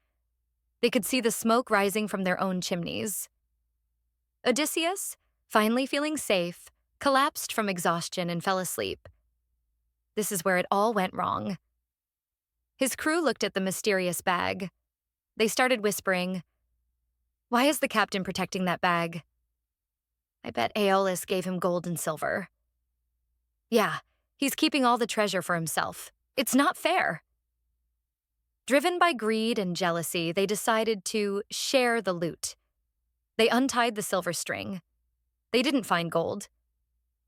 They could see the smoke rising from their own chimneys. Odysseus, finally feeling safe, collapsed from exhaustion and fell asleep. This is where it all went wrong. His crew looked at the mysterious bag. They started whispering, "Why is the captain protecting that bag? I bet Aeolus gave him gold and silver. Yeah, he's keeping all the treasure for himself. It's not fair." Driven by greed and jealousy, they decided to share the loot. They untied the silver string. They didn't find gold.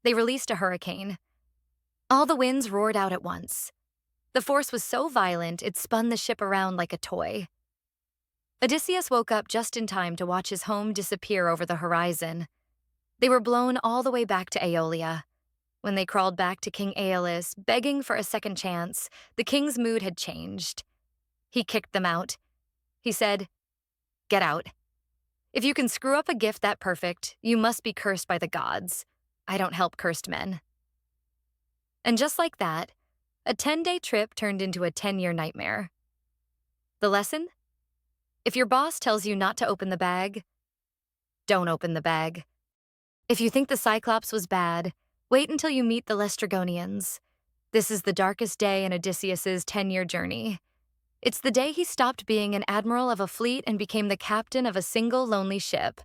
They released a hurricane. All the winds roared out at once. The force was so violent, it spun the ship around like a toy. Odysseus woke up just in time to watch his home disappear over the horizon. They were blown all the way back to Aeolia. When they crawled back to King Aeolus, begging for a second chance, the king's mood had changed. He kicked them out. He said, "Get out. If you can screw up a gift that perfect, you must be cursed by the gods. I don't help cursed men." And just like that, a 10-day trip turned into a 10-year nightmare. The lesson? If your boss tells you not to open the bag, don't open the bag. If you think the Cyclops was bad, wait until you meet the Lestrygonians. This is the darkest day in Odysseus's 10-year journey. It's the day he stopped being an admiral of a fleet and became the captain of a single lonely ship.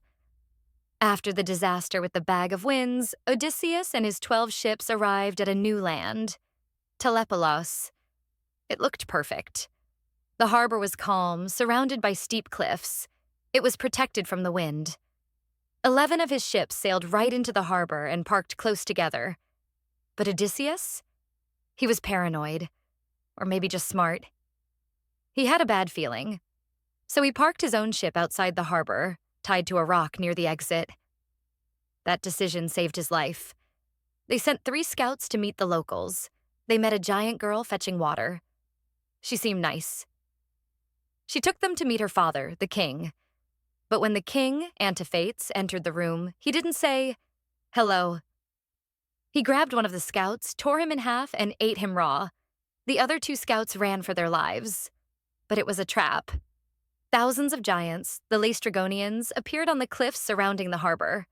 After the disaster with the Bag of Winds, Odysseus and his 12 ships arrived at a new land, Telepolos. It looked perfect. The harbor was calm, surrounded by steep cliffs. It was protected from the wind. 11 of his ships sailed right into the harbor and parked close together. But Odysseus? He was paranoid. Or maybe just smart. He had a bad feeling. So he parked his own ship outside the harbor, tied to a rock near the exit. That decision saved his life. They sent 3 scouts to meet the locals. They met a giant girl fetching water. She seemed nice. She took them to meet her father, the king. But when the king, Antiphates, entered the room, he didn't say, "Hello." He grabbed one of the scouts, tore him in half, and ate him raw. The other 2 scouts ran for their lives. But it was a trap. Thousands of giants, the Laestrygonians, appeared on the cliffs surrounding the harbor.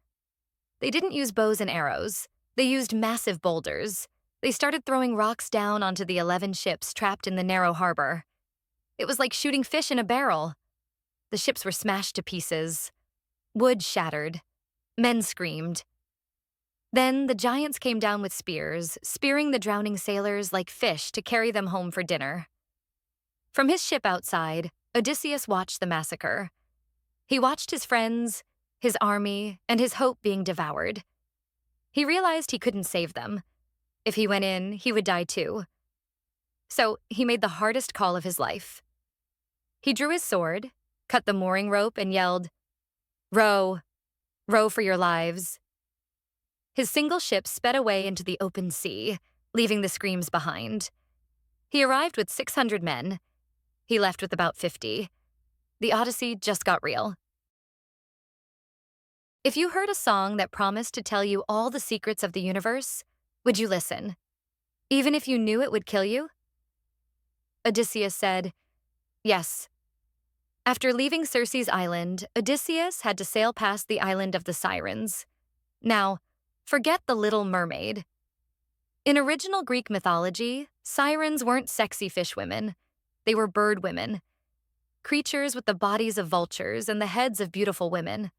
They didn't use bows and arrows. They used massive boulders. They started throwing rocks down onto the 11 ships trapped in the narrow harbor. It was like shooting fish in a barrel. The ships were smashed to pieces. Wood shattered. Men screamed. Then the giants came down with spears, spearing the drowning sailors like fish to carry them home for dinner. From his ship outside, Odysseus watched the massacre. He watched his friends, his army, and his hope being devoured. He realized he couldn't save them. If he went in, he would die too. So he made the hardest call of his life. He drew his sword, cut the mooring rope, and yelled, "Row! Row for your lives." His single ship sped away into the open sea, leaving the screams behind. He arrived with 600 men. He left with about 50. The Odyssey just got real. If you heard a song that promised to tell you all the secrets of the universe, would you listen? Even if you knew it would kill you? Odysseus said, "Yes." After leaving Circe's island, Odysseus had to sail past the island of the Sirens. Now, forget the Little Mermaid. In original Greek mythology, sirens weren't sexy fish women. They were bird women. Creatures with the bodies of vultures and the heads of beautiful women.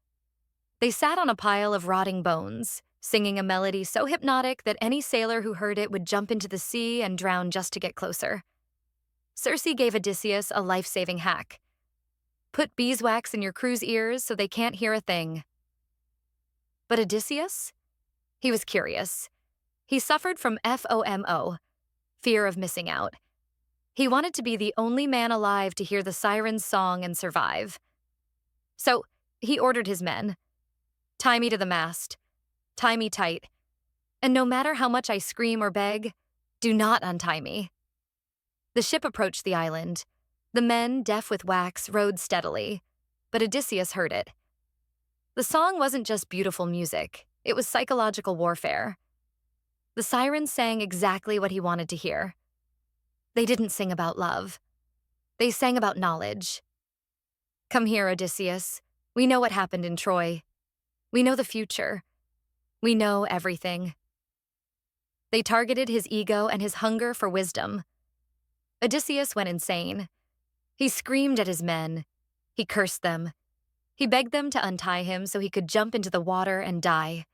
They sat on a pile of rotting bones, singing a melody so hypnotic that any sailor who heard it would jump into the sea and drown just to get closer. Circe gave Odysseus a life-saving hack. Put beeswax in your crew's ears so they can't hear a thing. But Odysseus? He was curious. He suffered from FOMO, fear of missing out. He wanted to be the only man alive to hear the siren's song and survive. So he ordered his men, "Tie me to the mast. Tie me tight. And no matter how much I scream or beg, do not untie me." The ship approached the island. The men, deaf with wax, rowed steadily, but Odysseus heard it. The song wasn't just beautiful music. It was psychological warfare. The sirens sang exactly what he wanted to hear. They didn't sing about love. They sang about knowledge. "Come here, Odysseus. We know what happened in Troy. We know the future. We know everything." They targeted his ego and his hunger for wisdom. Odysseus went insane. He screamed at his men. He cursed them. He begged them to untie him so he could jump into the water and die.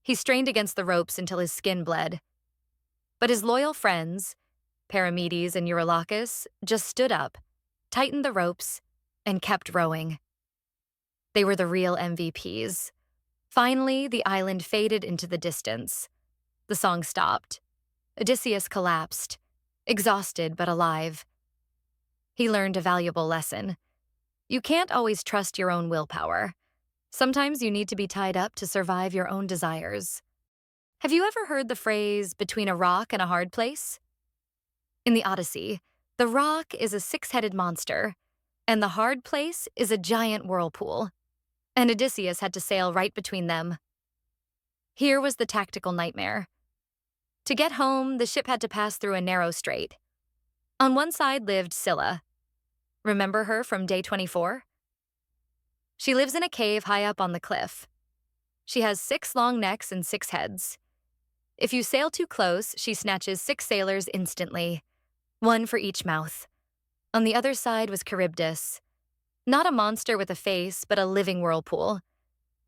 He strained against the ropes until his skin bled. But his loyal friends, Paramedes and Eurylochus, just stood up, tightened the ropes, and kept rowing. They were the real MVPs. Finally, the island faded into the distance. The song stopped. Odysseus collapsed, exhausted but alive. He learned a valuable lesson. You can't always trust your own willpower. Sometimes you need to be tied up to survive your own desires. Have you ever heard the phrase, between a rock and a hard place? In the Odyssey, the rock is a six-headed monster, and the hard place is a giant whirlpool, and Odysseus had to sail right between them. Here was the tactical nightmare. To get home, the ship had to pass through a narrow strait. On one side lived Scylla. Remember her from day 24? She lives in a cave high up on the cliff. She has 6 long necks and 6 heads. If you sail too close, she snatches 6 sailors instantly, 1 for each mouth. On the other side was Charybdis, not a monster with a face, but a living whirlpool.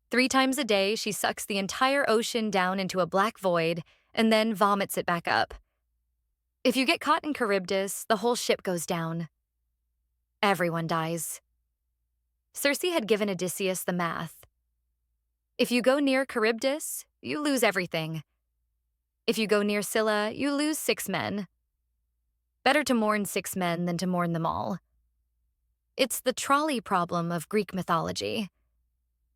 3 times a day, she sucks the entire ocean down into a black void and then vomits it back up. If you get caught in Charybdis, the whole ship goes down. Everyone dies. Circe had given Odysseus the math. If you go near Charybdis, you lose everything. If you go near Scylla, you lose 6 men. Better to mourn 6 men than to mourn them all. It's the trolley problem of Greek mythology.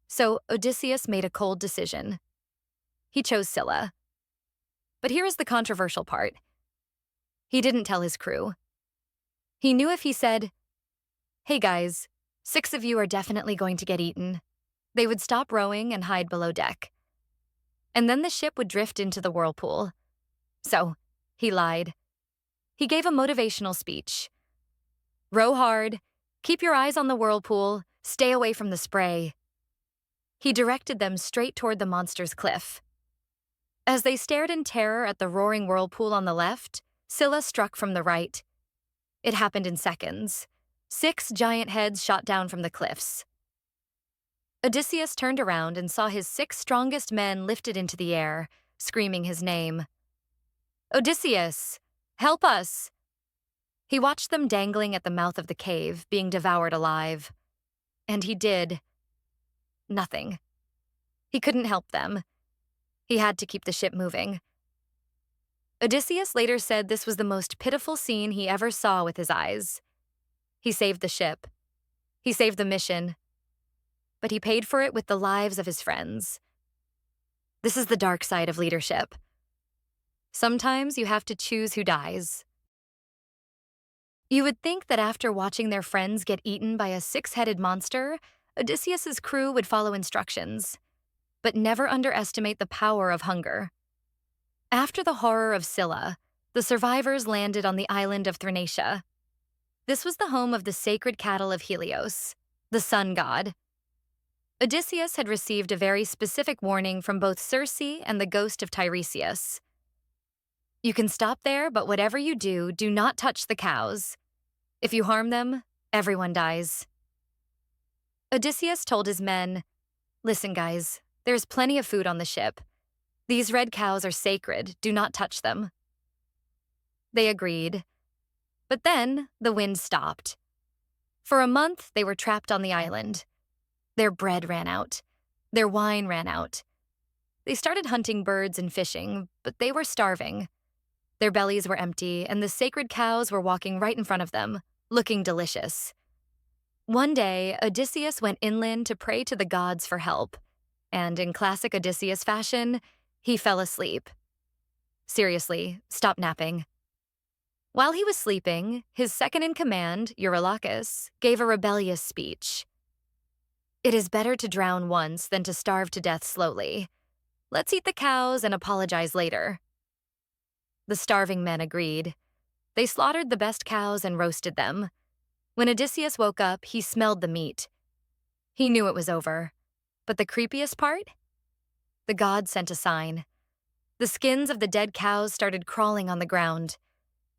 So Odysseus made a cold decision. He chose Scylla. But here is the controversial part. He didn't tell his crew. He knew if he said, "Hey guys, 6 of you are definitely going to get eaten," they would stop rowing and hide below deck. And then the ship would drift into the whirlpool. So, he lied. He gave a motivational speech. Row hard, keep your eyes on the whirlpool, stay away from the spray. He directed them straight toward the monster's cliff. As they stared in terror at the roaring whirlpool on the left, Scylla struck from the right. It happened in seconds. 6 giant heads shot down from the cliffs. Odysseus turned around and saw his 6 strongest men lifted into the air, screaming his name. "Odysseus, help us!" He watched them dangling at the mouth of the cave, being devoured alive. And he did nothing. He couldn't help them. He had to keep the ship moving. Odysseus later said this was the most pitiful scene he ever saw with his eyes. He saved the ship. He saved the mission. But he paid for it with the lives of his friends. This is the dark side of leadership. Sometimes you have to choose who dies. You would think that after watching their friends get eaten by a 6-headed monster, Odysseus's crew would follow instructions. But never underestimate the power of hunger. After the horror of Scylla, the survivors landed on the island of Thrinacia. This was the home of the sacred cattle of Helios, the sun god. Odysseus had received a very specific warning from both Circe and the ghost of Tiresias. You can stop there, but whatever you do, do not touch the cows. If you harm them, everyone dies. Odysseus told his men, "Listen, guys, there's plenty of food on the ship. These red cows are sacred, do not touch them." They agreed. But then the wind stopped. For a month, they were trapped on the island. Their bread ran out. Their wine ran out. They started hunting birds and fishing, but they were starving. Their bellies were empty, and the sacred cows were walking right in front of them, looking delicious. One day, Odysseus went inland to pray to the gods for help, and in classic Odysseus fashion, he fell asleep. Seriously, stop napping. While he was sleeping, his second-in-command, Eurylochus, gave a rebellious speech. "It is better to drown once than to starve to death slowly. Let's eat the cows and apologize later." The starving men agreed. They slaughtered the best cows and roasted them. When Odysseus woke up, he smelled the meat. He knew it was over. But the creepiest part? The gods sent a sign. The skins of the dead cows started crawling on the ground.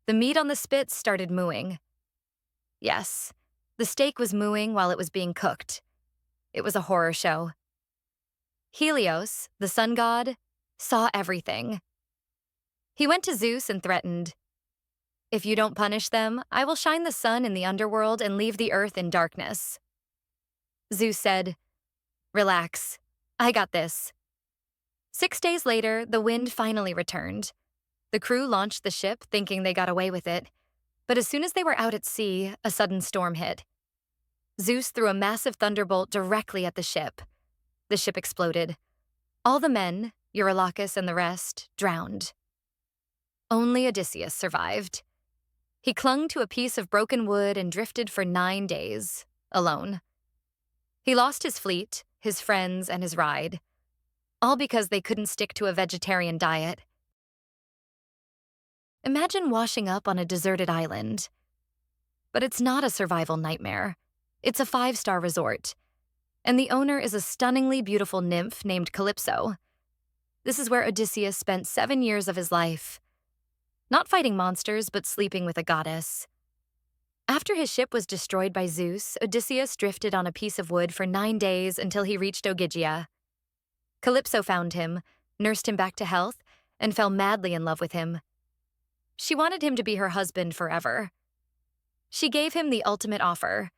The meat on the spits started mooing. Yes, the steak was mooing while it was being cooked. It was a horror show. Helios, the sun god, saw everything. He went to Zeus and threatened, "If you don't punish them, I will shine the sun in the underworld and leave the earth in darkness." Zeus said, "Relax, I got this." 6 days later, the wind finally returned. The crew launched the ship thinking they got away with it, but as soon as they were out at sea, a sudden storm hit. Zeus threw a massive thunderbolt directly at the ship. The ship exploded. All the men, Eurylochus and the rest, drowned. Only Odysseus survived. He clung to a piece of broken wood and drifted for 9 days, alone. He lost his fleet, his friends, and his ride, all because they couldn't stick to a vegetarian diet. Imagine washing up on a deserted island. But it's not a survival nightmare. It's a 5-star resort, and the owner is a stunningly beautiful nymph named Calypso. This is where Odysseus spent 7 years of his life, not fighting monsters, but sleeping with a goddess. After his ship was destroyed by Zeus, Odysseus drifted on a piece of wood for 9 days until he reached Ogygia. Calypso found him, nursed him back to health, and fell madly in love with him. She wanted him to be her husband forever. She gave him the ultimate offer.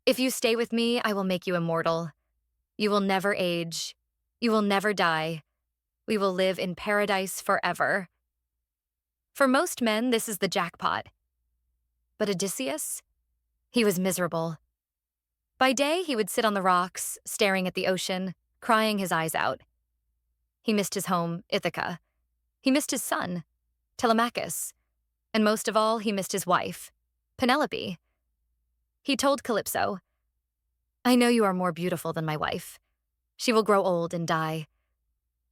If you stay with me, I will make you immortal. You will never age. You will never die. We will live in paradise forever. For most men, this is the jackpot. But Odysseus? He was miserable. By day, he would sit on the rocks, staring at the ocean, crying his eyes out. He missed his home, Ithaca. He missed his son, Telemachus. And most of all, he missed his wife, Penelope. He told Calypso, "I know you are more beautiful than my wife. She will grow old and die.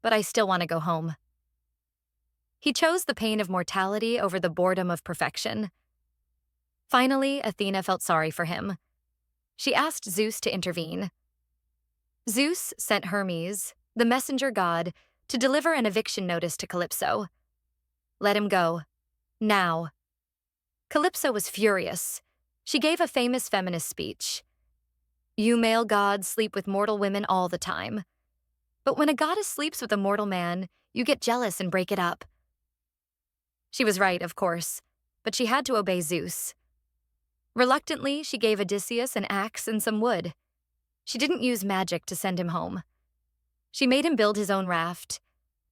But I still want to go home." He chose the pain of mortality over the boredom of perfection. Finally, Athena felt sorry for him. She asked Zeus to intervene. Zeus sent Hermes, the messenger god, to deliver an eviction notice to Calypso. Let him go. Now. Calypso was furious. She gave a famous feminist speech. "You male gods sleep with mortal women all the time. But when a goddess sleeps with a mortal man, you get jealous and break it up." She was right, of course, but she had to obey Zeus. Reluctantly, she gave Odysseus an axe and some wood. She didn't use magic to send him home. She made him build his own raft.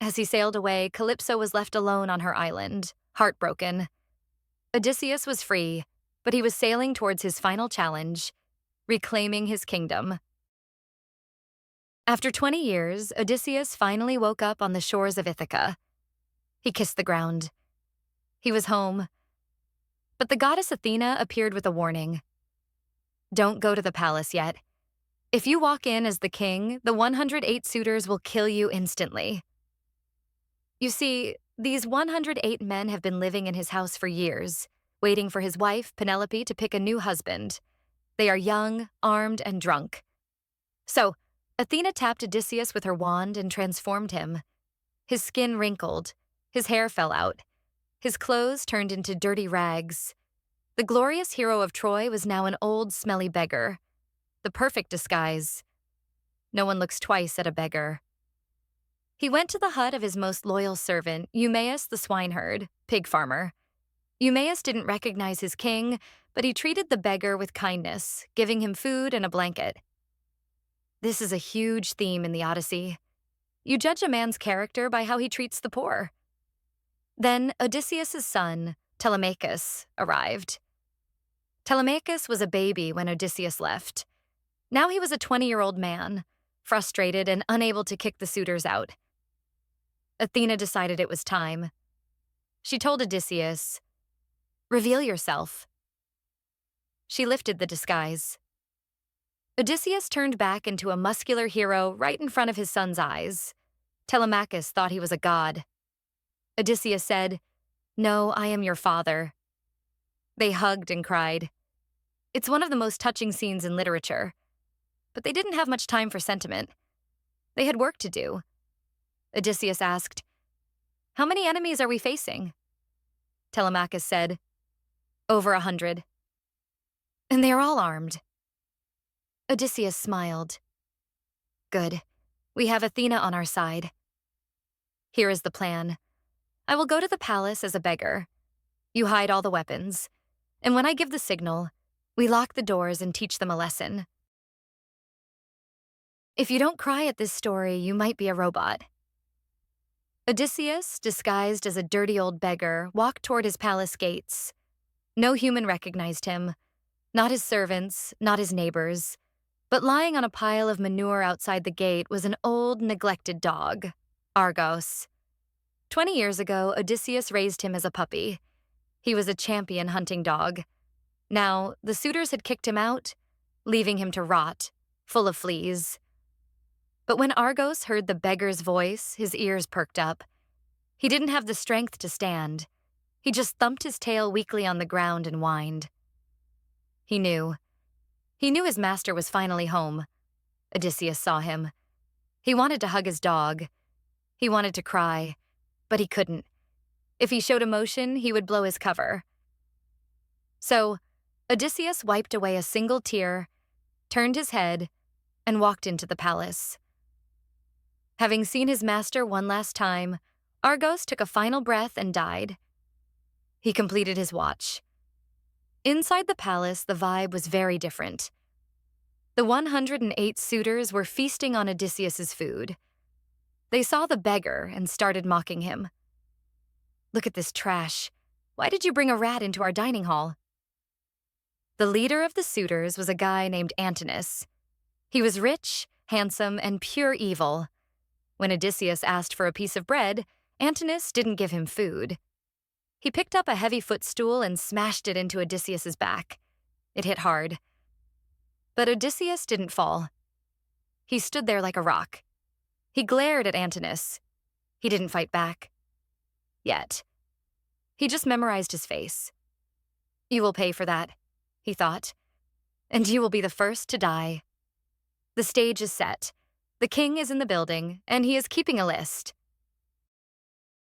As he sailed away, Calypso was left alone on her island, heartbroken. Odysseus was free, but he was sailing towards his final challenge, reclaiming his kingdom. After 20 years, Odysseus finally woke up on the shores of Ithaca. He kissed the ground. He was home. But the goddess Athena appeared with a warning. "Don't go to the palace yet. If you walk in as the king, the 108 suitors will kill you instantly." You see, these 108 men have been living in his house for years, waiting for his wife, Penelope, to pick a new husband. They are young, armed, and drunk. So, Athena tapped Odysseus with her wand and transformed him. His skin wrinkled, his hair fell out, his clothes turned into dirty rags. The glorious hero of Troy was now an old, smelly beggar. The perfect disguise. No one looks twice at a beggar. He went to the hut of his most loyal servant, Eumaeus the swineherd, pig farmer. Eumaeus didn't recognize his king, but he treated the beggar with kindness, giving him food and a blanket. This is a huge theme in the Odyssey. You judge a man's character by how he treats the poor. Then Odysseus' son, Telemachus, arrived. Telemachus was a baby when Odysseus left. Now he was a 20-year-old man, frustrated and unable to kick the suitors out. Athena decided it was time. She told Odysseus, "Reveal yourself." She lifted the disguise. Odysseus turned back into a muscular hero right in front of his son's eyes. Telemachus thought he was a god. Odysseus said, "No, I am your father." They hugged and cried. It's one of the most touching scenes in literature. But they didn't have much time for sentiment. They had work to do. Odysseus asked, "How many enemies are we facing?" Telemachus said, "Over 100. And they are all armed." Odysseus smiled. "Good. We have Athena on our side. Here is the plan. I will go to the palace as a beggar. You hide all the weapons. And when I give the signal, we lock the doors and teach them a lesson. If you don't cry at this story, you might be a robot." Odysseus, disguised as a dirty old beggar, walked toward his palace gates. No human recognized him. Not his servants, not his neighbors, but lying on a pile of manure outside the gate was an old, neglected dog, Argos. 20 years ago, Odysseus raised him as a puppy. He was a champion hunting dog. Now, the suitors had kicked him out, leaving him to rot, full of fleas. But when Argos heard the beggar's voice, his ears perked up. He didn't have the strength to stand. He just thumped his tail weakly on the ground and whined. He knew. He knew his master was finally home. Odysseus saw him. He wanted to hug his dog. He wanted to cry, but he couldn't. If he showed emotion, he would blow his cover. So, Odysseus wiped away a single tear, turned his head, and walked into the palace. Having seen his master one last time, Argos took a final breath and died. He completed his watch. Inside the palace, the vibe was very different. The 108 suitors were feasting on Odysseus's food. They saw the beggar and started mocking him. "Look at this trash. Why did you bring a rat into our dining hall?" The leader of the suitors was a guy named Antinous. He was rich, handsome, and pure evil. When Odysseus asked for a piece of bread, Antinous didn't give him food. He picked up a heavy footstool and smashed it into Odysseus's back. It hit hard. But Odysseus didn't fall. He stood there like a rock. He glared at Antinous. He didn't fight back. Yet. He just memorized his face. "You will pay for that," he thought. "And you will be the first to die." The stage is set. The king is in the building, and he is keeping a list.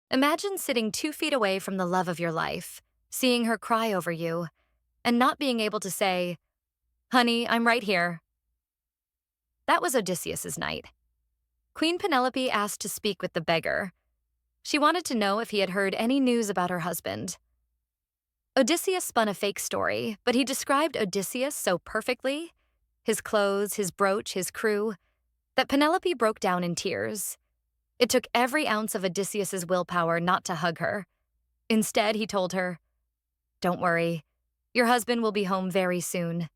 Imagine sitting 2 feet away from the love of your life, seeing her cry over you, and not being able to say, "Honey, I'm right here." That was Odysseus's night. Queen Penelope asked to speak with the beggar. She wanted to know if he had heard any news about her husband. Odysseus spun a fake story, but he described Odysseus so perfectly, his clothes, his brooch, his crew, that Penelope broke down in tears. It took every ounce of Odysseus's willpower not to hug her. Instead, he told her, "Don't worry, your husband will be home very soon."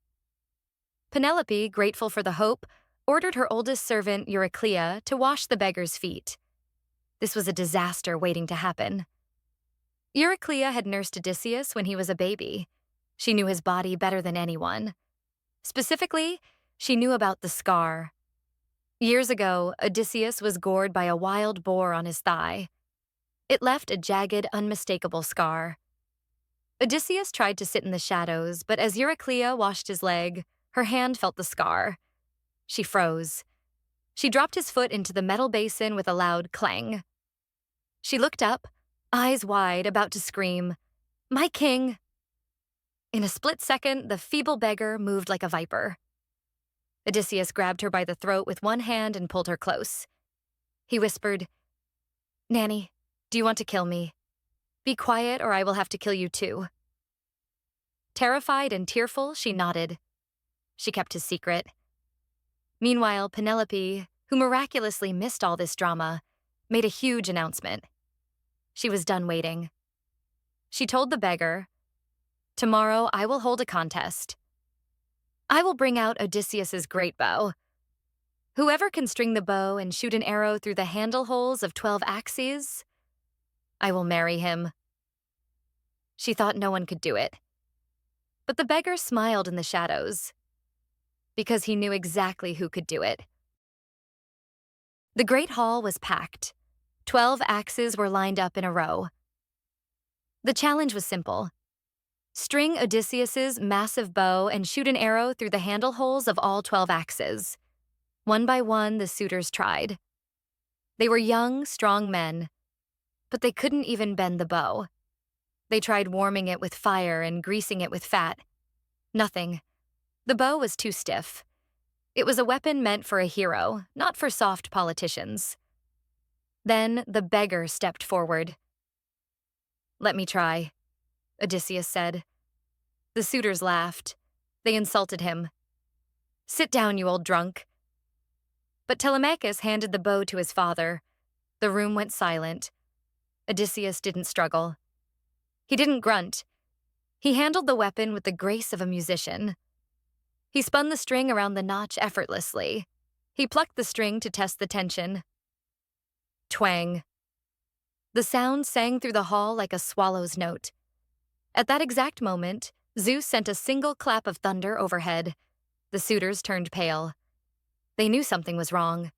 Penelope, grateful for the hope, ordered her oldest servant, Euryclea, to wash the beggar's feet. This was a disaster waiting to happen. Euryclea had nursed Odysseus when he was a baby. She knew his body better than anyone. Specifically, she knew about the scar. Years ago, Odysseus was gored by a wild boar on his thigh. It left a jagged, unmistakable scar. Odysseus tried to sit in the shadows, but as Euryclea washed his leg, her hand felt the scar. She froze. She dropped his foot into the metal basin with a loud clang. She looked up, eyes wide, about to scream, "My king!" In a split second, the feeble beggar moved like a viper. Odysseus grabbed her by the throat with one hand and pulled her close. He whispered, "Nanny, do you want to kill me? Be quiet or I will have to kill you too." Terrified and tearful, she nodded. She kept his secret. Meanwhile, Penelope, who miraculously missed all this drama, made a huge announcement. She was done waiting. She told the beggar, "Tomorrow I will hold a contest. I will bring out Odysseus's great bow. Whoever can string the bow and shoot an arrow through the handle holes of 12 axes, I will marry him." She thought no one could do it. But the beggar smiled in the shadows, because he knew exactly who could do it. The great hall was packed. 12 axes were lined up in a row. The challenge was simple. String Odysseus's massive bow and shoot an arrow through the handle holes of all 12 axes. One by one, the suitors tried. They were young, strong men, but they couldn't even bend the bow. They tried warming it with fire and greasing it with fat. Nothing. The bow was too stiff. It was a weapon meant for a hero, not for soft politicians. Then the beggar stepped forward. "Let me try," Odysseus said. The suitors laughed. They insulted him. "Sit down, you old drunk." But Telemachus handed the bow to his father. The room went silent. Odysseus didn't struggle. He didn't grunt. He handled the weapon with the grace of a musician. He spun the string around the notch effortlessly. He plucked the string to test the tension. Twang. The sound sang through the hall like a swallow's note. At that exact moment, Zeus sent a single clap of thunder overhead. The suitors turned pale. They knew something was wrong.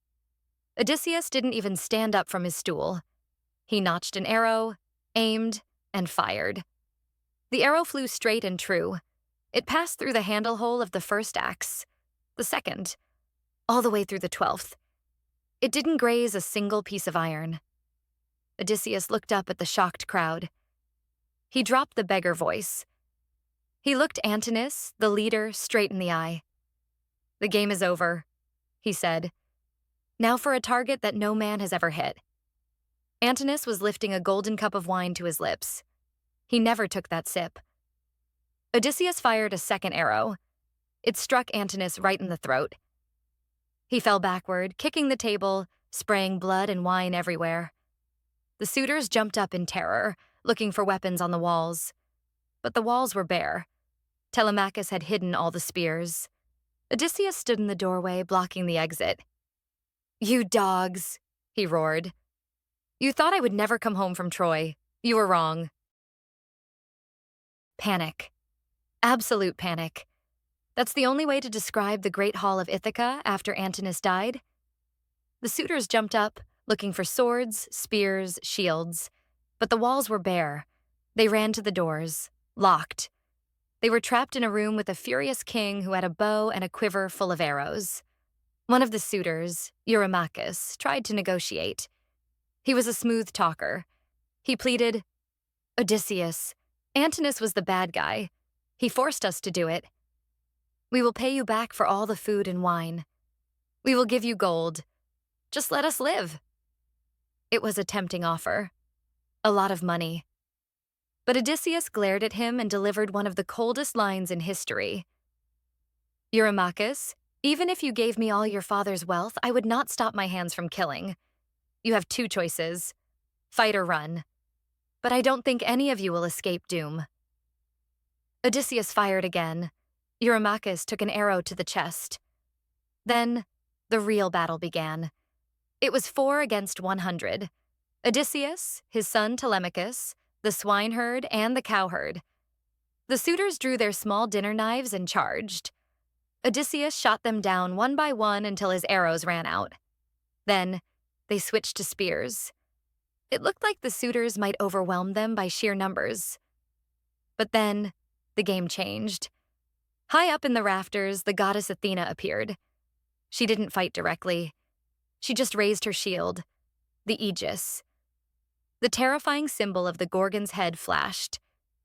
Odysseus didn't even stand up from his stool. He notched an arrow, aimed, and fired. The arrow flew straight and true. It passed through the handle hole of the first axe, the second, all the way through the 12th. It didn't graze a single piece of iron. Odysseus looked up at the shocked crowd. He dropped the beggar voice. He looked Antinous, the leader, straight in the eye. "The game is over," he said. "Now for a target that no man has ever hit." Antinous was lifting a golden cup of wine to his lips. He never took that sip. Odysseus fired a second arrow. It struck Antinous right in the throat. He fell backward, kicking the table, spraying blood and wine everywhere. The suitors jumped up in terror, looking for weapons on the walls. But the walls were bare. Telemachus had hidden all the spears. Odysseus stood in the doorway, blocking the exit. "You dogs," he roared. "You thought I would never come home from Troy. You were wrong." Panic. Absolute panic. That's the only way to describe the Great Hall of Ithaca after Antinous died. The suitors jumped up, looking for swords, spears, shields. But the walls were bare. They ran to the doors, locked. They were trapped in a room with a furious king who had a bow and a quiver full of arrows. One of the suitors, Eurymachus, tried to negotiate. He was a smooth talker. He pleaded, "Odysseus, Antinous was the bad guy. He forced us to do it. We will pay you back for all the food and wine. We will give you gold. Just let us live." It was a tempting offer. A lot of money. But Odysseus glared at him and delivered one of the coldest lines in history. "Eurymachus, even if you gave me all your father's wealth, I would not stop my hands from killing. You have two choices, fight or run. But I don't think any of you will escape doom." Odysseus fired again. Eurymachus took an arrow to the chest. Then, the real battle began. It was 4 against 100. Odysseus, his son Telemachus, the swineherd, and the cowherd. The suitors drew their small dinner knives and charged. Odysseus shot them down one by one until his arrows ran out. Then, they switched to spears. It looked like the suitors might overwhelm them by sheer numbers. But then, the game changed. High up in the rafters, the goddess Athena appeared. She didn't fight directly. She just raised her shield, the aegis. The terrifying symbol of the Gorgon's head flashed.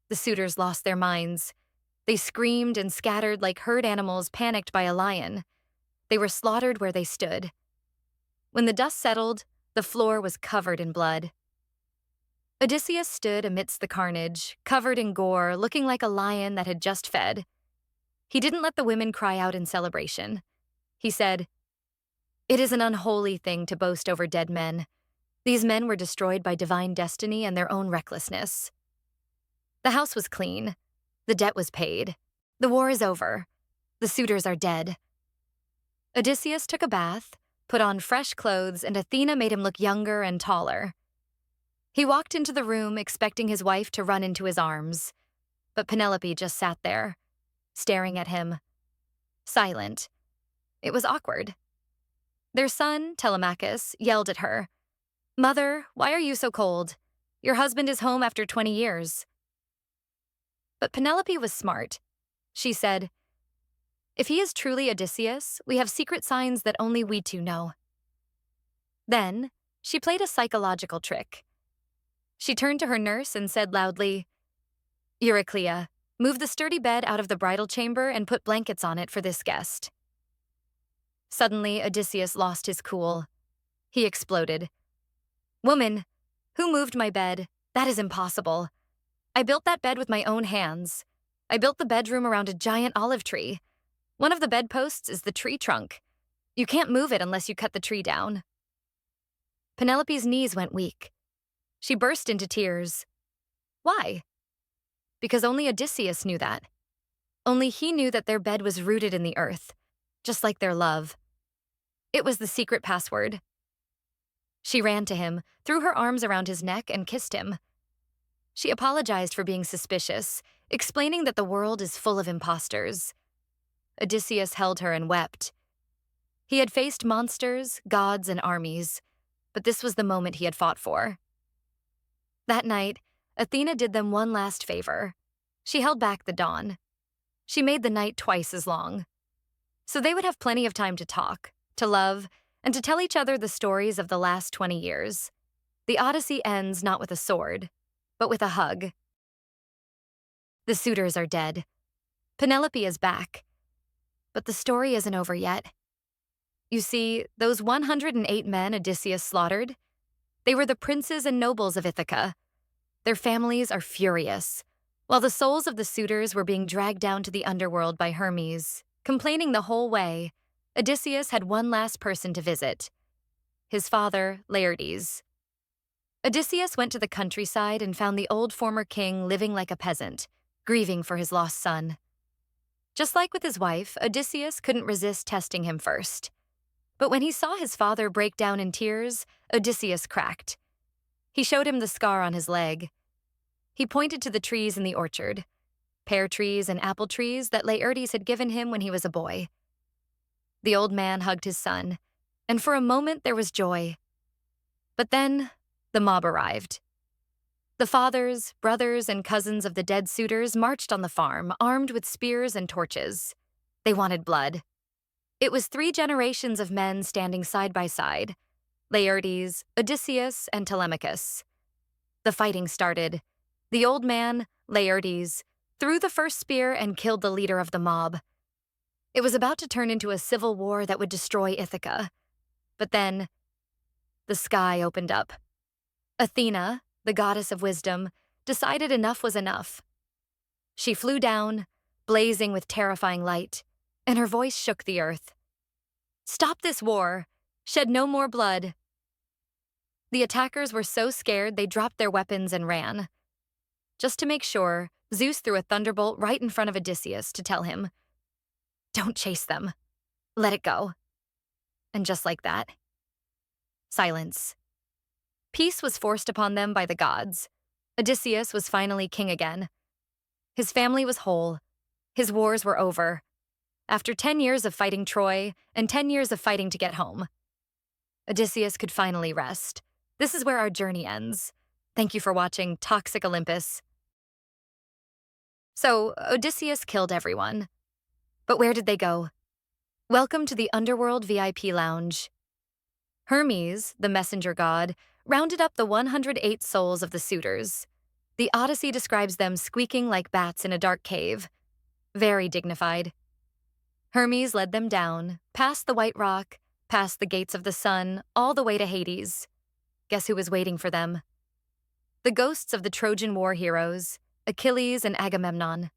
The suitors lost their minds. They screamed and scattered like herd animals panicked by a lion. They were slaughtered where they stood. When the dust settled, the floor was covered in blood. Odysseus stood amidst the carnage, covered in gore, looking like a lion that had just fed. He didn't let the women cry out in celebration. He said, "It is an unholy thing to boast over dead men. These men were destroyed by divine destiny and their own recklessness." The house was clean. The debt was paid. The war is over. The suitors are dead. Odysseus took a bath, put on fresh clothes, and Athena made him look younger and taller. He walked into the room expecting his wife to run into his arms, but Penelope just sat there, staring at him, silent. It was awkward. Their son, Telemachus, yelled at her, "Mother, why are you so cold? Your husband is home after 20 years. But Penelope was smart. She said, "If he is truly Odysseus, we have secret signs that only we two know." Then, she played a psychological trick. She turned to her nurse and said loudly, "Euryclea, move the sturdy bed out of the bridal chamber and put blankets on it for this guest." Suddenly, Odysseus lost his cool. He exploded. "Woman, who moved my bed? That is impossible. I built that bed with my own hands. I built the bedroom around a giant olive tree. One of the bedposts is the tree trunk. You can't move it unless you cut the tree down." Penelope's knees went weak. She burst into tears. Why? because only Odysseus knew that. Only he knew that their bed was rooted in the earth, just like their love. It was the secret password. She ran to him, threw her arms around his neck, and kissed him. She apologized for being suspicious, explaining that the world is full of imposters. Odysseus held her and wept. He had faced monsters, gods, and armies, but this was the moment he had fought for. That night, Athena did them one last favor. She held back the dawn. She made the night twice as long. So they would have plenty of time to talk, to love, and to tell each other the stories of the last 20 years. The Odyssey ends not with a sword, but with a hug. The suitors are dead. Penelope is back. But the story isn't over yet. You see, those 108 men Odysseus slaughtered, they were the princes and nobles of Ithaca. Their families are furious, while the souls of the suitors were being dragged down to the underworld by Hermes. Complaining the whole way, Odysseus had one last person to visit: his father, Laertes. Odysseus went to the countryside and found the old former king living like a peasant, grieving for his lost son. Just like with his wife, Odysseus couldn't resist testing him first. But when he saw his father break down in tears, Odysseus cracked. He showed him the scar on his leg. He pointed to the trees in the orchard, pear trees and apple trees that Laertes had given him when he was a boy. The old man hugged his son, and for a moment there was joy. But then, the mob arrived. The fathers, brothers, and cousins of the dead suitors marched on the farm, armed with spears and torches. They wanted blood. It was 3 generations of men standing side by side: Laertes, Odysseus, and Telemachus. The fighting started. The old man, Laertes, threw the first spear and killed the leader of the mob. It was about to turn into a civil war that would destroy Ithaca. But then, the sky opened up. Athena, the goddess of wisdom, decided enough was enough. She flew down, blazing with terrifying light, and her voice shook the earth. "Stop this war! Shed no more blood!" The attackers were so scared they dropped their weapons and ran. Just to make sure, Zeus threw a thunderbolt right in front of Odysseus to tell him, "Don't chase them. Let it go." And just like that, silence. Peace was forced upon them by the gods. Odysseus was finally king again. His family was whole. His wars were over. After 10 years of fighting Troy and 10 years of fighting to get home, Odysseus could finally rest. This is where our journey ends. Thank you for watching Toxic Olympus. So, Odysseus killed everyone. But where did they go? Welcome to the Underworld VIP Lounge. Hermes, the messenger god, rounded up the 108 souls of the suitors. The Odyssey describes them squeaking like bats in a dark cave. Very dignified. Hermes led them down, past the White Rock, past the gates of the sun, all the way to Hades. Guess who was waiting for them? The ghosts of the Trojan War heroes, Achilles and Agamemnon.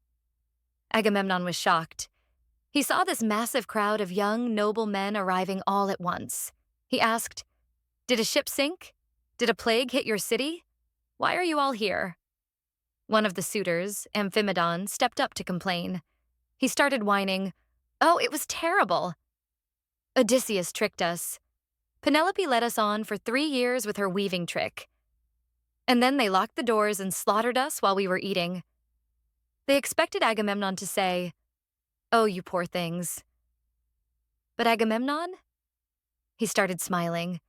Agamemnon was shocked. He saw this massive crowd of young, noble men arriving all at once. He asked, "Did a ship sink? Did a plague hit your city? Why are you all here?" One of the suitors, Amphimedon, stepped up to complain. He started whining, "Oh, it was terrible. Odysseus tricked us. Penelope led us on for 3 years with her weaving trick. And then they locked the doors and slaughtered us while we were eating." They expected Agamemnon to say, "Oh, you poor things." But Agamemnon? He started smiling.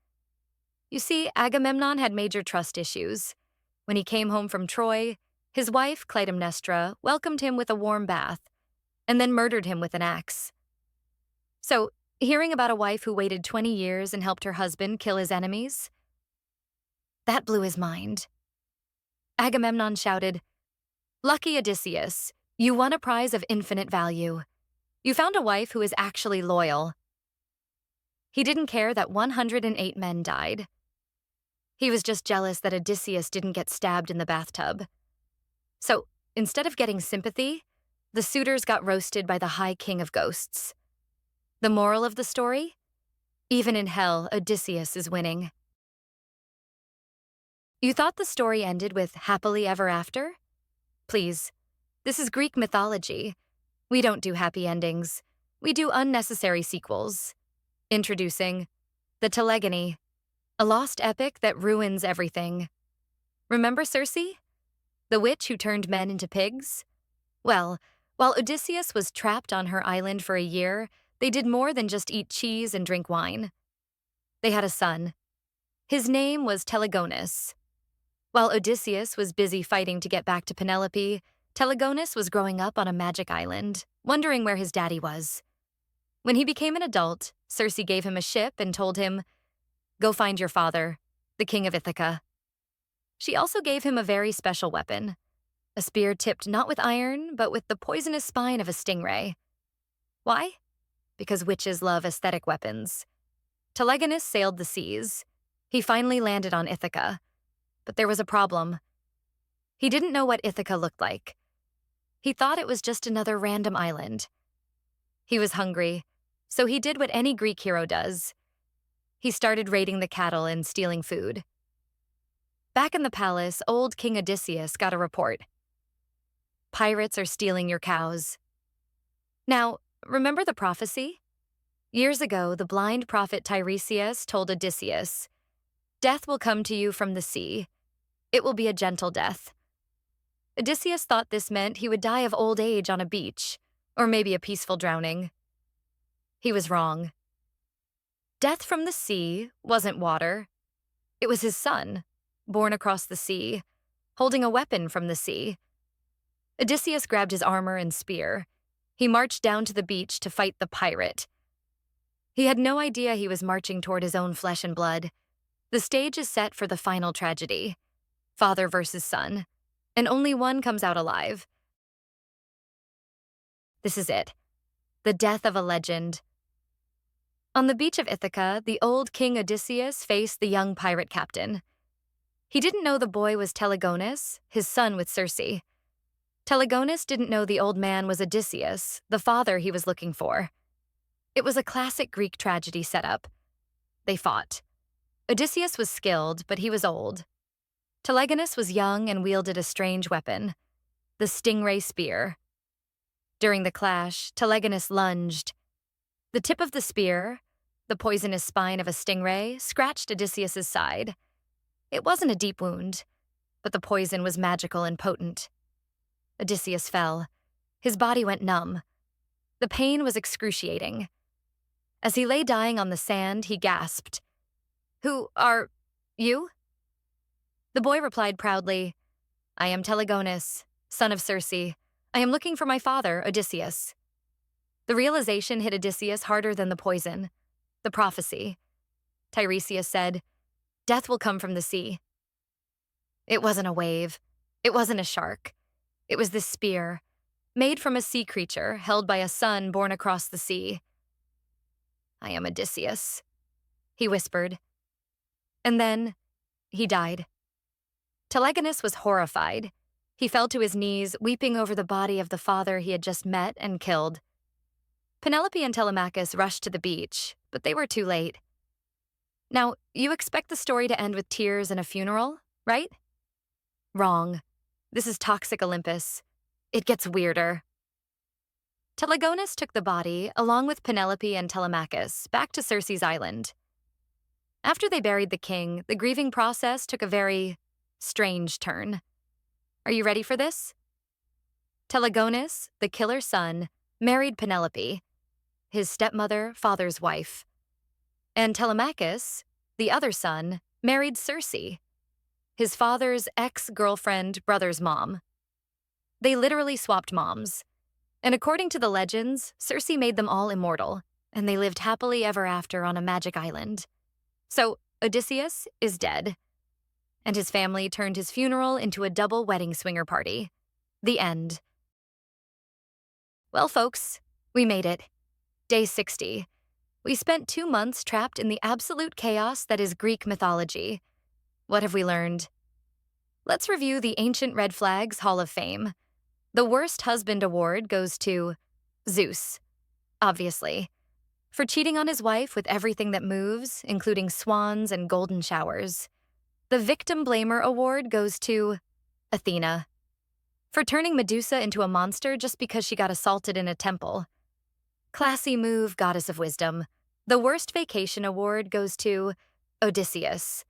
You see, Agamemnon had major trust issues. When he came home from Troy, his wife, Clytemnestra, welcomed him with a warm bath, and then murdered him with an axe. So, hearing about a wife who waited 20 years and helped her husband kill his enemies, that blew his mind. Agamemnon shouted, "Lucky Odysseus, you won a prize of infinite value. You found a wife who is actually loyal." He didn't care that 108 men died. He was just jealous that Odysseus didn't get stabbed in the bathtub. So, instead of getting sympathy, the suitors got roasted by the High King of Ghosts. The moral of the story? Even in hell, Odysseus is winning. You thought the story ended with happily ever after? Please, This is Greek mythology. We don't do happy endings. We do unnecessary sequels. Introducing the Telegony, a lost epic that ruins everything. Remember Circe? The witch who turned men into pigs? Well, while Odysseus was trapped on her island for a year, they did more than just eat cheese and drink wine. They had a son. His name was Telegonus. While Odysseus was busy fighting to get back to Penelope, Telegonus was growing up on a magic island, wondering where his daddy was. When he became an adult, Circe gave him a ship and told him, "Go find your father, the king of Ithaca." She also gave him a very special weapon, a spear tipped not with iron, but with the poisonous spine of a stingray. Why? Because witches love aesthetic weapons. Telegonus sailed the seas. He finally landed on Ithaca. But there was a problem. He didn't know what Ithaca looked like. He thought it was just another random island. He was hungry, so he did what any Greek hero does. He started raiding the cattle and stealing food. Back in the palace, old King Odysseus got a report. Pirates are stealing your cows. Now, remember the prophecy? Years ago, the blind prophet Tiresias told Odysseus, "Death will come to you from the sea. It will be a gentle death." Odysseus thought this meant he would die of old age on a beach, or maybe a peaceful drowning. He was wrong. Death from the sea wasn't water. It was his son, born across the sea, holding a weapon from the sea. Odysseus grabbed his armor and spear. He marched down to the beach to fight the pirate. He had no idea he was marching toward his own flesh and blood. The stage is set for the final tragedy, father versus son, and only one comes out alive. This is it, the death of a legend. On the beach of Ithaca, the old King Odysseus faced the young pirate captain. He didn't know the boy was Telegonus, his son with Circe. Telegonus didn't know the old man was Odysseus, the father he was looking for. It was a classic Greek tragedy setup. They fought. Odysseus was skilled, but he was old. Telegonus was young and wielded a strange weapon, the stingray spear. During the clash, Telegonus lunged. The tip of the spear, the poisonous spine of a stingray, scratched Odysseus's side. It wasn't a deep wound, but the poison was magical and potent. Odysseus fell. His body went numb. The pain was excruciating. As he lay dying on the sand, he gasped, "Who are you?" The boy replied proudly, "I am Telegonus, son of Circe. I am looking for my father, Odysseus." The realization hit Odysseus harder than the poison, the prophecy. Tiresias said, "Death will come from the sea." It wasn't a wave. It wasn't a shark. It was this spear, made from a sea creature held by a son born across the sea. "I am Odysseus," he whispered. And then, he died. Telegonus was horrified. He fell to his knees, weeping over the body of the father he had just met and killed. Penelope and Telemachus rushed to the beach, but they were too late. Now, you expect the story to end with tears and a funeral, right? Wrong. This is toxic Olympus. It gets weirder. Telegonus took the body, along with Penelope and Telemachus, back to Circe's island. After they buried the king, the grieving process took a very strange turn. Are you ready for this? Telegonus, the killer's son, married Penelope, his stepmother, father's wife. And Telemachus, the other son, married Circe, his father's ex-girlfriend, brother's mom. They literally swapped moms. And according to the legends, Circe made them all immortal, and they lived happily ever after on a magic island. So Odysseus is dead, and his family turned his funeral into a double wedding swinger party. The end. Well, folks, we made it. Day 60. We spent 2 months trapped in the absolute chaos that is Greek mythology. What have we learned? Let's review the Ancient Red Flags Hall of Fame. The Worst Husband Award goes to Zeus, obviously, for cheating on his wife with everything that moves, including swans and golden showers. The Victim Blamer Award goes to Athena. For turning Medusa into a monster just because she got assaulted in a temple. Classy move, goddess of wisdom. The worst vacation award goes to Odysseus.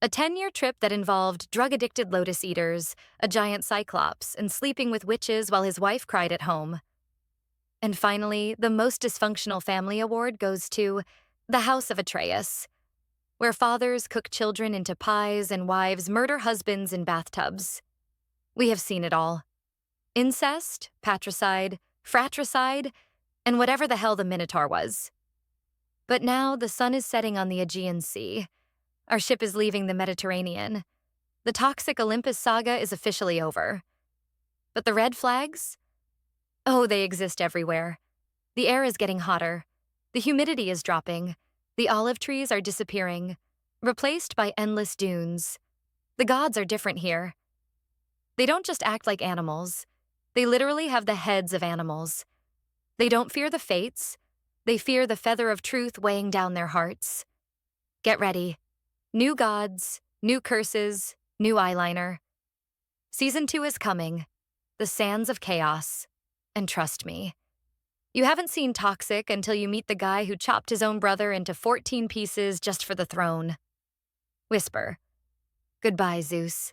A 10-year trip that involved drug-addicted lotus eaters, a giant cyclops, and sleeping with witches while his wife cried at home. And finally, the most dysfunctional family award goes to the House of Atreus, where fathers cook children into pies and wives murder husbands in bathtubs. We have seen it all. Incest, patricide, fratricide, and whatever the hell the Minotaur was. But now the sun is setting on the Aegean Sea. Our ship is leaving the Mediterranean. The toxic Olympus saga is officially over. But the red flags? Oh, they exist everywhere. The air is getting hotter. The humidity is dropping. The olive trees are disappearing, replaced by endless dunes. The gods are different here. They don't just act like animals. They literally have the heads of animals. They don't fear the fates. They fear the feather of truth weighing down their hearts. Get ready. New gods, new curses, new eyeliner. Season 2 is coming. The Sands of Chaos. And trust me, you haven't seen toxic until you meet the guy who chopped his own brother into 14 pieces just for the throne. Whisper. Goodbye, Zeus.